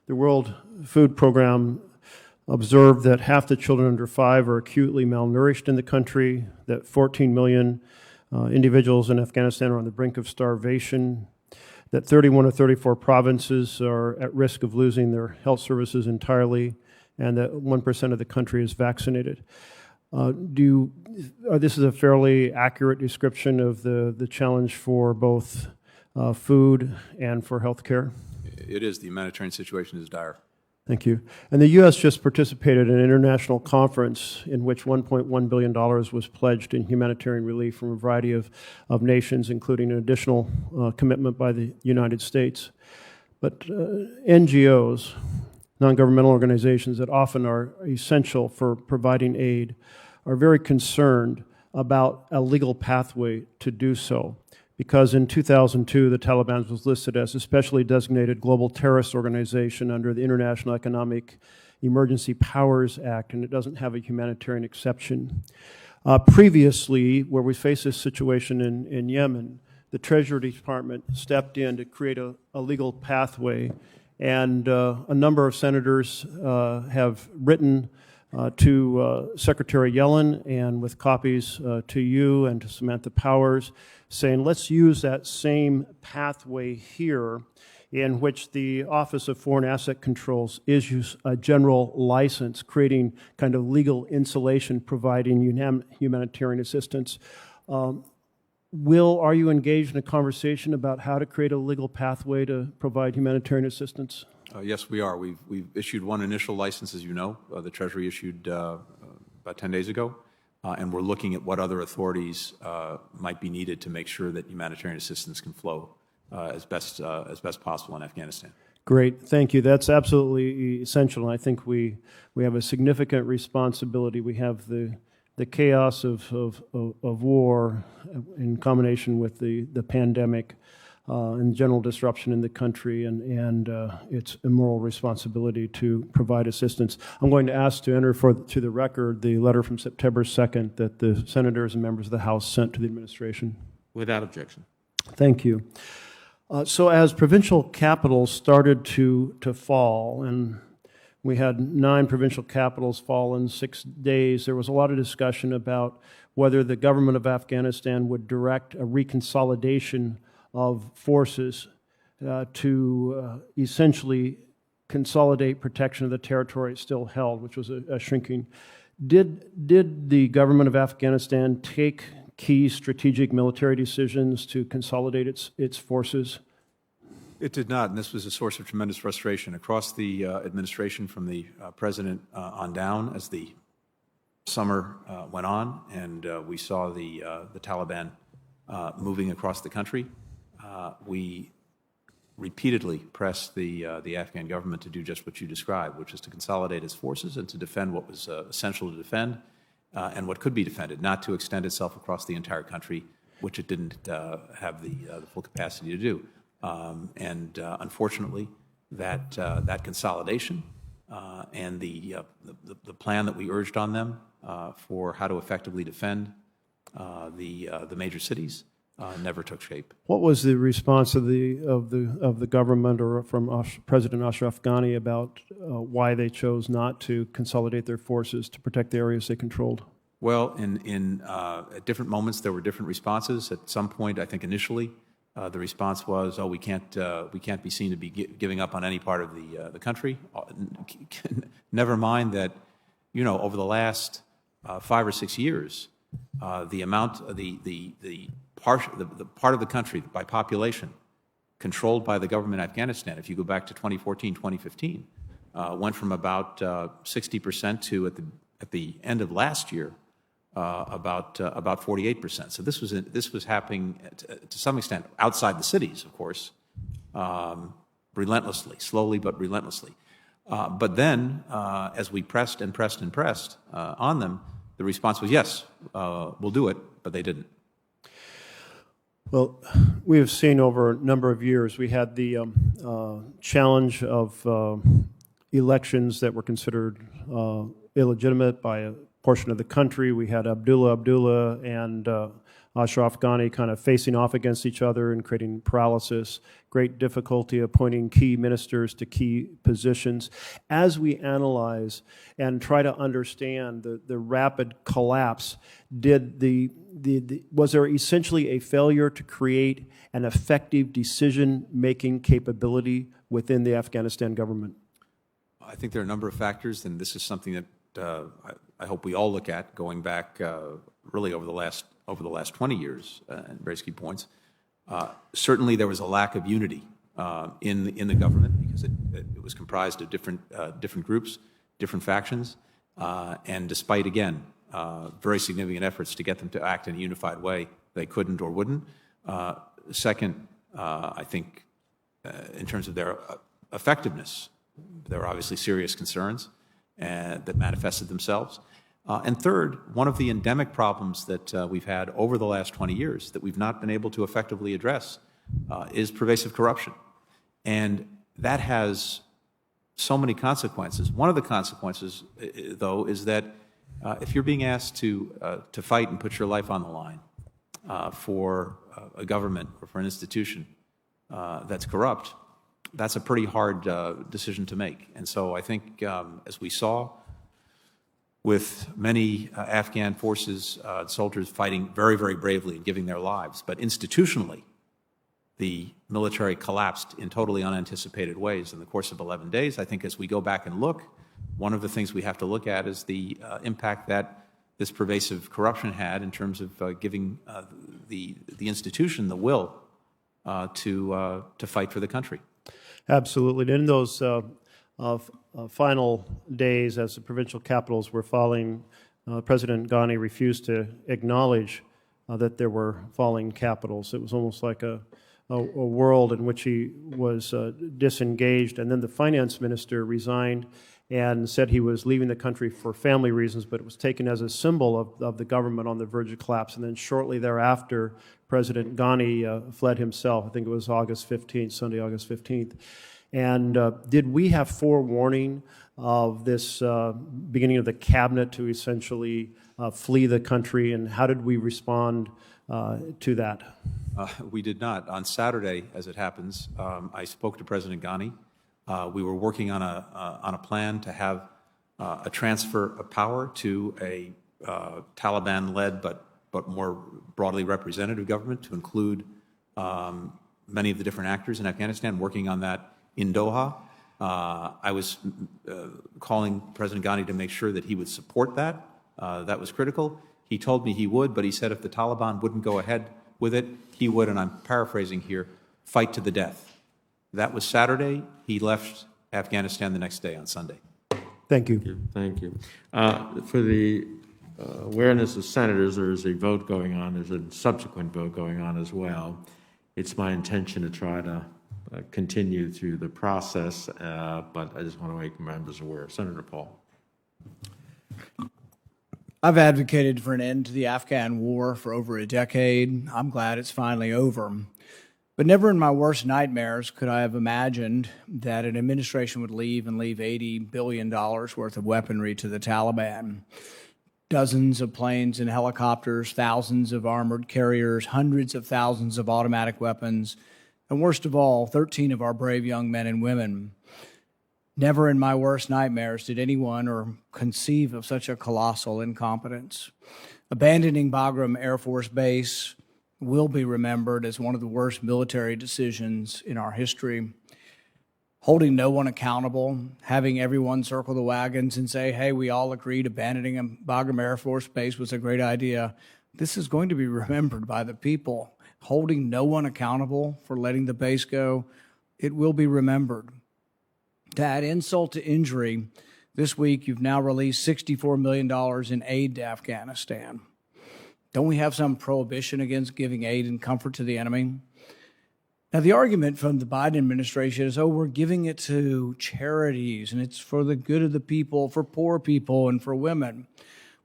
The World Food Program observed that half the children under 5 are acutely malnourished in the country, that 14 million individuals in Afghanistan are on the brink of starvation, that 31 of 34 provinces are at risk of losing their health services entirely, and that 1% of the country is vaccinated. This is a fairly accurate description of the challenge for both food and for health care? It is. The humanitarian situation is dire. Thank you. And the U.S. just participated in an international conference in which $1.1 billion was pledged in humanitarian relief from a variety of nations, including an additional commitment by the United States. But NGOs, non-governmental organizations that often are essential for providing aid, are very concerned about a legal pathway to do so. Because in 2002, the Taliban was listed as a specially designated global terrorist organization under the International Economic Emergency Powers Act, and it doesn't have a humanitarian exception. Previously, where we faced this situation in Yemen, the Treasury Department stepped in to create a legal pathway, and a number of senators have written to Secretary Yellen and with copies to you and to Samantha Powers saying, let's use that same pathway here in which the Office of Foreign Asset Controls issues a general license, creating kind of legal insulation, providing humanitarian assistance. Are you engaged in a conversation about how to create a legal pathway to provide humanitarian assistance? Yes, we are. We've issued one initial license, as you know. The Treasury issued about 10 days ago, and we're looking at what other authorities might be needed to make sure that humanitarian assistance can flow as best possible in Afghanistan. Great, thank you. That's absolutely essential, and I think we have a significant responsibility. We have the chaos of war in combination with the pandemic and general disruption in the country, and its immoral responsibility to provide assistance. I'm going to ask to enter to the record the letter from September 2nd that the senators and members of the House sent to the administration. Without objection. Thank you. So as provincial capitals started to fall, and we had 9 provincial capitals fall in 6 days, there was a lot of discussion about whether the government of Afghanistan would direct a reconsolidation of forces to essentially consolidate protection of the territory it still held, which was a shrinking. Did the government of Afghanistan take key strategic military decisions to consolidate its forces? It did not, and this was a source of tremendous frustration across the administration from the president on down as the summer went on, and we saw the Taliban moving across the country. We repeatedly pressed the Afghan government to do just what you described, which is to consolidate its forces and to defend what was essential to defend and what could be defended, not to extend itself across the entire country, which it didn't have the full capacity to do. Unfortunately, that consolidation and the plan that we urged on them for how to effectively defend the major cities never took shape. What was the response of the government or from President Ashraf Ghani about why they chose not to consolidate their forces to protect the areas they controlled? Well, at different moments there were different responses. At some point, I think initially, the response was, "Oh, we can't be seen to be giving up on any part of the country." Never mind that, over the last 5 or 6 years, the part of the country by population controlled by the government of Afghanistan, if you go back to 2014, 2015, went from about 60% to at the end of last year about 48%. So this was happening to some extent outside the cities, of course, relentlessly, slowly but relentlessly. But then, as we pressed and pressed and pressed on them, the response was, yes, we'll do it, but they didn't. Well, we have seen over a number of years, we had the challenge of elections that were considered illegitimate by a portion of the country. We had Abdullah and Ashraf Ghani kind of facing off against each other and creating paralysis, great difficulty appointing key ministers to key positions. As we analyze and try to understand the rapid collapse, was there essentially a failure to create an effective decision-making capability within the Afghanistan government? I think there are a number of factors, and this is something that I hope we all look at going back really over the last 20 years at various key points. Certainly there was a lack of unity in the government because it was comprised of different groups, different factions, and despite, again, very significant efforts to get them to act in a unified way, they couldn't or wouldn't. Second, I think in terms of their effectiveness, there were obviously serious concerns that manifested themselves. And third, one of the endemic problems that we've had over the last 20 years that we've not been able to effectively address is pervasive corruption. And that has so many consequences. One of the consequences, though, is that if you're being asked to fight and put your life on the line for a government or for an institution that's corrupt, that's a pretty hard decision to make. And so I think, as we saw with many Afghan forces, soldiers fighting very, very bravely and giving their lives, but institutionally, the military collapsed in totally unanticipated ways in the course of 11 days. I think as we go back and look, one of the things we have to look at is the impact that this pervasive corruption had in terms of giving the institution the will to fight for the country. Absolutely. And in those final days, as the provincial capitals were falling, President Ghani refused to acknowledge that there were falling capitals. It was almost like a world in which he was disengaged. And then the finance minister resigned and said he was leaving the country for family reasons, but it was taken as a symbol of the government on the verge of collapse. And then shortly thereafter, President Ghani fled himself. I think it was August 15th, Sunday, August 15th. And did we have forewarning of this beginning of the cabinet to essentially flee the country, and how did we respond to that? We did not. On Saturday, as it happens, I spoke to President Ghani. We were working on a plan to have a transfer of power to a Taliban-led but more broadly representative government to include many of the different actors in Afghanistan, working on that in Doha. I was calling President Ghani to make sure that he would support that. That was critical. He told me he would, but he said if the Taliban wouldn't go ahead with it, he would, and I'm paraphrasing here, fight to the death. That was Saturday. He left Afghanistan the next day on Sunday. Thank you. Thank you. For the awareness of senators, there is a vote going on. There's a subsequent vote going on as well. It's my intention to try to continue through the process, but I just want to make members aware. Senator Paul. I've advocated for an end to the Afghan war for over a decade. I'm glad it's finally over. But never in my worst nightmares could I have imagined that an administration would leave $80 billion worth of weaponry to the Taliban. Dozens of planes and helicopters, thousands of armored carriers, hundreds of thousands of automatic weapons, and worst of all, 13 of our brave young men and women. Never in my worst nightmares did anyone or conceive of such a colossal incompetence. Abandoning Bagram Air Force Base will be remembered as one of the worst military decisions in our history. Holding no one accountable, having everyone circle the wagons and say, hey, we all agreed abandoning Bagram Air Force Base was a great idea. This is going to be remembered by the people. Holding no one accountable for letting the base go, it will be remembered. To add insult to injury, this week you've now released $64 million in aid to Afghanistan. Don't we have some prohibition against giving aid and comfort to the enemy? Now, the argument from the Biden administration is, we're giving it to charities, and it's for the good of the people, for poor people, and for women.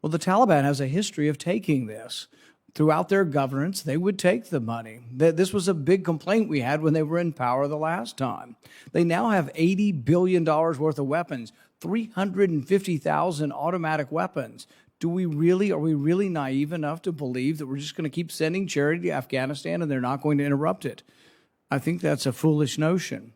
Well, the Taliban has a history of taking this. Throughout their governance, they would take the money. This was a big complaint we had when they were in power the last time. They now have $80 billion worth of weapons, 350,000 automatic weapons. Are we really naive enough to believe that we're just going to keep sending charity to Afghanistan and they're not going to interrupt it? I think that's a foolish notion.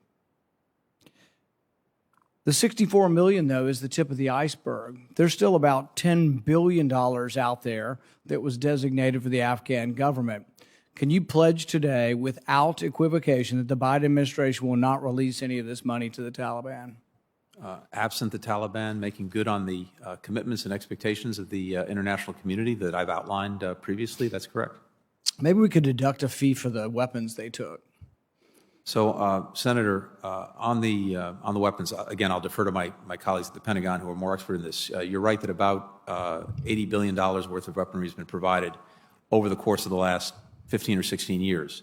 The $64 million, though, is the tip of the iceberg. There's still about $10 billion out there that was designated for the Afghan government. Can you pledge today, without equivocation, that the Biden administration will not release any of this money to the Taliban? Absent the Taliban making good on the commitments and expectations of the international community that I've outlined previously, that's correct. Maybe we could deduct a fee for the weapons they took. So, Senator, on the weapons, again, I'll defer to my colleagues at the Pentagon who are more expert in this. You're right that about $80 billion worth of weaponry has been provided over the course of the last 15 or 16 years.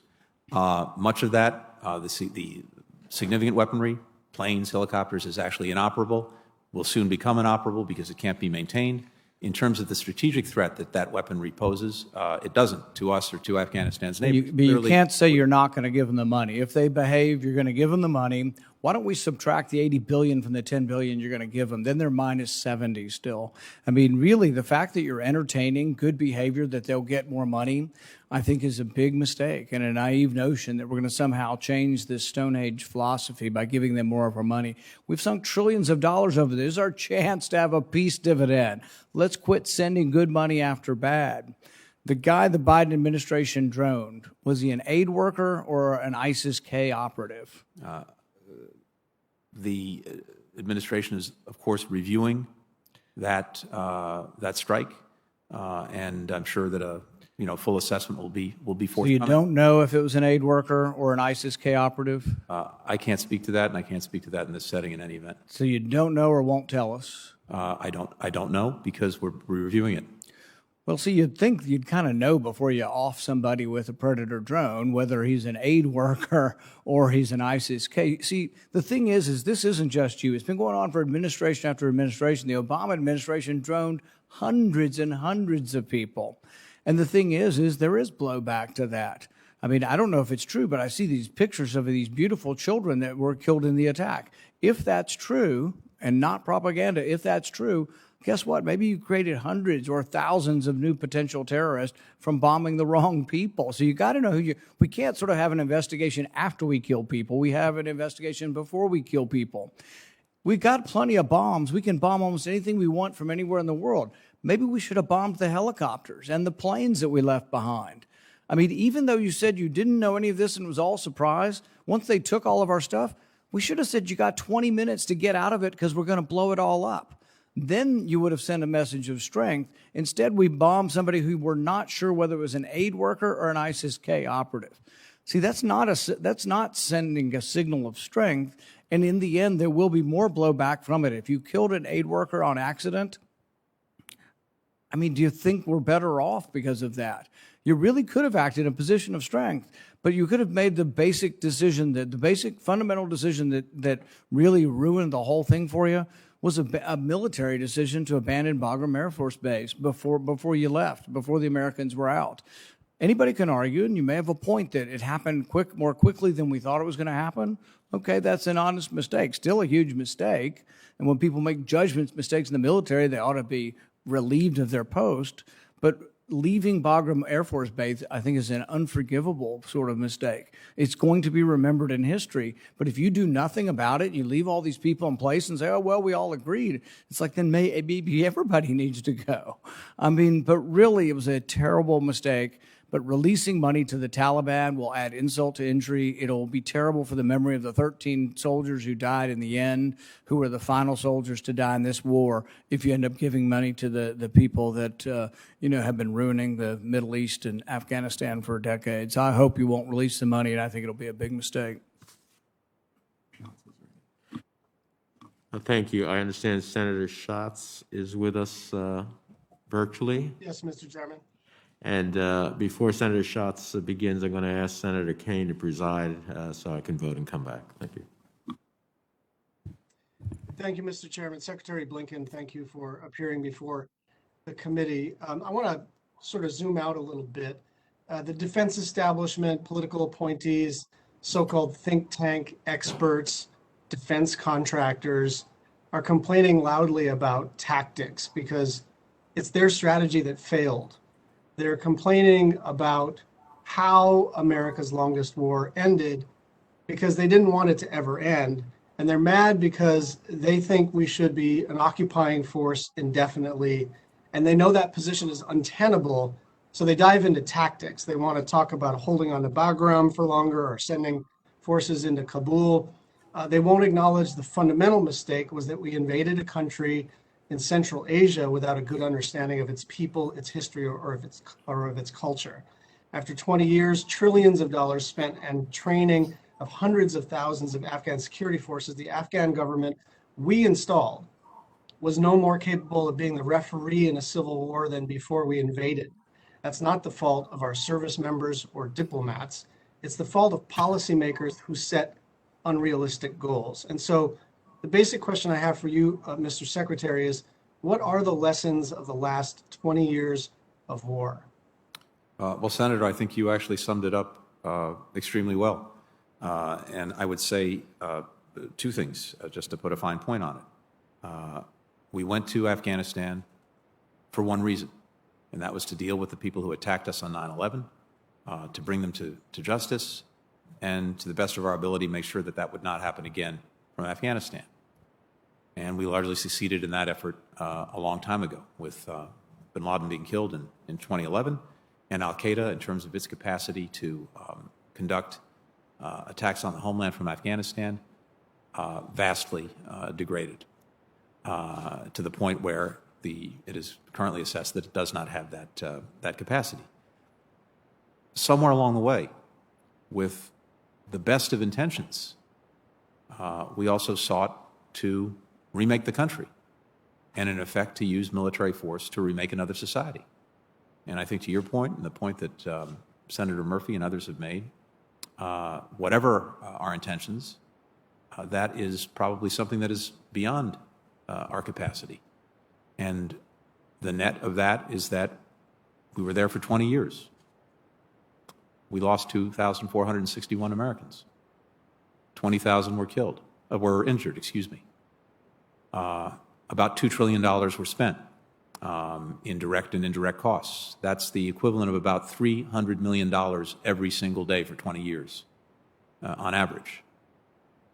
Much of that, the significant weaponry, planes, helicopters, is actually inoperable, will soon become inoperable because it can't be maintained. In terms of the strategic threat that that weaponry poses, it doesn't to us or to Afghanistan's neighbors. But you Clearly, can't say you're not going to give them the money. If they behave, you're going to give them the money. Why don't we subtract the $80 billion from the $10 billion you're going to give them? Then they're minus 70 still. I mean, really, the fact that you're entertaining good behavior that they'll get more money, I think is a big mistake and a naive notion that we're going to somehow change this Stone Age philosophy by giving them more of our money. We've sunk trillions of dollars over this. This is our chance to have a peace dividend. Let's quit sending good money after bad. The guy the Biden administration droned, was he an aid worker or an ISIS-K operative? the administration is, of course, reviewing that strike, and I'm sure that a full assessment will be forthcoming. So you don't know if it was an aid worker or an ISIS-K operative? I can't speak to that, and I can't speak to that in this setting in any event. So you don't know or won't tell us? I don't know because we're reviewing it. Well, see, you'd think you'd kind of know before you off somebody with a Predator drone, whether he's an aid worker or he's an ISIS-K. See, the thing is this isn't just you. It's been going on for administration after administration. The Obama administration droned hundreds and hundreds of people. And the thing is there is blowback to that. I mean, I don't know if it's true, but I see these pictures of these beautiful children that were killed in the attack. If that's true, and not propaganda, if that's true, guess what? Maybe you created hundreds or thousands of new potential terrorists from bombing the wrong people. So you got to know who we can't sort of have an investigation after we kill people. We have an investigation before we kill people. We've got plenty of bombs. We can bomb almost anything we want from anywhere in the world. Maybe we should have bombed the helicopters and the planes that we left behind. I mean, even though you said you didn't know any of this and it was all surprise, once they took all of our stuff, we should have said you got 20 minutes to get out of it because we're going to blow it all up. Then you would have sent a message of strength. Instead, we bombed somebody who we're not sure whether it was an aid worker or an ISIS-K operative. See, that's not sending a signal of strength. And in the end, there will be more blowback from it. If you killed an aid worker on accident, I mean, do you think we're better off because of that? You really could have acted in a position of strength, but you could have made the basic decision, the basic fundamental decision that really ruined the whole thing for you was a military decision to abandon Bagram Air Force Base before you left, before the Americans were out. Anybody can argue, and you may have a point, that it happened more quickly than we thought it was going to happen. Okay, that's an honest mistake, still a huge mistake. And when people make mistakes in the military, they ought to be relieved of their post. But leaving Bagram Air Force Base, I think, is an unforgivable sort of mistake. It's going to be remembered in history, but if you do nothing about it, you leave all these people in place and say, oh, well, we all agreed. It's like, then maybe everybody needs to go. I mean, but really, it was a terrible mistake. But releasing money to the Taliban will add insult to injury. It'll be terrible for the memory of the 13 soldiers who died in the end, who were the final soldiers to die in this war, if you end up giving money to the people that have been ruining the Middle East and Afghanistan for decades. I hope you won't release the money, and I think it'll be a big mistake. Thank you. I understand Senator Schatz is with us virtually. Yes, Mr. Chairman. And before Senator Schatz begins, I'm going to ask Senator Kaine to preside so I can vote and come back. Thank you. Thank you, Mr. Chairman. Secretary Blinken, thank you for appearing before the committee. I want to sort of zoom out a little bit. The defense establishment, political appointees, so-called think tank experts, defense contractors are complaining loudly about tactics because it's their strategy that failed. They're complaining about how America's longest war ended because they didn't want it to ever end. And they're mad because they think we should be an occupying force indefinitely. And they know that position is untenable. So they dive into tactics. They want to talk about holding on to Bagram for longer or sending forces into Kabul. They won't acknowledge the fundamental mistake was that we invaded a country in Central Asia without a good understanding of its people, its history, or of its culture. After 20 years, trillions of dollars spent and training of hundreds of thousands of Afghan security forces, the Afghan government we installed was no more capable of being the referee in a civil war than before we invaded. That's not the fault of our service members or diplomats. It's the fault of policymakers who set unrealistic goals. And so the basic question I have for you, Mr. Secretary, is What are the lessons of the last 20 years of war? Well, Senator, I think you actually summed it up extremely well. And I would say two things, just to put a fine point on it. We went to Afghanistan for one reason, and that was to deal with the people who attacked us on 9/11, to bring them to justice, and to the best of our ability, make sure that that would not happen again from Afghanistan. And we largely succeeded in that effort a long time ago, with bin Laden being killed in 2011, and al-Qaeda, in terms of its capacity to conduct attacks on the homeland from Afghanistan, vastly degraded to the point where it is currently assessed that it does not have that capacity. Somewhere along the way, with the best of intentions, we also sought to remake the country, and in effect to use military force to remake another society. And I think to your point, and the point that Senator Murphy and others have made, whatever our intentions, that is probably something that is beyond our capacity. And the net of that is that we were there for 20 years. We lost 2,461 Americans. 20,000 were injured, excuse me. About $2 trillion were spent in direct and indirect costs. That's the equivalent of about $300 million every single day for 20 years, on average.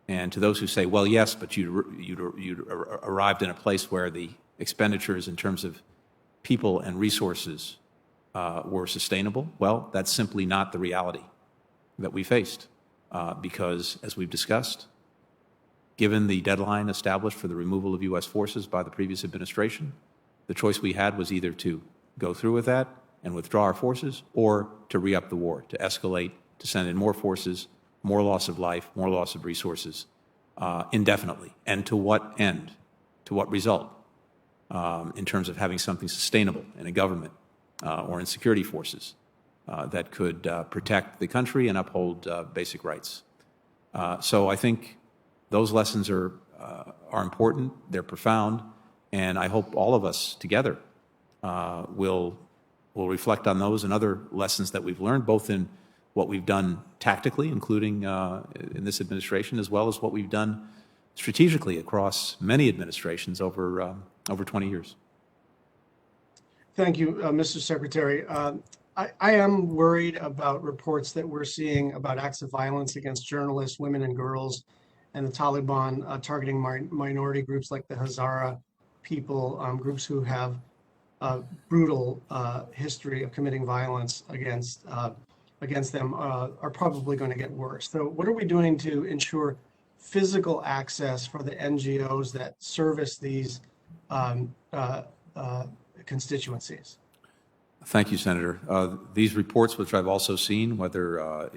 And to those who say, well, yes, but you'd arrived in a place where the expenditures in terms of people and resources were sustainable, well, that's simply not the reality that we faced. Because, as we've discussed, given the deadline established for the removal of U.S. forces by the previous administration, the choice we had was either to go through with that and withdraw our forces, or to re-up the war, to escalate, to send in more forces, more loss of life, more loss of resources, indefinitely. And to what end? To what result? In terms of having something sustainable in a government or in security forces that could protect the country and uphold basic rights. So I think those lessons are important, they're profound, and I hope all of us together will reflect on those and other lessons that we've learned, both in what we've done tactically, including in this administration, as well as what we've done strategically across many administrations over 20 years. Thank you, Mr. Secretary. I am worried about reports that we're seeing about acts of violence against journalists, women and girls, and the Taliban targeting minority groups like the Hazara people, groups who have a brutal history of committing violence against them are probably going to get worse. So what are we doing to ensure physical access for the NGOs that service these constituencies? Thank you, Senator. These reports, which I've also seen, whether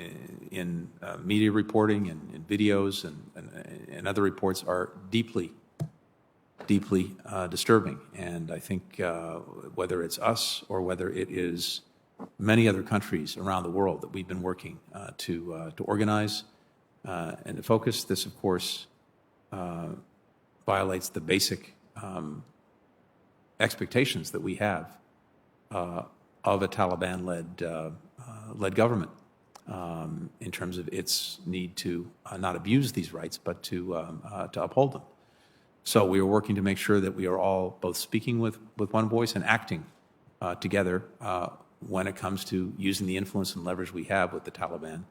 in media reporting and in videos and other reports, are deeply disturbing. And I think whether it's us or whether it is many other countries around the world that we've been working to organize and to focus, this, of course, violates the basic expectations that we have of a Taliban-led government in terms of its need to not abuse these rights, but to uphold them. So we are working to make sure that we are all both speaking with one voice and acting together when it comes to using the influence and leverage we have with the Taliban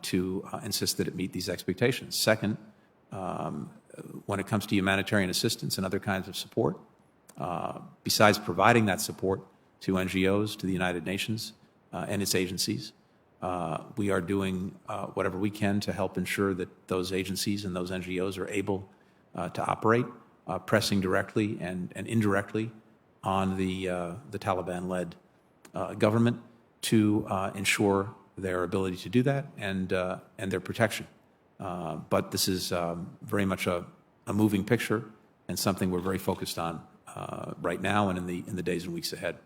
to insist that it meet these expectations. Second, when it comes to humanitarian assistance and other kinds of support, besides providing that support to NGOs, to the United Nations and its agencies, we are doing whatever we can to help ensure that those agencies and those NGOs are able to operate, pressing directly and indirectly on the Taliban-led government to ensure their ability to do that and their protection. But this is very much a moving picture and something we're very focused on right now and in the days and weeks ahead.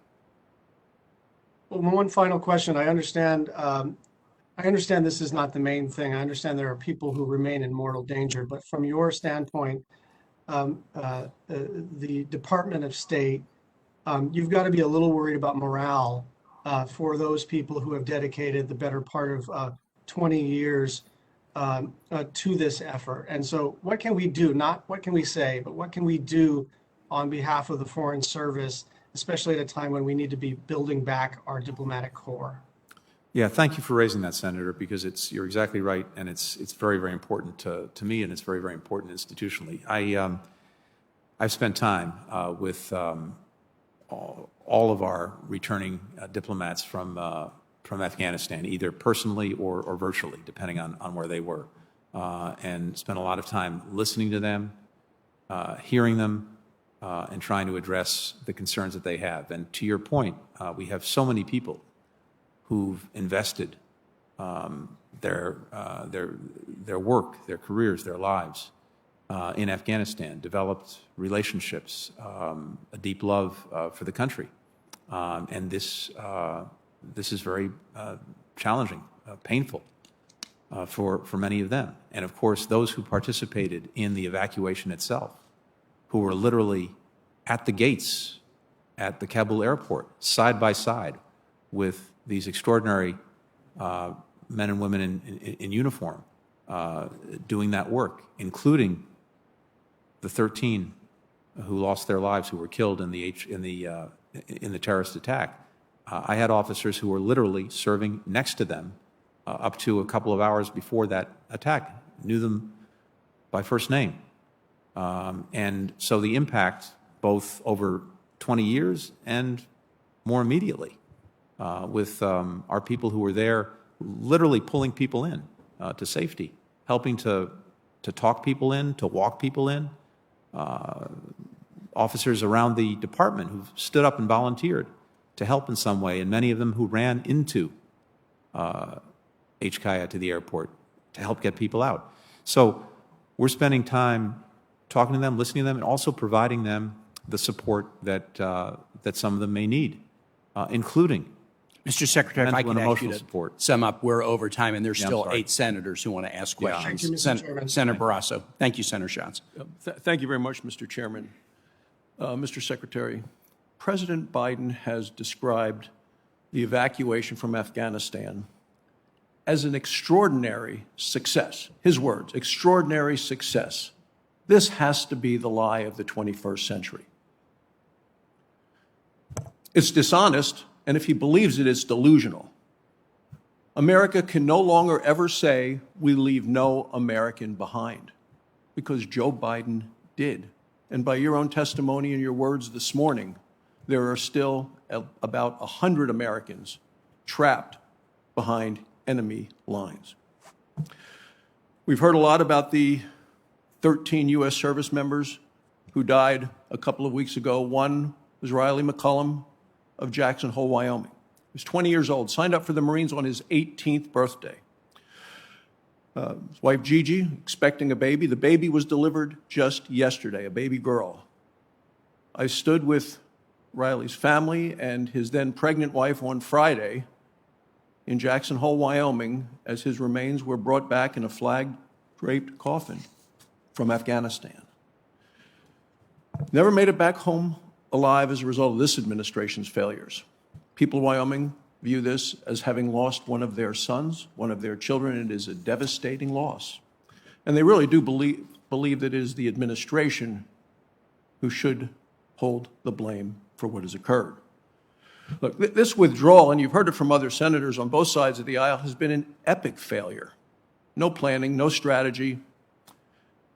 Well, one final question. I understand this is not the main thing. I understand there are people who remain in mortal danger, but from your standpoint, the Department of State, you've got to be a little worried about morale for those people who have dedicated the better part of 20 years to this effort. And so what can we do? Not what can we say, but what can we do on behalf of the Foreign Service, especially at a time when we need to be building back our diplomatic corps? Yeah, thank you for raising that, Senator, because you're exactly right, and it's very, very important to me, and it's very, very important institutionally. I've spent time with all of our returning diplomats from Afghanistan, either personally or virtually, depending on where they were, and spent a lot of time listening to them, hearing them, and trying to address the concerns that they have. And to your point, we have so many people who've invested their work, their careers, their lives in Afghanistan, developed relationships, a deep love for the country, and this is very challenging, painful for many of them. And of course, those who participated in the evacuation itself, who were literally at the gates at the Kabul airport, side by side with these extraordinary men and women in uniform doing that work, including the 13 who lost their lives, who were killed in the terrorist attack. I had officers who were literally serving next to them up to a couple of hours before that attack, knew them by first name. And so the impact, both over 20 years and more immediately, with our people who were there literally pulling people in to safety, helping to talk people in, to walk people in, officers around the department who stood up and volunteered to help in some way, and many of them who ran into HKIA to the airport to help get people out. So we're spending time talking to them, listening to them, and also providing them the support that some of them may need, including Mr. Secretary, if I can ask you to support. sum up, we're over time, and there's Yeah, still 8 senators who want to ask questions. Thank you, Mr. Chairman. Senator Barrasso. Thank you, Senator Schatz. Thank you very much, Mr. Chairman. Mr. Secretary, President Biden has described the evacuation from Afghanistan as an extraordinary success. His words, extraordinary success. This has to be the lie of the 21st century. It's dishonest, and if he believes it, it's delusional. America can no longer ever say we leave no American behind, because Joe Biden did. And by your own testimony and your words this morning, there are still about 100 Americans trapped behind enemy lines. We've heard a lot about the 13 U.S. service members who died a couple of weeks ago. One was Riley McCollum of Jackson Hole, Wyoming. He was 20 years old, signed up for the Marines on his 18th birthday. His wife Gigi, expecting a baby. The baby was delivered just yesterday, a baby girl. I stood with Riley's family and his then pregnant wife on Friday in Jackson Hole, Wyoming, as his remains were brought back in a flag-draped coffin from Afghanistan. Never made it back home alive as a result of this administration's failures. People of Wyoming view this as having lost one of their sons, one of their children. It is a devastating loss. And they really do believe that it is the administration who should hold the blame for what has occurred. Look, this withdrawal, and you've heard it from other senators on both sides of the aisle, has been an epic failure. No planning, no strategy.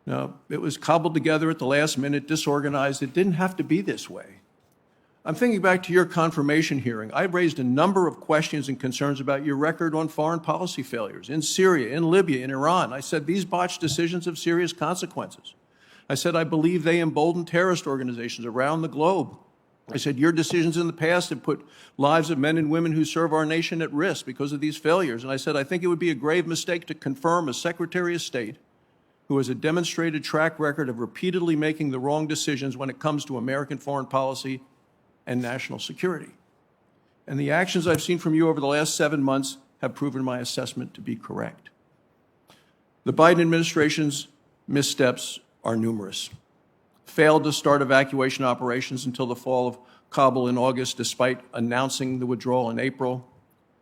No, it was cobbled together at the last minute, disorganized. It didn't have to be this way. I'm thinking back to your confirmation hearing. I raised a number of questions and concerns about your record on foreign policy failures in Syria, in Libya, in Iran. I said these botched decisions have serious consequences. I said I believe they embolden terrorist organizations around the globe. I said your decisions in the past have put lives of men and women who serve our nation at risk because of these failures. And I said I think it would be a grave mistake to confirm a Secretary of State who has a demonstrated track record of repeatedly making the wrong decisions when it comes to American foreign policy and national security. And the actions I've seen from you over the last 7 months have proven my assessment to be correct. The Biden administration's missteps are numerous. failed to start evacuation operations until the fall of Kabul in August, despite announcing the withdrawal in April,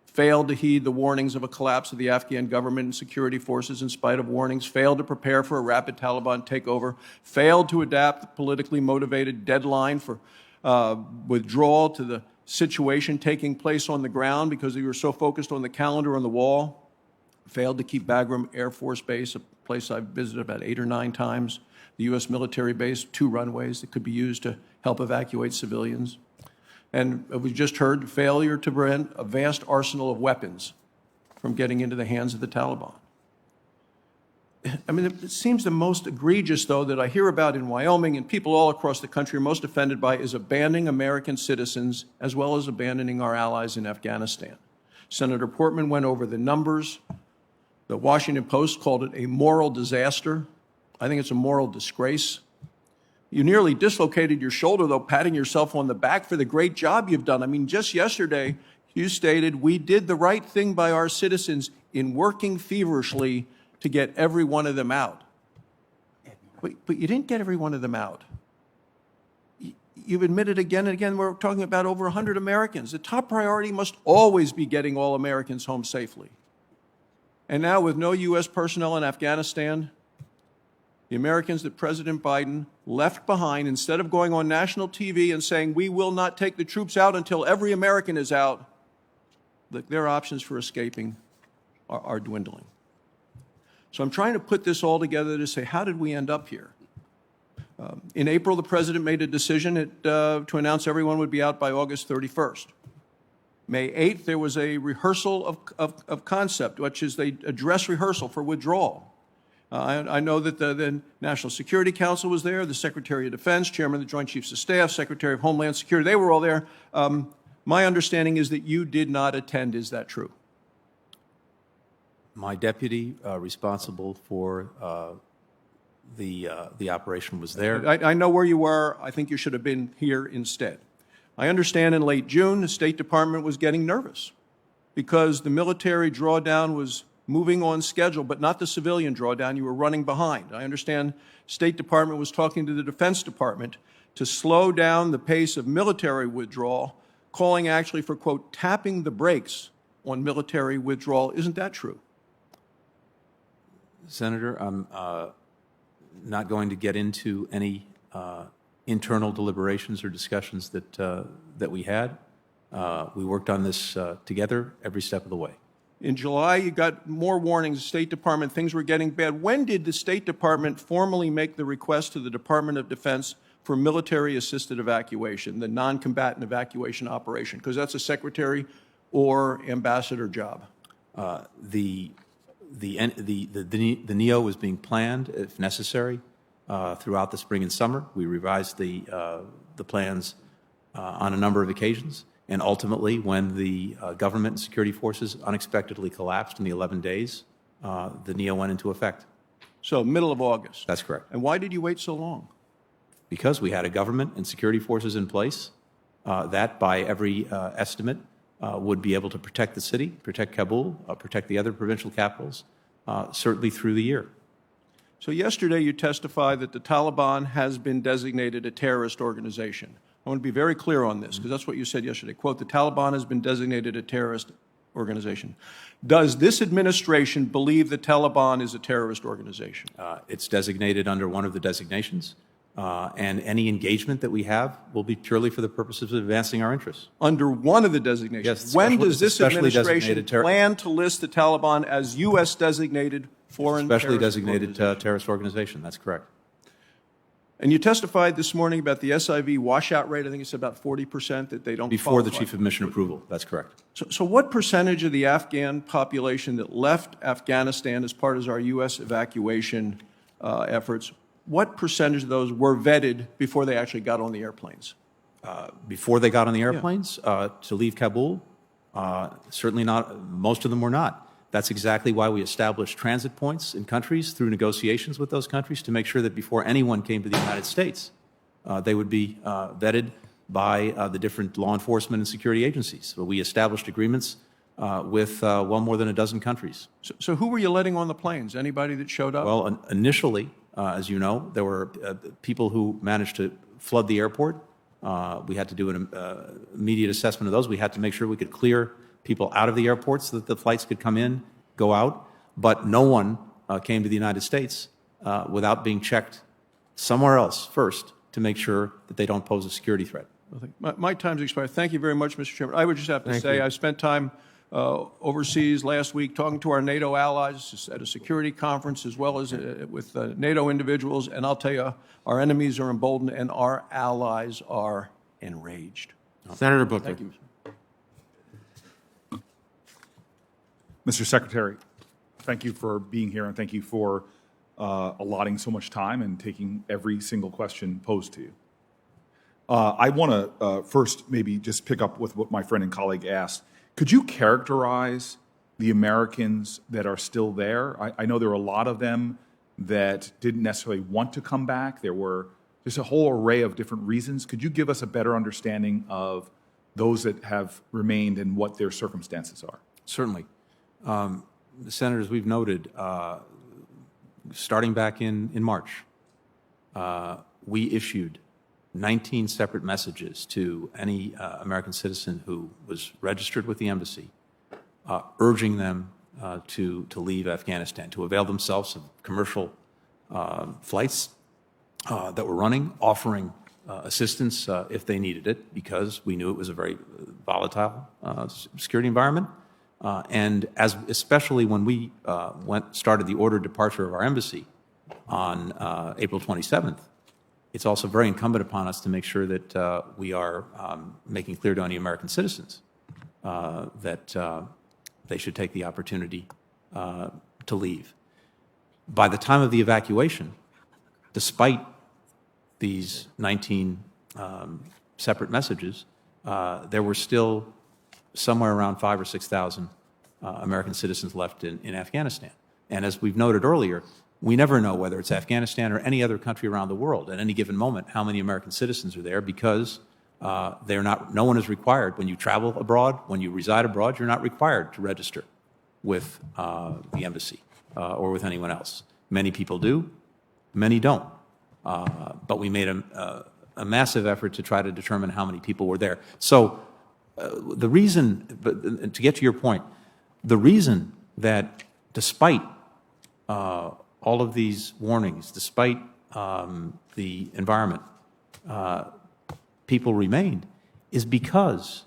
failed to heed the warnings of a collapse of the Afghan government and security forces in spite of warnings, failed to prepare for a rapid Taliban takeover, failed to adapt the politically motivated deadline for withdrawal to the situation taking place on the ground because we were so focused on the calendar on the wall, failed to keep Bagram Air Force Base, a place I've visited about 8 or 9 times, the U.S. military base, 2 runways that could be used to help evacuate civilians. And we just heard failure to prevent a vast arsenal of weapons from getting into the hands of the Taliban. I mean, it seems the most egregious, though, that I hear about in Wyoming and people all across the country are most offended by is abandoning American citizens as well as abandoning our allies in Afghanistan. Senator Portman went over the numbers. The Washington Post called it a moral disaster. I think it's a moral disgrace. You nearly dislocated your shoulder, though, patting yourself on the back for the great job you've done. I mean, just yesterday, you stated, we did the right thing by our citizens in working feverishly to get every one of them out. But you didn't get every one of them out. You've admitted again and again we're talking about over 100 Americans. The top priority must always be getting all Americans home safely. And now with no U.S. personnel in Afghanistan, the Americans that President Biden left behind, instead of going on national TV and saying, we will not take the troops out until every American is out, their options for escaping are dwindling. So I'm trying to put this all together to say, how did we end up here? In April, the President made a decision to announce everyone would be out by August 31st. May 8th, there was a rehearsal of concept, which is a dress rehearsal for withdrawal. I know that the National Security Council was there, the Secretary of Defense, Chairman of the Joint Chiefs of Staff, Secretary of Homeland Security, they were all there. My understanding is that you did not attend. Is that true? My deputy responsible for the operation was there. I know where you were. I think you should have been here instead. I understand in late June, the State Department was getting nervous because the military drawdown was moving on schedule, but not the civilian drawdown. You were running behind. I understand State Department was talking to the Defense Department to slow down the pace of military withdrawal, calling actually for, quote, tapping the brakes on military withdrawal. Isn't that true? Senator, I'm not going to get into any internal deliberations or discussions that we had. We worked on this together every step of the way. In July, you got more warnings, State Department, things were getting bad. When did the State Department formally make the request to the Department of Defense for military-assisted evacuation, the non-combatant evacuation operation? Because that's a secretary or ambassador job. The NEO was being planned, if necessary, throughout the spring and summer. We revised the plans on a number of occasions. And ultimately, when the government and security forces unexpectedly collapsed in the 11 days, the NEO went into effect. So middle of August. That's correct. And why did you wait so long? Because we had a government and security forces in place that, by every estimate, would be able to protect the city, protect Kabul, protect the other provincial capitals, certainly through the year. So yesterday you testified that the Taliban has been designated a terrorist organization. I want to be very clear on this, because that's what you said yesterday. Quote, the Taliban has been designated a terrorist organization. Does this administration believe the Taliban is a terrorist organization? It's designated under one of the designations, and any engagement that we have will be purely for the purposes of advancing our interests. Under one of the designations? Yes, when does this administration plan to list the Taliban as U.S. designated foreign Especially terrorist designated terrorist organization, that's correct. And you testified this morning about the SIV washout rate. I think it's about 40% that they don't Before the qualify. Chief of Mission approval, that's correct. So what percentage of the Afghan population that left Afghanistan as part of our U.S. evacuation efforts, what percentage of those were vetted before they actually got on the airplanes? Before they got on the airplanes to leave Kabul, certainly not, most of them were not. That's exactly why we established transit points in countries through negotiations with those countries to make sure that before anyone came to the United States, they would be vetted by the different law enforcement and security agencies. So we established agreements with well more than a dozen countries. So who were you letting on the planes? Anybody that showed up? Well, initially, as you know. There were people who managed to flood the airport. We had to do an immediate assessment of those. We had to make sure we could clear people out of the airport so that the flights could come in, go out. But no one came to the United States without being checked somewhere else first to make sure that they don't pose a security threat. My time's expired. Thank you very much, Mr. Chairman. I would just have to say I spent time overseas last week talking to our NATO allies at a security conference as well as with NATO individuals, and I'll tell you, our enemies are emboldened and our allies are enraged. Senator Booker. Thank you. Mr. Secretary, thank you for being here, and thank you for allotting so much time and taking every single question posed to you. I want to first maybe just pick up with what my friend and colleague asked. Could you characterize the Americans that are still there? I know there are a lot of them that didn't necessarily want to come back. There were just a whole array of different reasons. Could you give us a better understanding of those that have remained and what their circumstances are? Certainly. Senators, we've noted, starting back in March, we issued 19 separate messages to any American citizen who was registered with the embassy, urging them to leave Afghanistan, to avail themselves of commercial flights that were running, offering assistance if they needed it, because we knew it was a very volatile security environment. And especially when we started the ordered departure of our embassy on April 27th, it's also very incumbent upon us to make sure that we are making clear to any American citizens that they should take the opportunity to leave. By the time of the evacuation, despite these 19 separate messages, there were still somewhere around 5,000 or 6,000 American citizens left in Afghanistan. And as we've noted earlier, we never know whether it's Afghanistan or any other country around the world at any given moment how many American citizens are there, because no one is required. When you travel abroad, when you reside abroad, you're not required to register with the embassy or with anyone else. Many people do, many don't. But we made a massive effort to try to determine how many people were there. So the reason, but to get to your point, the reason that despite all of these warnings, despite the environment, people remained, is because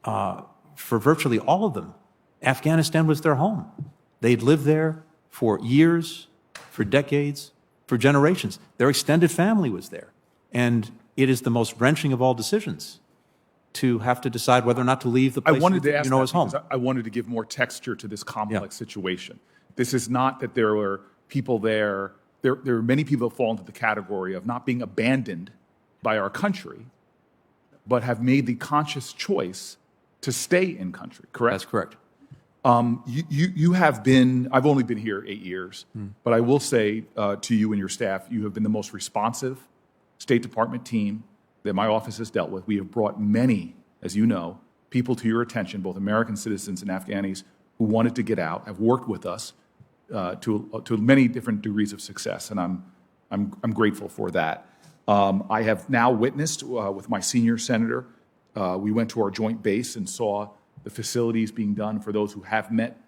for virtually all of them, Afghanistan was their home. They'd lived there for years, for decades, for generations. Their extended family was there. And it is the most wrenching of all decisions to have to decide whether or not to leave the place you know as home. I wanted to give more texture to this complex situation. This is not that there were people there. There are many people that fall into the category of not being abandoned by our country, but have made the conscious choice to stay in country, correct? That's correct. You have been, I've only been here 8 years, but I will say to you and your staff, you have been the most responsive State Department team that my office has dealt with. We have brought many, as you know, people to your attention, both American citizens and Afghanis who wanted to get out, have worked with us to many different degrees of success, and I'm grateful for that. I have now witnessed with my senior senator, we went to our joint base and saw the facilities being done for those who have met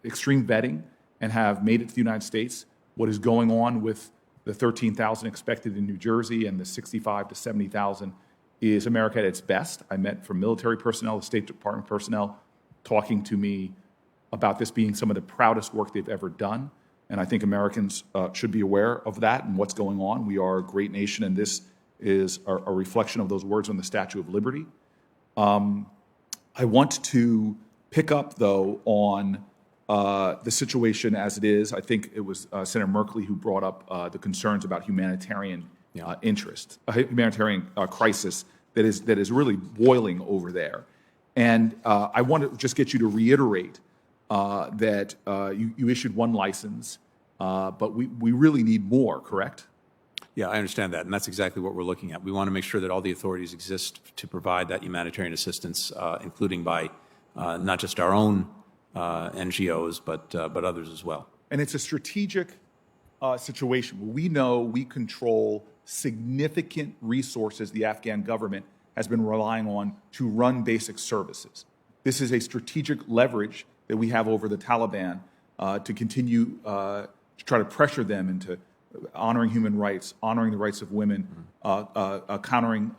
extreme vetting and have made it to the United States. What is going on with the 13,000 expected in New Jersey and the 65 to 70,000 is America at its best. I met from military personnel, the State Department personnel, talking to me about this being some of the proudest work they've ever done. And I think Americans should be aware of that and what's going on. We are a great nation, and this is a reflection of those words on the Statue of Liberty. I want to pick up, though, on the situation as it is. I think it was Senator Merkley who brought up the concerns about humanitarian interest, a humanitarian crisis that is really boiling over there. And I want to just get you to reiterate that you issued one license, but we really need more, correct? Yeah, I understand that, and that's exactly what we're looking at. We want to make sure that all the authorities exist to provide that humanitarian assistance, including by not just our own NGOs, but others as well. And it's a strategic situation. We know we control significant resources the Afghan government has been relying on to run basic services. This is a strategic leverage that we have over the Taliban to continue to try to pressure them into honoring human rights, honoring the rights of women, countering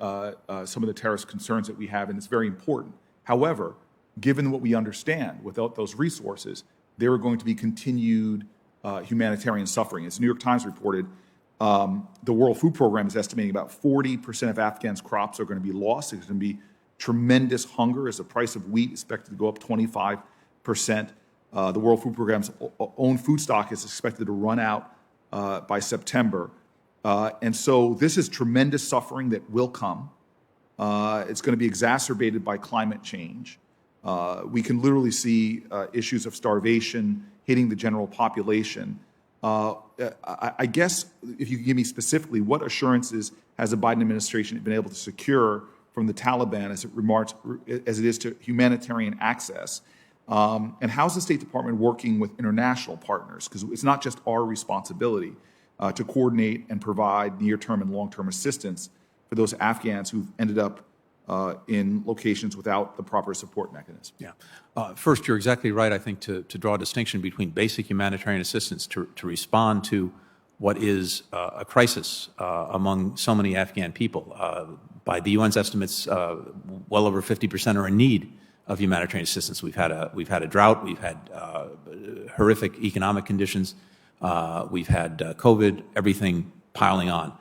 some of the terrorist concerns that we have, and it's very important. However, given what we understand, without those resources, there are going to be continued humanitarian suffering. As the New York Times reported, the World Food Program is estimating about 40% of Afghans' crops are going to be lost. There's going to be tremendous hunger as the price of wheat is expected to go up 25%. The World Food Program's own food stock is expected to run out by September. And so this is tremendous suffering that will come. It's going to be exacerbated by climate change. We can literally see issues of starvation hitting the general population. I guess if you could give me specifically, what assurances has the Biden administration been able to secure from the Taliban as it is to humanitarian access? And how's the State Department working with international partners? Because it's not just our responsibility to coordinate and provide near-term and long-term assistance for those Afghans who've ended up in locations without the proper support mechanism. Yeah. First, you're exactly right, I think, to draw a distinction between basic humanitarian assistance to respond to what is a crisis among so many Afghan people. By the UN's estimates, well over 50% are in need of humanitarian assistance. We've had a drought. We've had horrific economic conditions. We've had COVID, everything piling on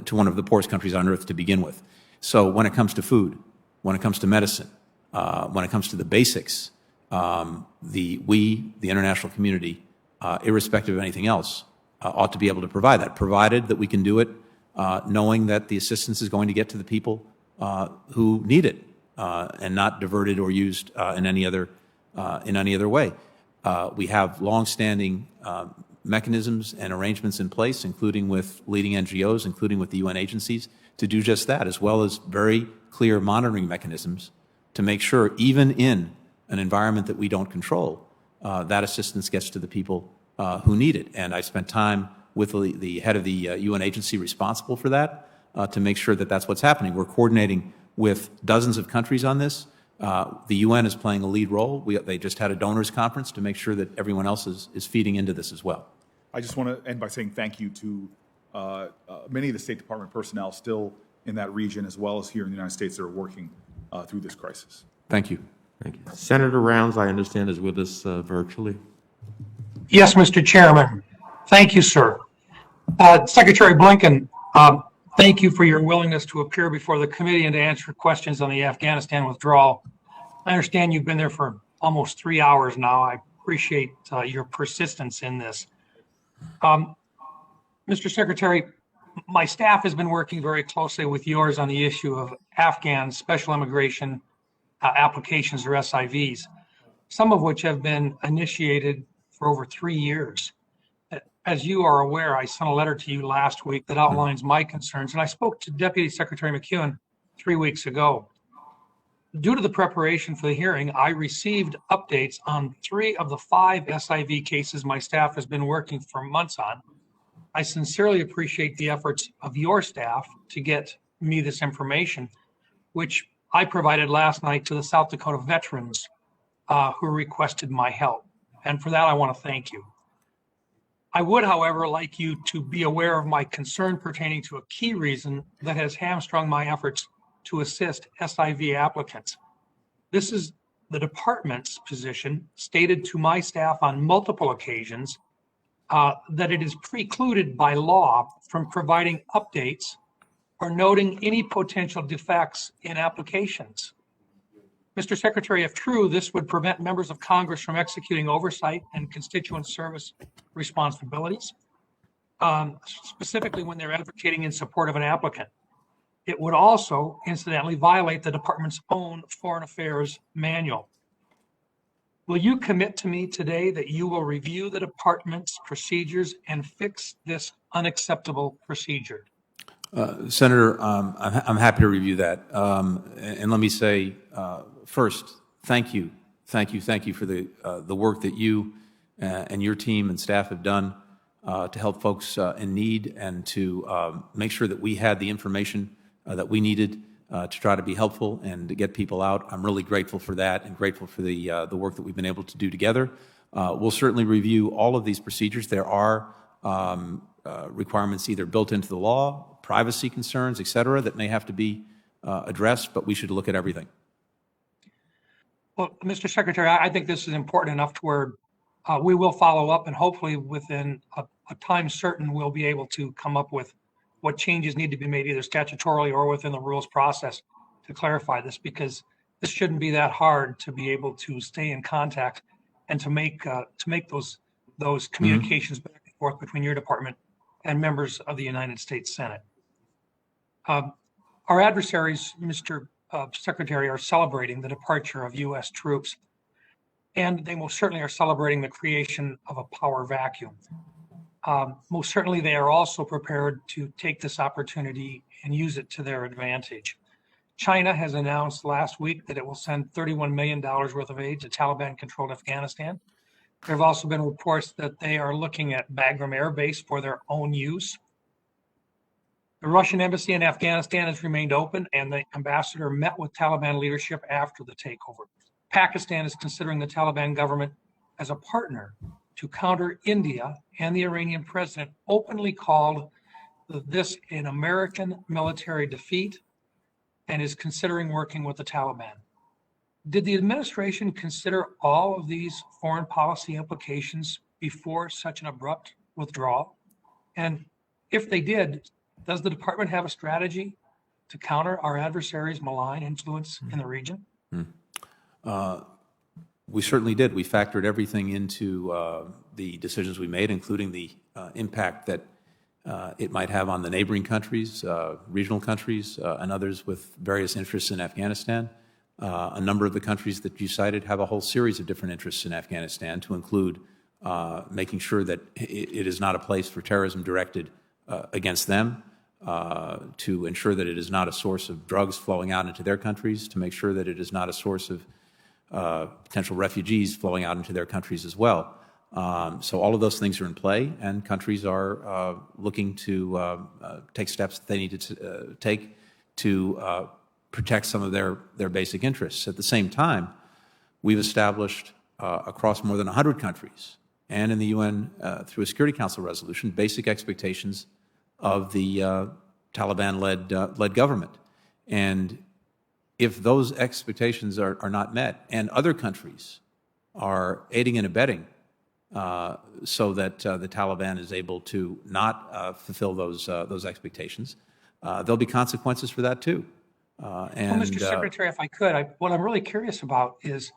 to one of the poorest countries on earth to begin with. So when it comes to food, when it comes to medicine, when it comes to the basics, the international community, irrespective of anything else, ought to be able to provide that, provided that we can do it knowing that the assistance is going to get to the people who need it and not diverted or used in any other way. We have longstanding mechanisms and arrangements in place, including with leading NGOs, including with the UN agencies, to do just that, as well as very clear monitoring mechanisms to make sure, even in an environment that we don't control, that assistance gets to the people who need it. And I spent time with the head of the UN agency responsible for that to make sure that that's what's happening. We're coordinating with dozens of countries on this. The UN is playing a lead role. They just had a donors conference to make sure that everyone else is feeding into this as well. I just want to end by saying thank you to many of the State Department personnel still in that region, as well as here in the United States, that are working through this crisis. Thank you. Thank you. Senator Rounds, I understand, is with us virtually. Yes, Mr. Chairman. Thank you, sir. Secretary Blinken, thank you for your willingness to appear before the committee and to answer questions on the Afghanistan withdrawal. I understand you've been there for almost 3 hours now. I appreciate your persistence in this. Mr. Secretary, my staff has been working very closely with yours on the issue of Afghan special immigration applications, or SIVs, some of which have been initiated for over 3 years. As you are aware, I sent a letter to you last week that outlines my concerns, and I spoke to Deputy Secretary McEwen 3 weeks ago. Due to the preparation for the hearing, I received updates on 3 of the 5 SIV cases my staff has been working for months on. I sincerely appreciate the efforts of your staff to get me this information, which I provided last night to the South Dakota veterans who requested my help. And for that, I want to thank you. I would, however, like you to be aware of my concern pertaining to a key reason that has hamstrung my efforts to assist SIV applicants. This is the department's position, stated to my staff on multiple occasions, that it is precluded by law from providing updates or noting any potential defects in applications. Mr. Secretary, if true, this would prevent members of Congress from executing oversight and constituent service responsibilities, specifically when they're advocating in support of an applicant. It would also, incidentally, violate the department's own Foreign Affairs manual. Will you commit to me today that you will review the department's procedures and fix this unacceptable procedure? Senator, I'm happy to review that. And let me say, first, thank you for the work that you and your team and staff have done to help folks in need and to make sure that we had the information that we needed to try to be helpful and to get people out. I'm really grateful for that and grateful for the work that we've been able to do together. We'll certainly review all of these procedures. There are requirements either built into the law, privacy concerns, et cetera, that may have to be addressed, but we should look at everything. Well, Mr. Secretary, I think this is important enough to where we will follow up, and hopefully within a time certain, we'll be able to come up with what changes need to be made either statutorily or within the rules process to clarify this, because this shouldn't be that hard to be able to stay in contact and to make those communications back and forth between your department and members of the United States Senate. Our adversaries, Mr. Secretary, are celebrating the departure of U.S. troops, and they most certainly are celebrating the creation of a power vacuum. Most certainly, they are also prepared to take this opportunity and use it to their advantage. China has announced last week that it will send $31 million worth of aid to Taliban-controlled Afghanistan. There have also been reports that they are looking at Bagram Air Base for their own use. The Russian embassy in Afghanistan has remained open, and the ambassador met with Taliban leadership after the takeover. Pakistan is considering the Taliban government as a partner to counter India, and the Iranian president openly called this an American military defeat and is considering working with the Taliban. Did the administration consider all of these foreign policy implications before such an abrupt withdrawal? And if they did, does the department have a strategy to counter our adversaries' malign influence in the region? We certainly did. We factored everything into the decisions we made, including the impact that it might have on the neighboring countries, regional countries, and others with various interests in Afghanistan. A number of the countries that you cited have a whole series of different interests in Afghanistan, to include making sure that it is not a place for terrorism directed against them, to ensure that it is not a source of drugs flowing out into their countries, to make sure that it is not a source of potential refugees flowing out into their countries as well. So all of those things are in play, and countries are looking to take steps that they need to take to protect some of their basic interests. At the same time, we've established across more than 100 countries and in the UN through a Security Council resolution basic expectations of the Taliban-led government. And if those expectations are not met, and other countries are aiding and abetting so that the Taliban is able to not fulfill those expectations, there'll be consequences for that too. Well, Mr. Secretary, if I could, what I'm really curious about is,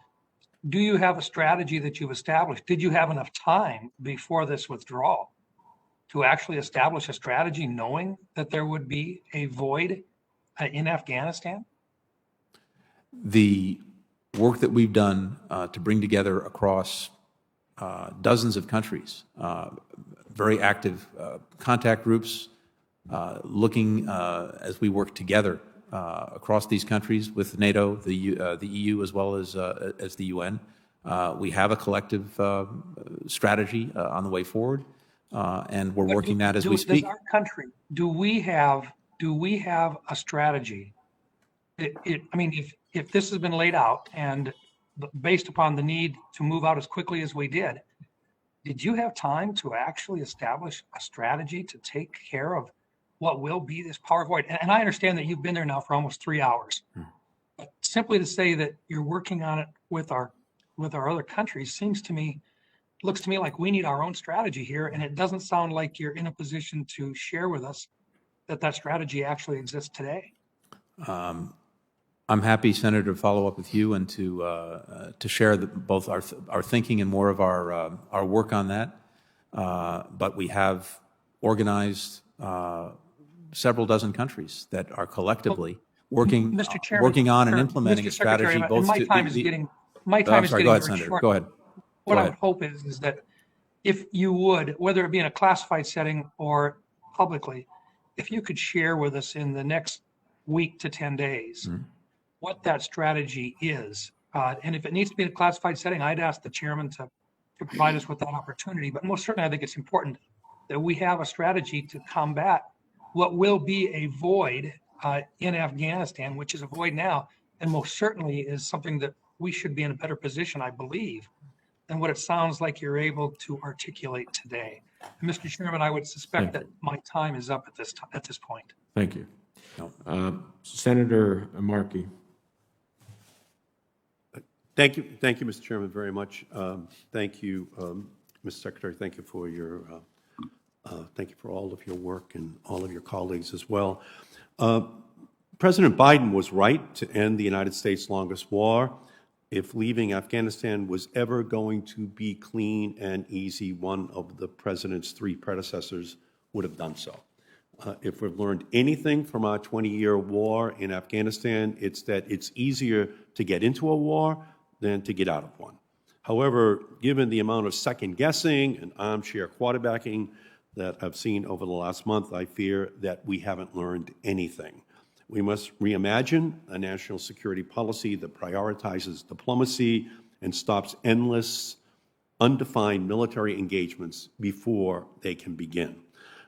do you have a strategy that you've established? Did you have enough time before this withdrawal to actually establish a strategy, knowing that there would be a void in Afghanistan? The work that we've done to bring together across dozens of countries, very active contact groups, looking as we work together across these countries with NATO, the EU, as well as the UN. We have a collective strategy on the way forward, and we're working that as we speak. Does our country, do we have a strategy? I mean, if this has been laid out and based upon the need to move out as quickly as we did you have time to actually establish a strategy to take care of what will be this power void? And I understand that you've been there now for almost 3 hours. But simply to say that you're working on it with our other countries looks to me like we need our own strategy here, and it doesn't sound like you're in a position to share with us that strategy actually exists today. I'm happy, Senator, to follow up with you and to share both our thinking and more of our work on that. But we have organized several dozen countries that are collectively working on and implementing a strategy. Both my time is getting very short. Go ahead. What I would hope is that if you would, whether it be in a classified setting or publicly, if you could share with us in the next week to 10 days what that strategy is. And if it needs to be in a classified setting, I'd ask the chairman to provide us with that opportunity. But most certainly, I think it's important that we have a strategy to combat what will be a void in Afghanistan, which is a void now, and most certainly is something that we should be in a better position, I believe, than what it sounds like you're able to articulate today. And Mr. Chairman, I would suspect that my time is up at this point. Thank you. Senator Markey. Thank you, Mr. Chairman, very much. Thank you, Mr. Secretary. Thank you for your thank you for all of your work and all of your colleagues as well. President Biden was right to end the United States' longest war. If leaving Afghanistan was ever going to be clean and easy, one of the president's three predecessors would have done so. If we've learned anything from our 20-year war in Afghanistan, it's that it's easier to get into a war than to get out of one. However, given the amount of second-guessing and armchair quarterbacking that I've seen over the last month, I fear that we haven't learned anything. We must reimagine a national security policy that prioritizes diplomacy and stops endless, undefined military engagements before they can begin.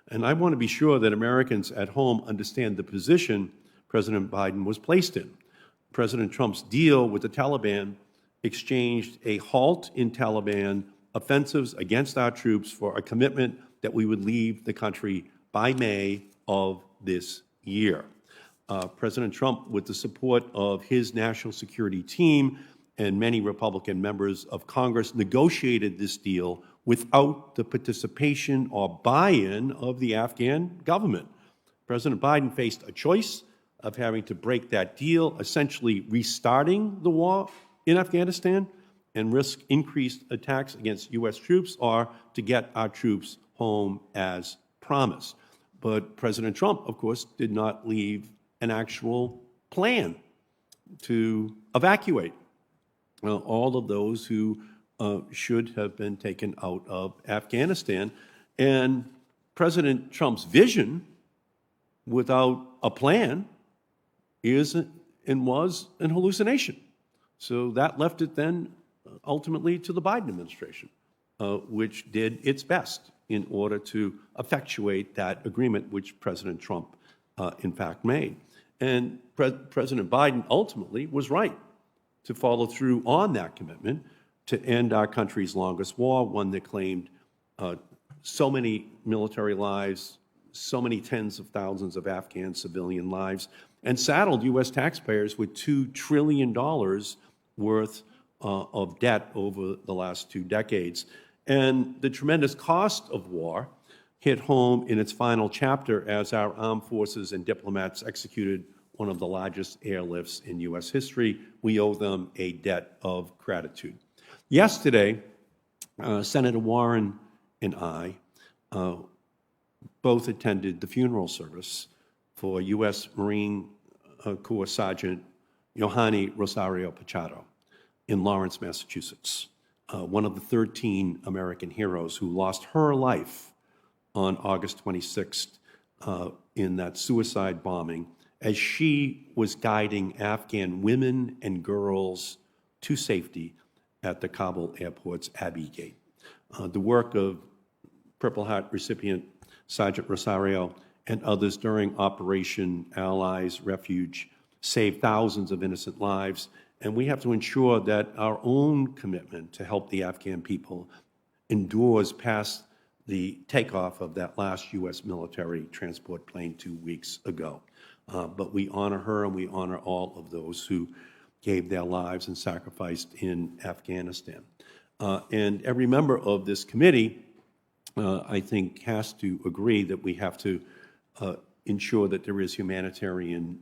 And I want to be sure that Americans at home understand the position President Biden was placed in. President Trump's deal with the Taliban exchanged a halt in Taliban offensives against our troops for a commitment that we would leave the country by May of this year. President Trump, with the support of his national security team and many Republican members of Congress, negotiated this deal without the participation or buy-in of the Afghan government. President Biden faced a choice of having to break that deal, essentially restarting the war in Afghanistan and risk increased attacks against U.S. troops, or to get our troops home as promised. But President Trump, of course, did not leave an actual plan to evacuate all of those who should have been taken out of Afghanistan. And President Trump's vision without a plan is and was an hallucination. So that left it then ultimately to the Biden administration, which did its best in order to effectuate that agreement which President Trump in fact made. And President Biden ultimately was right to follow through on that commitment to end our country's longest war, one that claimed so many military lives, so many tens of thousands of Afghan civilian lives, and saddled U.S. taxpayers with $2 trillion worth of debt over the last 2 decades. And the tremendous cost of war hit home in its final chapter as our armed forces and diplomats executed one of the largest airlifts in U.S. history. We owe them a debt of gratitude. Yesterday, Senator Warren and I both attended the funeral service for U.S. Marine Corps Sergeant Yohani Rosario Pachado in Lawrence, Massachusetts, one of the 13 American heroes who lost her life on August 26th in that suicide bombing as she was guiding Afghan women and girls to safety at the Kabul airport's Abbey Gate. The work of Purple Heart recipient Sergeant Rosario and others during Operation Allies Refuge saved thousands of innocent lives, and we have to ensure that our own commitment to help the Afghan people endures past the takeoff of that last U.S. military transport plane 2 weeks ago. But we honor her and we honor all of those who gave their lives and sacrificed in Afghanistan. And every member of this committee, I think, has to agree that we have to ensure that there is humanitarian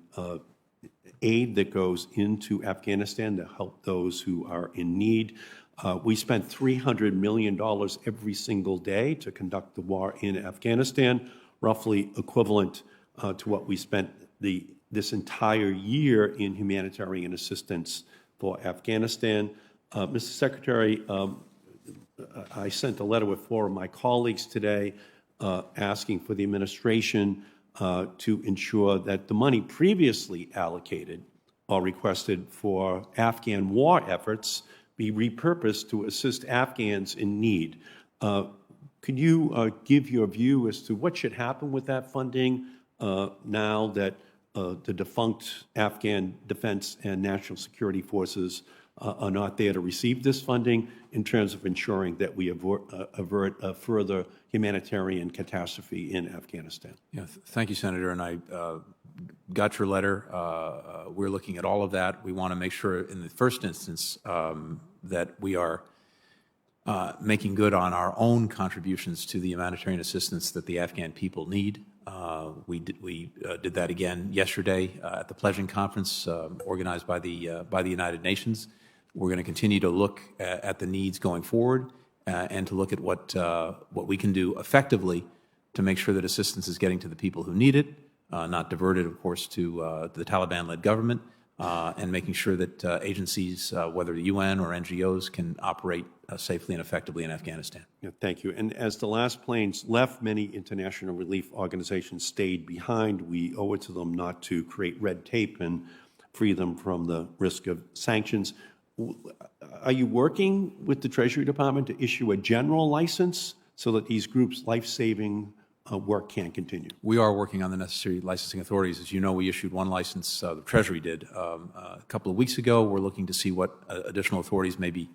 aid that goes into Afghanistan to help those who are in need. We spent $300 million every single day to conduct the war in Afghanistan, roughly equivalent to what we spent this entire year in humanitarian assistance for Afghanistan. Mr. Secretary, I sent a letter with 4 of my colleagues today asking for the administration to ensure that the money previously allocated or requested for Afghan war efforts be repurposed to assist Afghans in need. Can you give your view as to what should happen with that funding now that the defunct Afghan Defense and National Security Forces are not there to receive this funding, in terms of ensuring that we avert a further humanitarian catastrophe in Afghanistan? Yeah, thank you, Senator. And I got your letter. We're looking at all of that. We want to make sure, in the first instance, that we are making good on our own contributions to the humanitarian assistance that the Afghan people need. We did that again yesterday at the pledging conference organized by the United Nations. We're going to continue to look at the needs going forward and to look at what we can do effectively to make sure that assistance is getting to the people who need it, not diverted, of course, to the Taliban-led government, and making sure that agencies, whether the UN or NGOs, can operate safely and effectively in Afghanistan. Yeah, thank you. And as the last planes left, many international relief organizations stayed behind. We owe it to them not to create red tape and free them from the risk of sanctions. Are you working with the Treasury Department to issue a general license so that these groups' life-saving work can continue? We are working on the necessary licensing authorities. As you know, we issued one license, the Treasury did, a couple of weeks ago. We're looking to see what additional authorities may be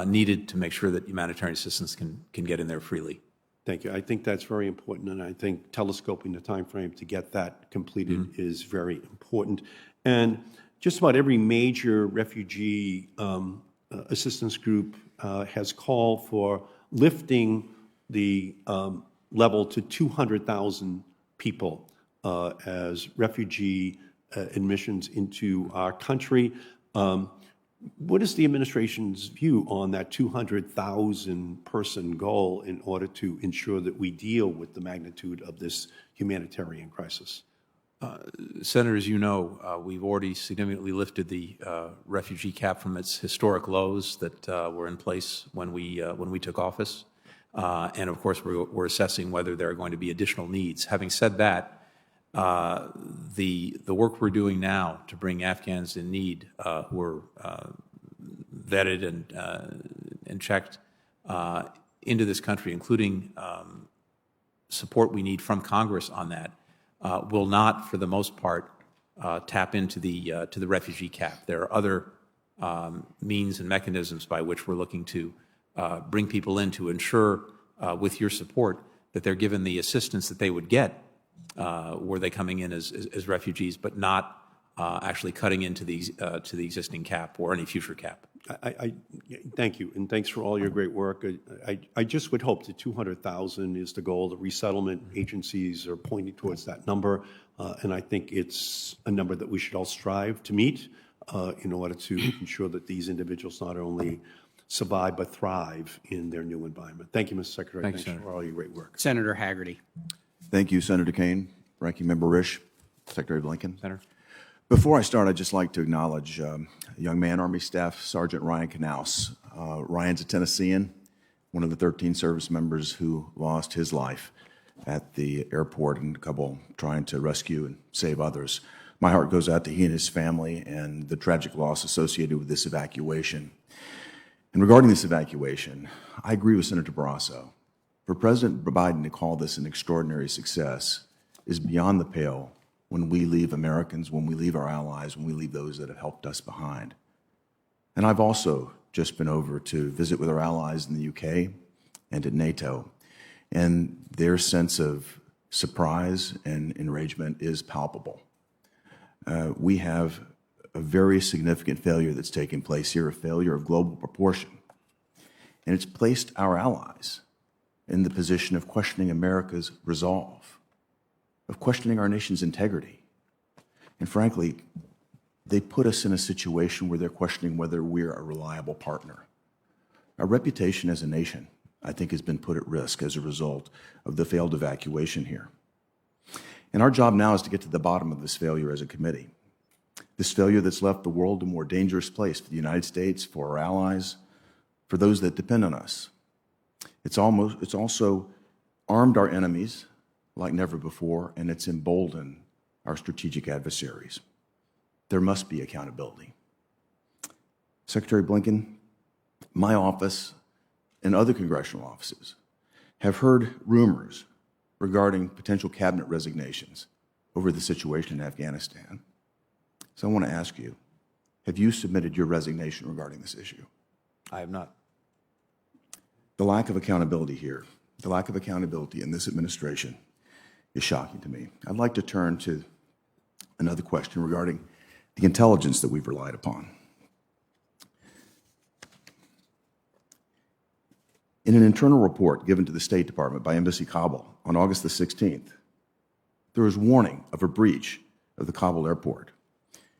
needed to make sure that humanitarian assistance can get in there freely. Thank you. I think that's very important, and I think telescoping the time frame to get that completed is very important. And just about every major refugee assistance group has called for lifting the level to 200,000 people as refugee admissions into our country. What is the administration's view on that 200,000 person goal in order to ensure that we deal with the magnitude of this humanitarian crisis? Senator, as you know, we've already significantly lifted the refugee cap from its historic lows that were in place when we took office. And of course, we're assessing whether there are going to be additional needs. Having said that, the work we're doing now to bring Afghans in need who are vetted and checked into this country, including support we need from Congress on that, will not, for the most part, tap into the refugee cap. There are other means and mechanisms by which we're looking to bring people in to ensure, with your support, that they're given the assistance that they would get were they coming in as refugees, but not actually cutting into to the existing cap or any future cap. Thank you, and thanks for all your great work. I just would hope that 200,000 is the goal. The resettlement agencies are pointing towards that number, and I think it's a number that we should all strive to meet in order to ensure that these individuals not only survive but thrive in their new environment. Thank you, Mr. Secretary. Thanks, Thanks for all your great work. Senator Haggerty. Thank you, Senator Kaine, Ranking Member Risch, Secretary Blinken. Senator. Before I start, I'd just like to acknowledge a young man, Army Staff Sergeant Ryan Knaus. Ryan's a Tennessean, one of the 13 service members who lost his life at the airport in Kabul trying to rescue and save others. My heart goes out to he and his family and the tragic loss associated with this evacuation. And regarding this evacuation, I agree with Senator Barrasso. For President Biden to call this an extraordinary success is beyond the pale when we leave Americans, when we leave our allies, when we leave those that have helped us behind. And I've also just been over to visit with our allies in the UK and at NATO, and their sense of surprise and enragement is palpable. We have a very significant failure that's taken place here, a failure of global proportion. And it's placed our allies in the position of questioning America's resolve, of questioning our nation's integrity. And frankly, they put us in a situation where they're questioning whether we're a reliable partner. Our reputation as a nation, I think, has been put at risk as a result of the failed evacuation here. And our job now is to get to the bottom of this failure as a committee. This failure that's left the world a more dangerous place for the United States, for our allies, for those that depend on us. It's also armed our enemies like never before, and it's emboldened our strategic adversaries. There must be accountability. Secretary Blinken, my office and other congressional offices have heard rumors regarding potential cabinet resignations over the situation in Afghanistan. So I want to ask you, have you submitted your resignation regarding this issue? I have not. The lack of accountability here, the lack of accountability in this administration is shocking to me. I'd like to turn to another question regarding the intelligence that we've relied upon. In an internal report given to the State Department by Embassy Kabul on August the 16th, there was warning of a breach of the Kabul airport.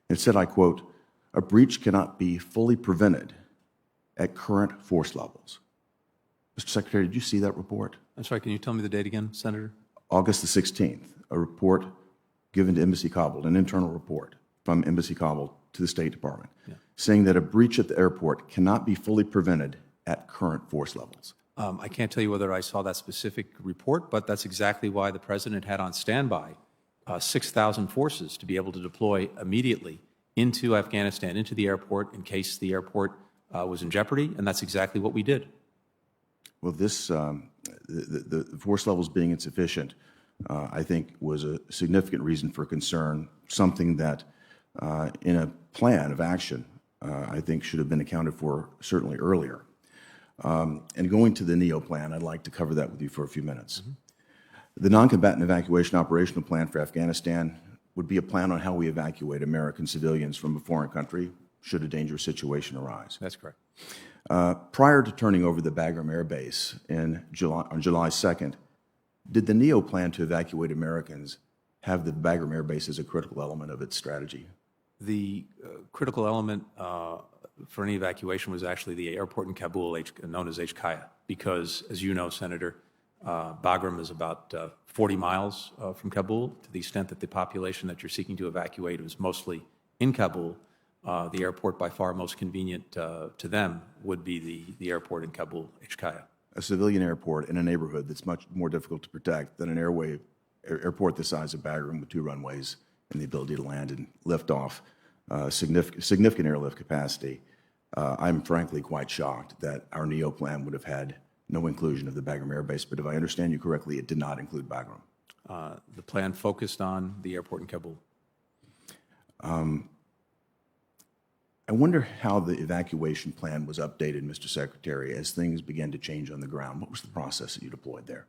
It said, I quote, "A breach cannot be fully prevented at current force levels." Mr. Secretary, did you see that report? I'm sorry, can you tell me the date again, Senator? August the 16th, a report given to Embassy Kabul, an internal report from Embassy Kabul to the State Department, saying that a breach at the airport cannot be fully prevented at current force levels. I can't tell you whether I saw that specific report, but that's exactly why the President had on standby 6,000 forces to be able to deploy immediately into Afghanistan, into the airport, in case the airport was in jeopardy, and that's exactly what we did. Well, this, the force levels being insufficient, I think, was a significant reason for concern, something that in a plan of action, I think should have been accounted for certainly earlier. And going to the NEO plan, I'd like to cover that with you for a few minutes. The non-combatant evacuation operational plan for Afghanistan would be a plan on how we evacuate American civilians from a foreign country should a dangerous situation arise. That's correct. Prior to turning over the Bagram Air Base on July 2nd, did the NEO plan to evacuate Americans have the Bagram Air Base as a critical element of its strategy? The critical element for any evacuation was actually the airport in Kabul, known as HKIA, because, as you know, Senator, Bagram is about 40 miles from Kabul. To the extent that the population that you're seeking to evacuate was mostly in Kabul, the airport by far most convenient to them would be the airport in Kabul, HKIA. A civilian airport in a neighborhood that's much more difficult to protect than an airport the size of Bagram with 2 runways and the ability to land and lift off, significant airlift capacity. I'm frankly quite shocked that our NEO plan would have had no inclusion of the Bagram Air Base, but if I understand you correctly, it did not include Bagram. The plan focused on the airport in Kabul. I wonder how the evacuation plan was updated, Mr. Secretary, as things began to change on the ground. What was the process that you deployed there?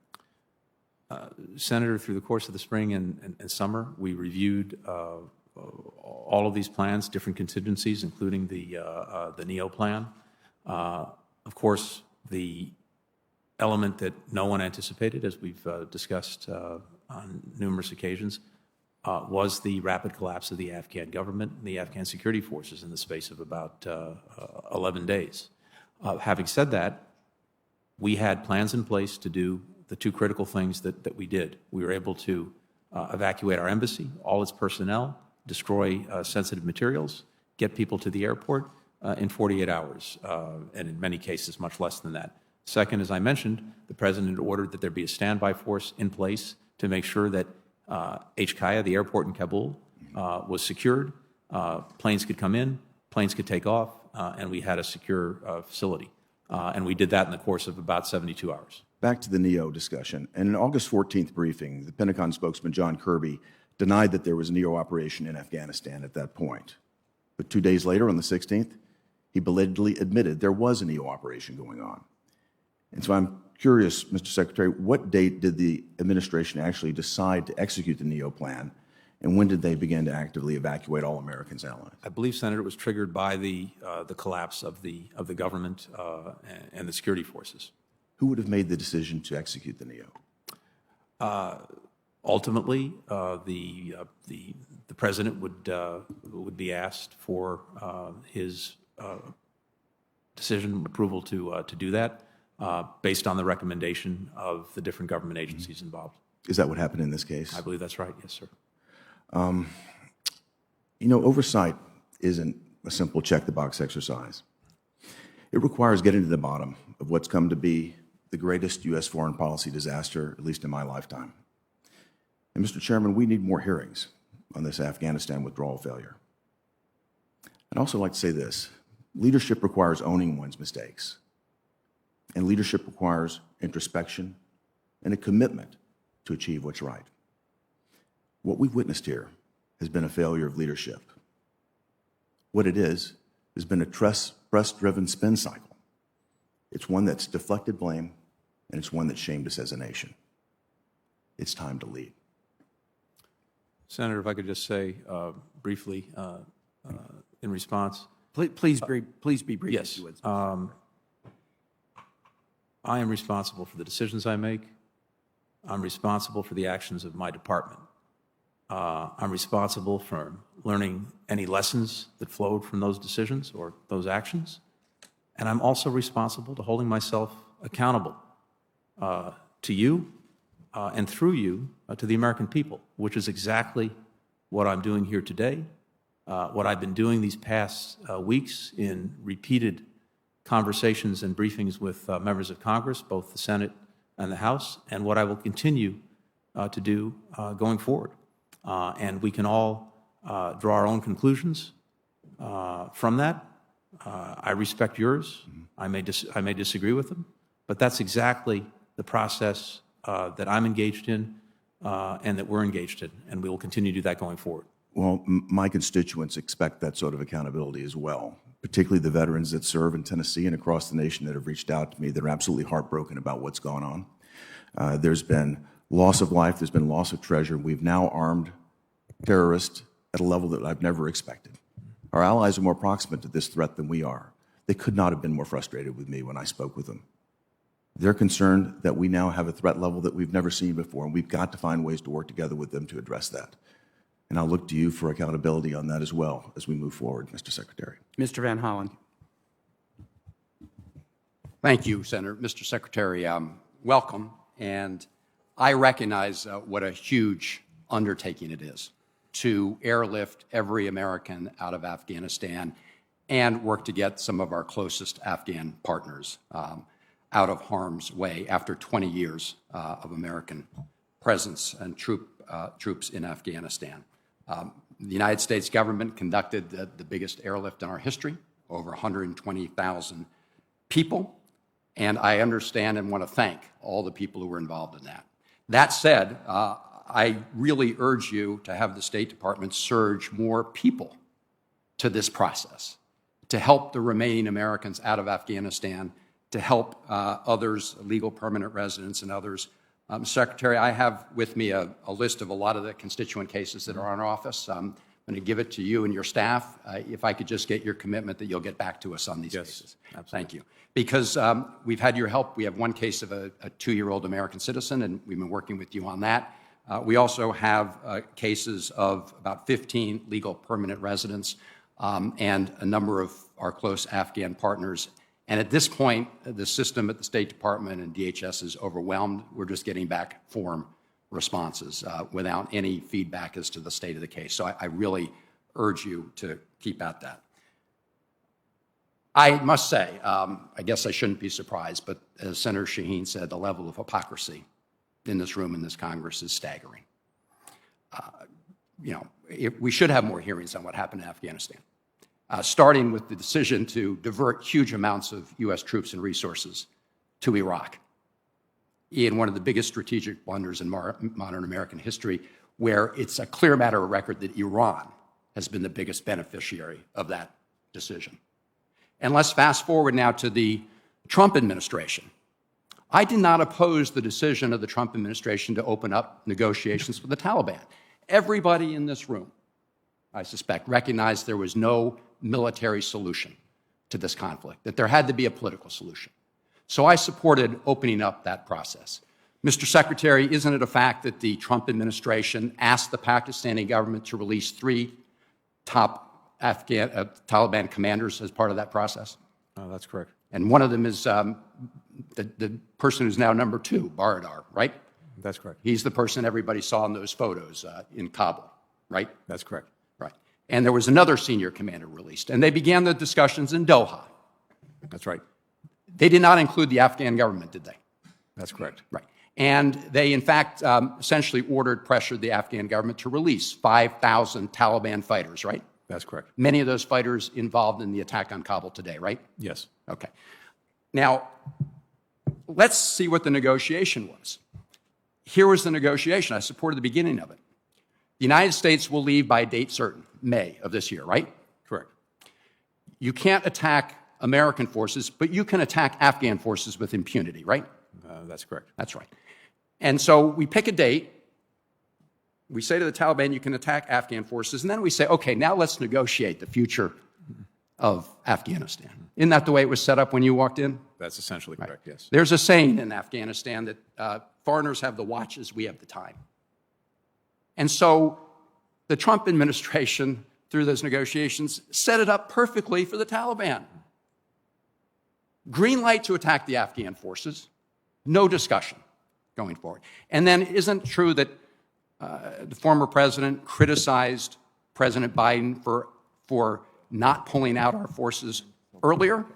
Senator, through the course of the spring and summer, we reviewed all of these plans, different contingencies, including the NEO plan. Of course, the element that no one anticipated, as we've discussed on numerous occasions, was the rapid collapse of the Afghan government and the Afghan security forces in the space of about 11 days. Having said that, we had plans in place to do the 2 critical things that we did. We were able to evacuate our embassy, all its personnel, destroy sensitive materials, get people to the airport in 48 hours, and in many cases much less than that. Second, as I mentioned, the President ordered that there be a standby force in place to make sure that HKIA, the airport in Kabul, was secured, planes could come in, planes could take off, and we had a secure facility. And we did that in the course of about 72 hours. Back to the NEO discussion. In an August 14th briefing, the Pentagon spokesman John Kirby denied that there was a NEO operation in Afghanistan at that point. But 2 days later, on the 16th, he belatedly admitted there was a NEO operation going on. And so I'm curious, Mr. Secretary, what date did the administration actually decide to execute the NEO plan, and when did they begin to actively evacuate all Americans and allies? I believe, Senator, it was triggered by the collapse of the government and the security forces. Who would have made the decision to execute the NEO? Ultimately, the President would be asked for his decision approval to do that. Based on the recommendation of the different government agencies involved. Is that what happened in this case? I believe that's right, yes, sir. You know, oversight isn't a simple check-the-box exercise. It requires getting to the bottom of what's come to be the greatest U.S. foreign policy disaster, at least in my lifetime. And, Mr. Chairman, we need more hearings on this Afghanistan withdrawal failure. I'd also like to say this. Leadership requires owning one's mistakes. And leadership requires introspection and a commitment to achieve what's right. What we've witnessed here has been a failure of leadership. What it is has been a trust-driven spin cycle. It's one that's deflected blame, and it's one that shamed us as a nation. It's time to lead. Senator, if I could just say briefly in response. Please be brief. Yes. If you would. I am responsible for the decisions I make. I'm responsible for the actions of my department. I'm responsible for learning any lessons that flowed from those decisions or those actions. And I'm also responsible to holding myself accountable to you and through you to the American people, which is exactly what I'm doing here today, what I've been doing these past weeks in repeated conversations and briefings with members of Congress, both the Senate and the House, and what I will continue to do going forward. And we can all draw our own conclusions from that. I respect yours. I may disagree with them, but that's exactly the process that I'm engaged in and that we're engaged in, and we will continue to do that going forward. Well, my constituents expect that sort of accountability as well, particularly the veterans that serve in Tennessee and across the nation that have reached out to me that are absolutely heartbroken about what's gone on. There's been loss of life, there's been loss of treasure. We've now armed terrorists at a level that I've never expected. Our allies are more proximate to this threat than we are. They could not have been more frustrated with me when I spoke with them. They're concerned that we now have a threat level that we've never seen before, and we've got to find ways to work together with them to address that. And I'll look to you for accountability on that as well as we move forward, Mr. Secretary. Mr. Van Hollen. Thank you, Senator. Mr. Secretary, welcome. And I recognize what a huge undertaking it is to airlift every American out of Afghanistan and work to get some of our closest Afghan partners out of harm's way after 20 years of American presence and troops in Afghanistan. The United States government conducted the biggest airlift in our history, over 120,000 people, and I understand and want to thank all the people who were involved in that. That said, I really urge you to have the State Department surge more people to this process to help the remaining Americans out of Afghanistan, to help others, legal permanent residents and others. Secretary, I have with me a list of a lot of the constituent cases that are in our office. I'm going to give it to you and your staff. If I could just get your commitment that you'll get back to us on these cases. Absolutely. Thank you. Because we've had your help. We have one case of a 2-year-old American citizen, and we've been working with you on that. We also have cases of about 15 legal permanent residents and a number of our close Afghan partners. And at this point, the system at the State Department and DHS is overwhelmed. We're just getting back form responses without any feedback as to the state of the case. So I really urge you to keep at that. I must say, I guess I shouldn't be surprised, but as Senator Shaheen said, the level of hypocrisy in this room in this Congress is staggering. We should have more hearings on what happened in Afghanistan. Starting with the decision to divert huge amounts of U.S. troops and resources to Iraq in one of the biggest strategic blunders in modern American history, where it's a clear matter of record that Iran has been the biggest beneficiary of that decision. And let's fast forward now to the Trump administration. I did not oppose the decision of the Trump administration to open up negotiations with the Taliban. Everybody in this room, I suspect, recognized there was no military solution to this conflict, that there had to be a political solution. So I supported opening up that process. Mr. Secretary, isn't it a fact that the Trump administration asked the Pakistani government to release 3 top Taliban commanders as part of that process? That's correct. And one of them is the person who's now number 2, Baradar, right? That's correct. He's the person everybody saw in those photos in Kabul, right? That's correct. Right. And there was another senior commander released, and they began the discussions in Doha. That's right. They did not include the Afghan government, did they? That's correct. Right. And they, in fact, essentially pressured the Afghan government to release 5,000 Taliban fighters, right? That's correct. Many of those fighters involved in the attack on Kabul today, right? Yes. Okay. Now, let's see what the negotiation was. here was the negotiation. I supported the beginning of it. The United States will leave by a date certain, May of this year, right? Correct. You can't attack American forces, but you can attack Afghan forces with impunity, right? That's correct. That's right. And so we pick a date. We say to the Taliban, you can attack Afghan forces. And then we say, okay, now let's negotiate the future of Afghanistan. Isn't that the way it was set up when you walked in? That's essentially correct, yes. There's a saying in Afghanistan that foreigners have the watches, we have the time. And so the Trump administration, through those negotiations, set it up perfectly for the Taliban. Green light to attack the Afghan forces, no discussion going forward. And then isn't it true that the former president criticized President Biden for not pulling out our forces earlier?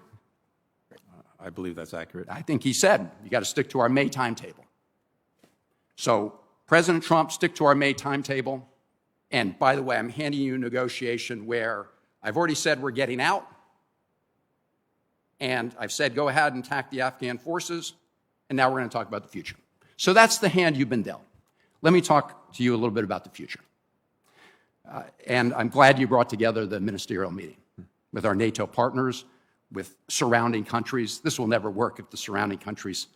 I believe that's accurate. I think he said, you got to stick to our May timetable. So President Trump, stick to our May timetable. And by the way, I'm handing you a negotiation where I've already said we're getting out. And I've said, go ahead and attack the Afghan forces. And now we're going to talk about the future. So that's the hand you've been dealt. Let me talk to you a little bit about the future. And I'm glad you brought together the ministerial meeting with our NATO partners, with surrounding countries. This will never work if the surrounding countries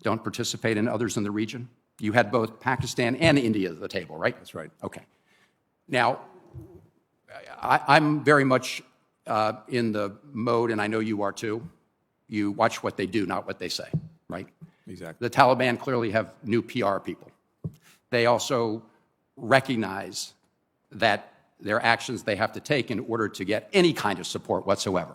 don't participate and others in the region. You had both Pakistan and India at the table, right? That's right. Okay. Now, I'm very much in the mode, and I know you are too, you watch what they do, not what they say, right? Exactly. The Taliban clearly have new PR people. They also recognize that there are actions they have to take in order to get any kind of support whatsoever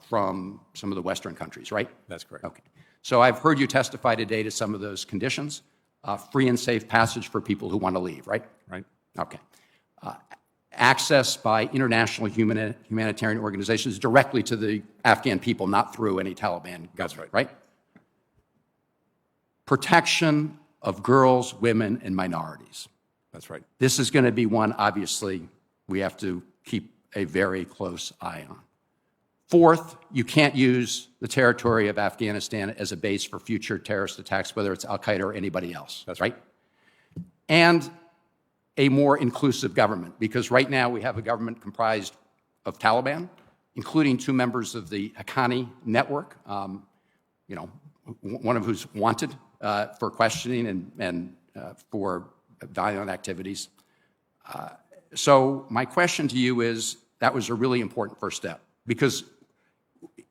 from some of the Western countries, right? That's correct. Okay. So I've heard you testify today to some of those conditions. Free and safe passage for people who want to leave, right? Right. Okay. Access by international humanitarian organizations directly to the Afghan people, not through any Taliban government, right? Protection of girls, women, and minorities. That's right. This is going to be one, obviously, we have to keep a very close eye on. Fourth, you can't use the territory of Afghanistan as a base for future terrorist attacks, whether it's al-Qaeda or anybody else. That's right. And a more inclusive government, because right now we have a government comprised of Taliban, including 2 members of the Haqqani network, you know, one of who's wanted for questioning and for violent activities. So my question to you is, that was a really important first step, because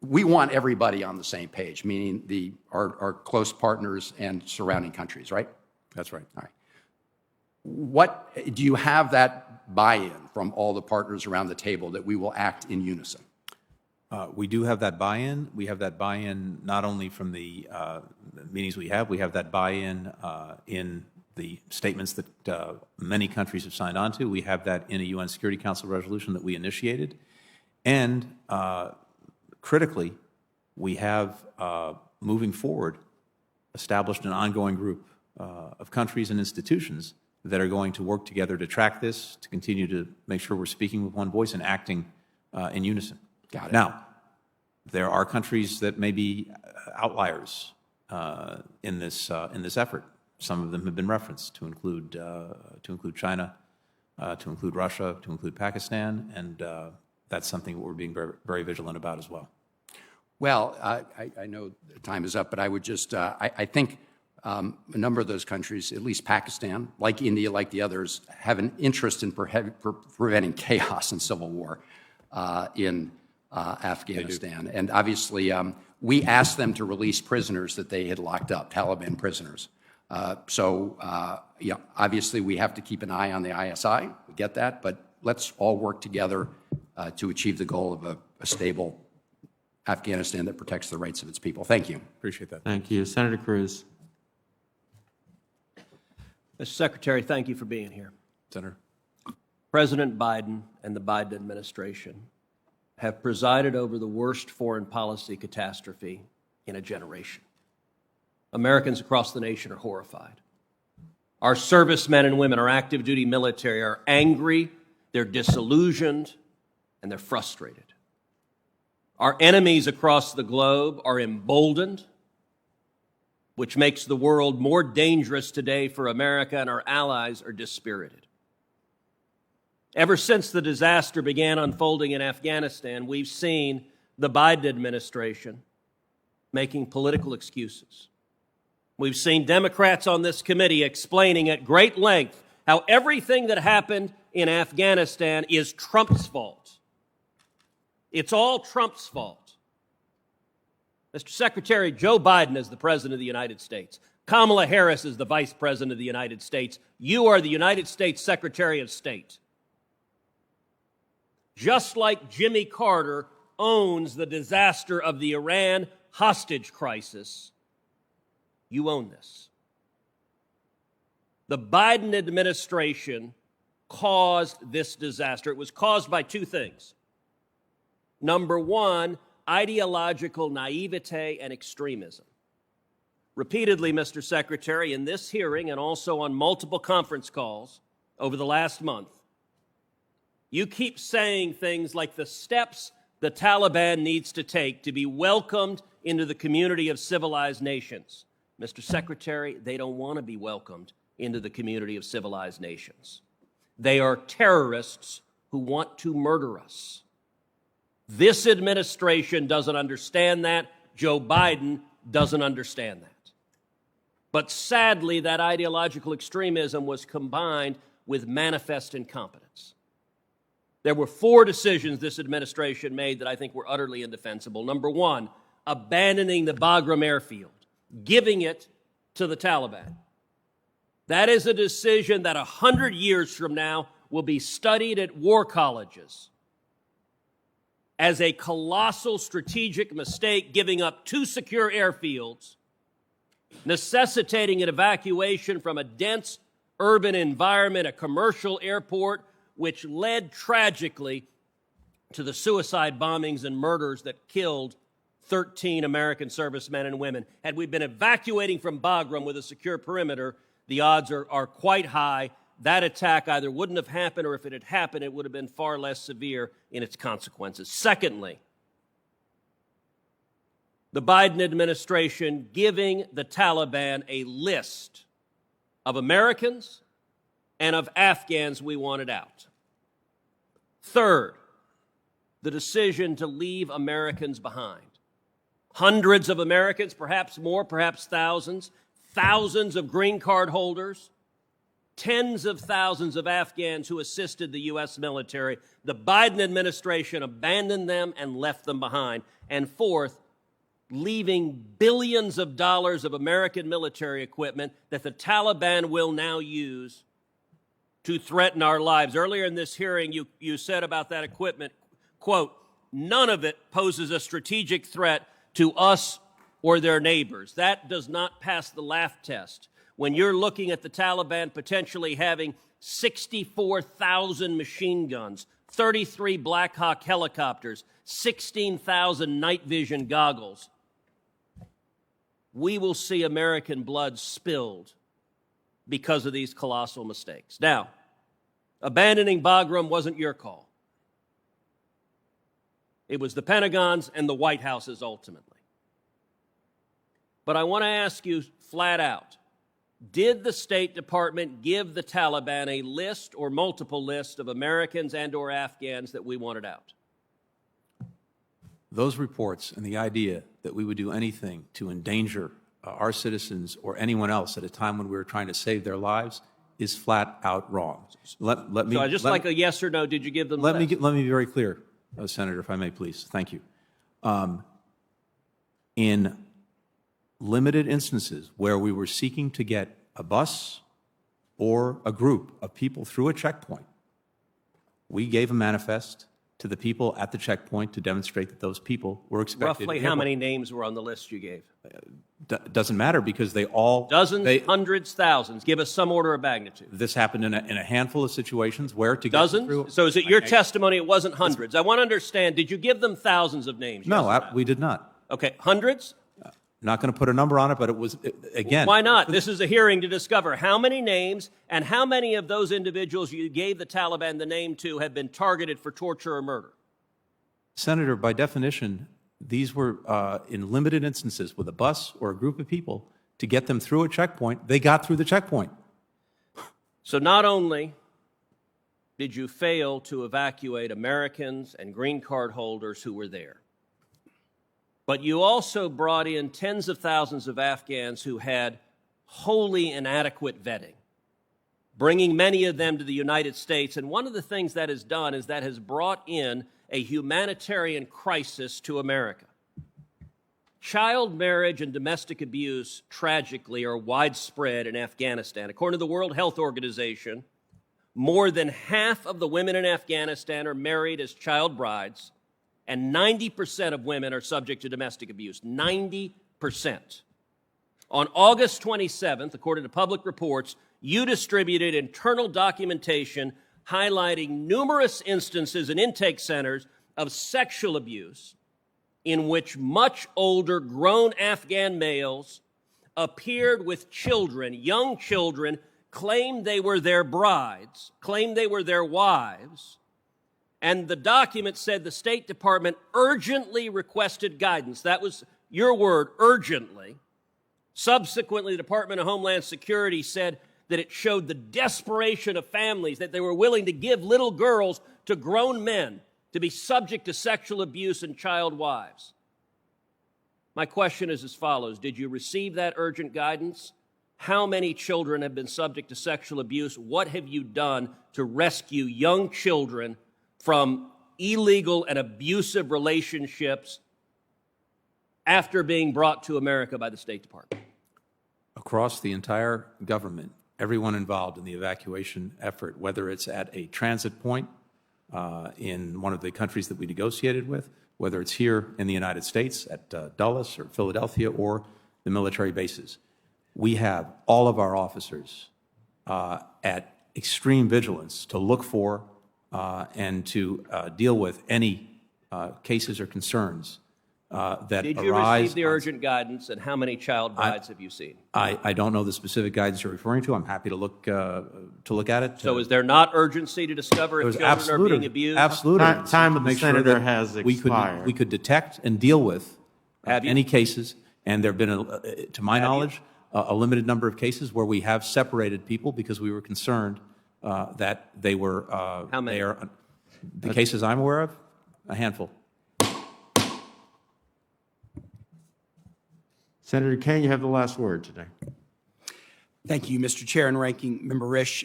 we want everybody on the same page, meaning our close partners and surrounding countries, right? That's right. All right. What do you have that buy-in from all the partners around the table that we will act in unison? We do have that buy-in. We have that buy-in not only from the meetings we have that buy-in in the statements that many countries have signed on to. We have that in a UN Security Council resolution that we initiated. And critically, we have, moving forward, established an ongoing group of countries and institutions that are going to work together to track this, to continue to make sure we're speaking with one voice and acting in unison. Got it. Now, there are countries that may be outliers in this effort. Some of them have been referenced, to include China, to include Russia, to include Pakistan, and that's something we're being very, very vigilant about as well. Well, I know time is up, but I would just, I think a number of those countries, at least Pakistan, like India, like the others, have an interest in preventing chaos and civil war in Afghanistan. And obviously, we asked them to release prisoners that they had locked up, Taliban prisoners. Yeah, obviously, we have to keep an eye on the ISI. We get that, but let's all work together to achieve the goal of a stable Afghanistan that protects the rights of its people. Thank you. Appreciate that. Thank you. Senator Cruz. Mr. Secretary, thank you for being here. Senator. President Biden and the Biden administration have presided over the worst foreign policy catastrophe in a generation. Americans across the nation are horrified. Our servicemen and women, our active duty military are angry, they're disillusioned, and they're frustrated. Our enemies across the globe are emboldened which makes the world more dangerous today for America, and our allies are dispirited. Ever since the disaster began unfolding in Afghanistan, we've seen the Biden administration making political excuses. We've seen Democrats on this committee explaining at great length how everything that happened in Afghanistan is Trump's fault. It's all Trump's fault. Mr. Secretary, Joe Biden is the President of the United States. Kamala Harris is the Vice President of the United States. You are the United States Secretary of State. Just like Jimmy Carter owns the disaster of the Iran hostage crisis, you own this. The Biden administration caused this disaster. It was caused by two things. Number one, ideological naivete and extremism. Repeatedly, Mr. Secretary, in this hearing and also on multiple conference calls over the last month, you keep saying things like the steps the Taliban needs to take to be welcomed into the community of civilized nations. Mr. Secretary, they don't want to be welcomed into the community of civilized nations. They are terrorists who want to murder us. This administration doesn't understand that. Joe Biden doesn't understand that. But sadly, that ideological extremism was combined with manifest incompetence. There were 4 decisions this administration made that I think were utterly indefensible. Number one, abandoning the Bagram airfield, giving it to the Taliban. That is a decision that 100 years from now will be studied at war colleges as a colossal strategic mistake, giving up 2 secure airfields, necessitating an evacuation from a dense urban environment, a commercial airport, which led tragically to the suicide bombings and murders that killed 13 American servicemen and women. Had we been evacuating from Bagram with a secure perimeter, the odds are quite high that attack either wouldn't have happened, or if it had happened, it would have been far less severe in its consequences. Secondly, the Biden administration giving the Taliban a list of Americans and of Afghans we wanted out. Third, the decision to leave Americans behind. Hundreds of Americans, perhaps more, perhaps thousands of green card holders, tens of thousands of Afghans who assisted the U.S. military. The Biden administration abandoned them and left them behind. And fourth, leaving billions of dollars of American military equipment that the Taliban will now use to threaten our lives. Earlier in this hearing, you said about that equipment, quote, none of it poses a strategic threat to us or their neighbors. That does not pass the laugh test. When you're looking at the Taliban potentially having 64,000 machine guns, 33 Black Hawk helicopters, 16,000 night vision goggles, we will see American blood spilled because of these colossal mistakes. Now, abandoning Bagram wasn't your call. It was the Pentagon's and the White House's ultimately. But I want to ask you flat out, did the State Department give the Taliban a list or multiple lists of Americans and or Afghans that we wanted out? Those reports and the idea that we would do anything to endanger our citizens or anyone else at a time when we were trying to save their lives is flat out wrong. Let me. So I just like a yes or no. Did you give them? Let me be very clear, Senator, if I may, please. Thank you. In limited instances where we were seeking to get a bus or a group of people through a checkpoint, we gave a manifest to the people at the checkpoint to demonstrate that those people were expected. Roughly how many names were on the list you gave? Doesn't matter because they all... Dozens, hundreds, thousands. Give us some order of magnitude. This happened in a handful of situations where to Dozens? get through... So is it your testimony it wasn't hundreds? I want to understand, did you give them thousands of names? No, we did not. Okay, hundreds? Not going to put a number on it, but it was, again... Why not? This is a hearing to discover how many names and how many of those individuals you gave the Taliban the name to have been targeted for torture or murder. Senator, by definition, these were in limited instances with a bus or a group of people to get them through a checkpoint, they got through the checkpoint. So not only did you fail to evacuate Americans and green card holders who were there, but you also brought in tens of thousands of Afghans who had wholly inadequate vetting, bringing many of them to the United States. And one of the things that has done is that has brought in a humanitarian crisis to America. Child marriage and domestic abuse, tragically, are widespread in Afghanistan. According to the World Health Organization, more than half of the women in Afghanistan are married as child brides, and 90% of women are subject to domestic abuse. 90%. On August 27th, according to public reports, you distributed internal documentation highlighting numerous instances in intake centers of sexual abuse in which much older grown Afghan males appeared with children, young children, claimed they were their brides, claimed they were their wives, and the document said the State Department urgently requested guidance. That was your word, urgently. Subsequently, the Department of Homeland Security said that it showed the desperation of families, that they were willing to give little girls to grown men to be subject to sexual abuse and child wives. My question is as follows. Did you receive that urgent guidance? How many children have been subject to sexual abuse? What have you done to rescue young children from illegal and abusive relationships after being brought to America by the State Department? Across the entire government, everyone involved in the evacuation effort, whether it's at a transit point in one of the countries that we negotiated with, whether it's here in the United States at Dulles or Philadelphia or the military bases. We have all of our officers at extreme vigilance to look for and to deal with any cases or concerns that Did you arise. receive the urgent guidance, and how many child brides have you seen? I don't know the specific guidance you're referring to. I'm happy to look at it. So is there not urgency to discover if children are being abused? Absolutely. Time of the Make sure senator that has expired. we could detect and deal with Have you? any cases, and there have been, to my knowledge, a limited number of cases where we have separated people because we were concerned that they were. How many? The cases I'm aware of, a handful. Senator Kane, you have the last word today. Thank you, Mr. Chair and Ranking Member Risch.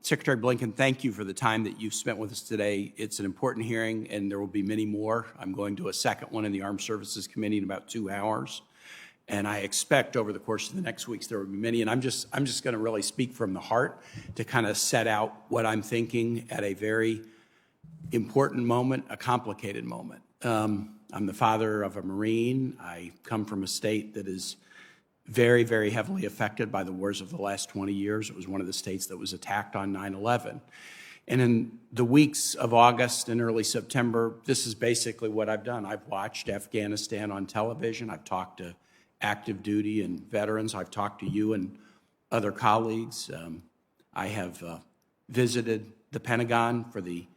Secretary Blinken, thank you for the time that you've spent with us today. It's an important hearing, and there will be many more. I'm going to a second one in the Armed Services Committee in about 2 hours, and I expect over the course of the next weeks there will be many. And I'm just going to really speak from the heart to kind of set out what I'm thinking at a very important moment, a complicated moment. I'm the father of a Marine. I come from a state that is very, very heavily affected by the wars of the last 20 years. It was one of the states that was attacked on 9/11. And in the weeks of August and early September, this is basically what I've done. I've watched Afghanistan on television. I've talked to active duty and veterans. I've talked to you and other colleagues. I have visited the Pentagon for the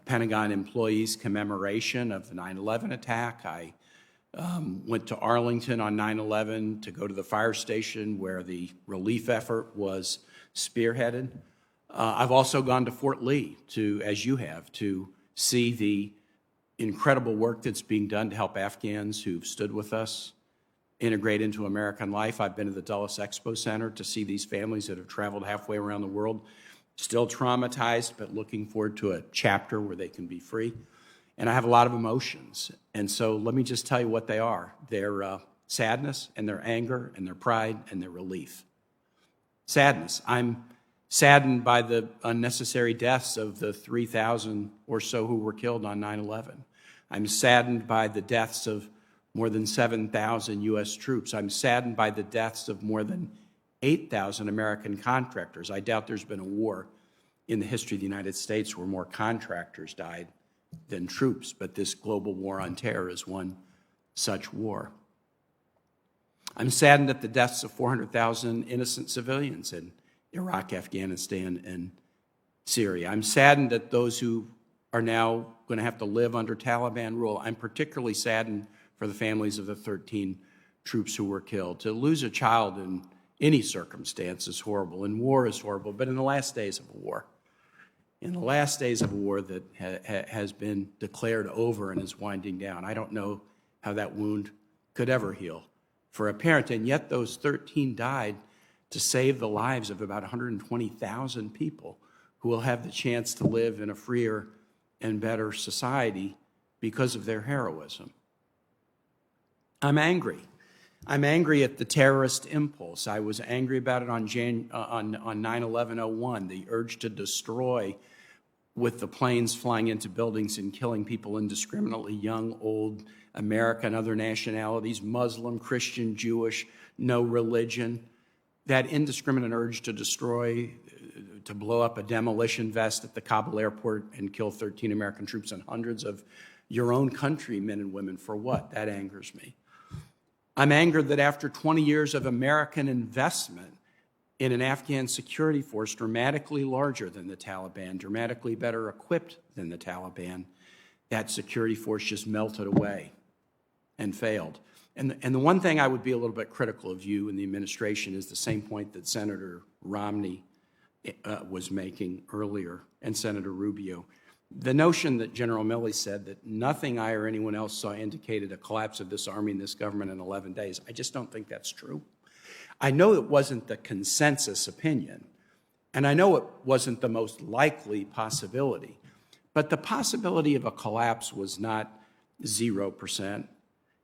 Pentagon employees' commemoration of the 9/11 attack. I went to Arlington on 9/11 to go to the fire station where the relief effort was spearheaded. I've also gone to Fort Lee, as you have, to see the incredible work that's being done to help Afghans who've stood with us integrate into American life. I've been to the Dulles Expo Center to see these families that have traveled halfway around the world, still traumatized, but looking forward to a chapter where they can be free. And I have a lot of emotions. And so let me just tell you what they are. Their sadness and their anger and their pride and their relief. Sadness. I'm saddened by the unnecessary deaths of the 3,000 or so who were killed on 9/11. I'm saddened by the deaths of more than 7,000 U.S. troops. I'm saddened by the deaths of more than 8,000 American contractors. I doubt there's been a war in the history of the United States where more contractors died than troops, but this global war on terror is one such war. I'm saddened at the deaths of 400,000 innocent civilians in Iraq, Afghanistan, and Syria. I'm saddened at those who are now going to have to live under Taliban rule. I'm particularly saddened for the families of the 13 troops who were killed. To lose a child in any circumstance is horrible, and war is horrible. But in the last days of a war, that has been declared over and is winding down, I don't know how that wound could ever heal for a parent. And yet those 13 died to save the lives of about 120,000 people who will have the chance to live in a freer and better society because of their heroism. I'm angry. I'm angry at the terrorist impulse. I was angry about it on 9/11/01, the urge to destroy with the planes flying into buildings and killing people indiscriminately, young, old, American, other nationalities, Muslim, Christian, Jewish, no religion. That indiscriminate urge to destroy, to blow up a demolition vest at the Kabul airport and kill 13 American troops and hundreds of your own country men and women, for what? That angers me. I'm angered that after 20 years of American investment in an Afghan security force dramatically larger than the Taliban, dramatically better equipped than the Taliban, that security force just melted away and failed. And the one thing I would be a little bit critical of you and the administration is the same point that Senator Romney was making earlier, and Senator Rubio. The notion that General Milley said that nothing I or anyone else saw indicated a collapse of this army and this government in 11 days, I just don't think that's true. I know it wasn't the consensus opinion, and I know it wasn't the most likely possibility, but the possibility of a collapse was not 0%,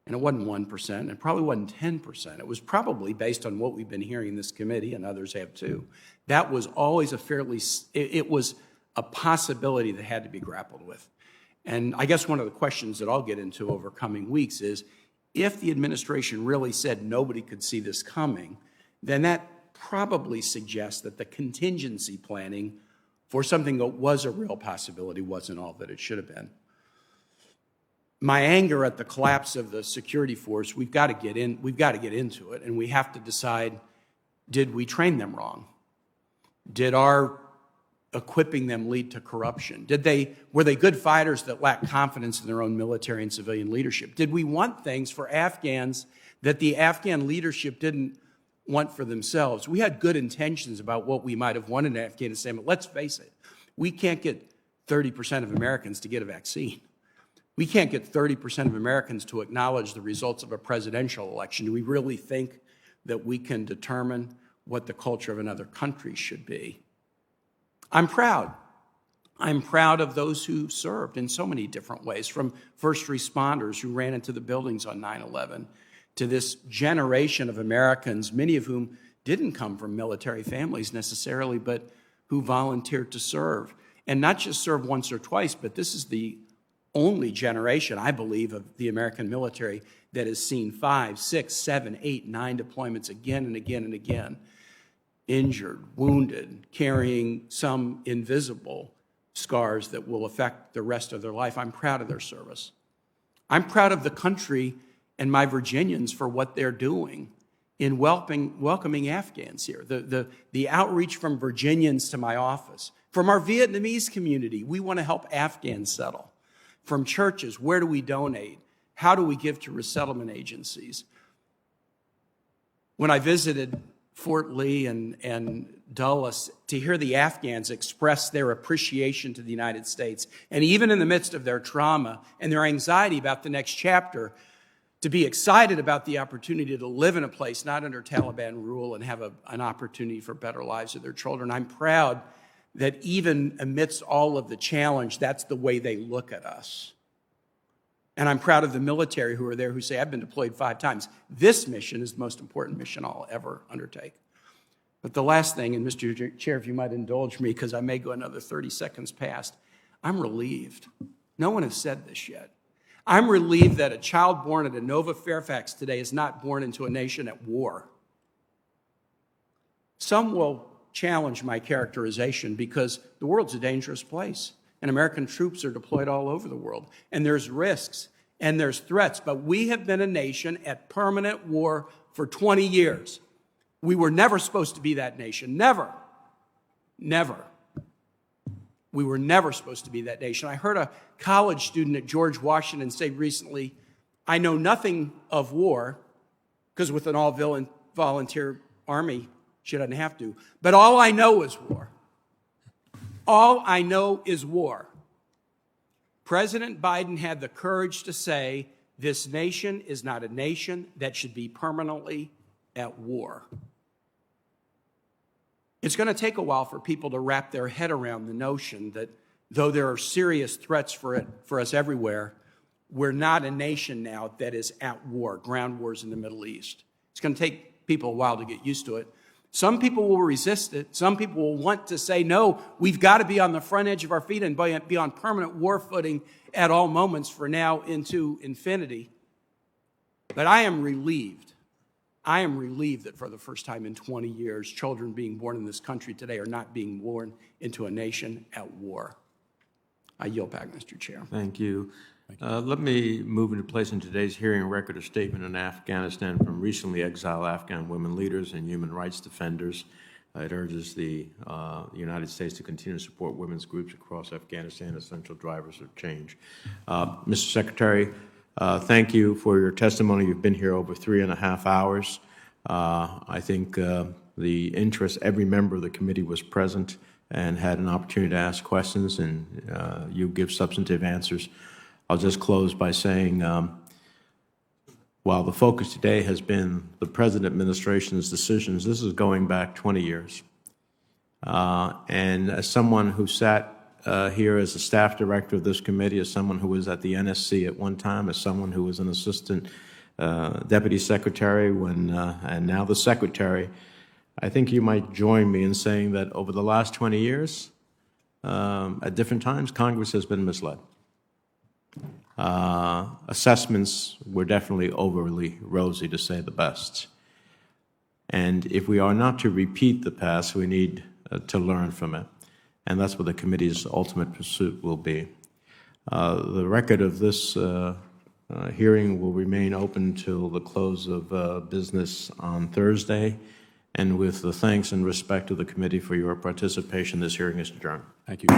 and it wasn't 1%, and it probably wasn't 10%. It was probably based on what we've been hearing in this committee, and others have too. That was always it was a possibility that had to be grappled with. And I guess one of the questions that I'll get into over coming weeks is, if the administration really said nobody could see this coming, then that probably suggests that the contingency planning for something that was a real possibility wasn't all that it should have been. My anger at the collapse of the security force, we've got to get into it, and we have to decide, did we train them wrong? Did our equipping them lead to corruption? Were they good fighters that lacked confidence in their own military and civilian leadership? Did we want things for Afghans that the Afghan leadership didn't want for themselves? We had good intentions about what we might have wanted in Afghanistan, but let's face it, we can't get 30% of Americans to get a vaccine. We can't get 30% of Americans to acknowledge the results of a presidential election. Do we really think that we can determine what the culture of another country should be? I'm proud. I'm proud of those who served in so many different ways, from first responders who ran into the buildings on 9/11 to this generation of Americans, many of whom didn't come from military families necessarily, but who volunteered to serve. And not just serve once or twice, but this is the only generation, I believe, of the American military that has seen 5, 6, 7, 8, 9 deployments again and again and again. Injured, wounded, carrying some invisible scars that will affect the rest of their life. I'm proud of their service. I'm proud of the country and my Virginians for what they're doing in welcoming Afghans here. The outreach from Virginians to my office, from our Vietnamese community, we want to help Afghans settle. From churches, where do we donate? How do we give to resettlement agencies? When I visited Fort Lee and Dulles, to hear the Afghans express their appreciation to the United States, and even in the midst of their trauma and their anxiety about the next chapter, to be excited about the opportunity to live in a place not under Taliban rule and have an opportunity for better lives of their children. I'm proud that even amidst all of the challenge, that's the way they look at us. And I'm proud of the military who are there who say, I've been deployed 5 times. This mission is the most important mission I'll ever undertake. But the last thing, and Mr. Chair, if you might indulge me, because I may go another 30 seconds past, I'm relieved. No one has said this yet. I'm relieved that a child born at Inova Fairfax today is not born into a nation at war. Some will challenge my characterization because the world's a dangerous place. And American troops are deployed all over the world. And there's risks and there's threats. But we have been a nation at permanent war for 20 years. We were never supposed to be that nation. Never. Never. We were never supposed to be that nation. I heard a college student at George Washington say recently, I know nothing of war, because with an all-volunteer army, she doesn't have to. But all I know is war. All I know is war. President Biden had the courage to say, this nation is not a nation that should be permanently at war. It's going to take a while for people to wrap their head around the notion that though there are serious threats for us everywhere, we're not a nation now that is at war, ground wars in the Middle East. It's going to take people a while to get used to it. Some people will resist it. Some people will want to say, no, we've got to be on the front edge of our feet and be on permanent war footing at all moments for now into infinity. But I am relieved. I am relieved that for the first time in 20 years, children being born in this country today are not being born into a nation at war. I yield back, Mr. Chair. Thank you. Let me move into place in today's hearing a record of statement on Afghanistan from recently exiled Afghan women leaders and human rights defenders. It urges the United States to continue to support women's groups across Afghanistan, essential drivers of change. Mr. Secretary, thank you for your testimony. You've been here over 3.5 hours. I think the interest, every member of the committee was present and had an opportunity to ask questions, and you give substantive answers. I'll just close by saying, while the focus today has been the President administration's decisions, this is going back 20 years. And as someone who sat here as a staff director of this committee, as someone who was at the NSC at one time, as someone who was an assistant deputy secretary and now the secretary, I think you might join me in saying that over the last 20 years, at different times, Congress has been misled. Assessments were definitely overly rosy, to say the best. And if we are not to repeat the past, we need to learn from it. And that's what the committee's ultimate pursuit will be. The record of this hearing will remain open till the close of business on Thursday. And with the thanks and respect of the committee for your participation, this hearing is adjourned. Thank you.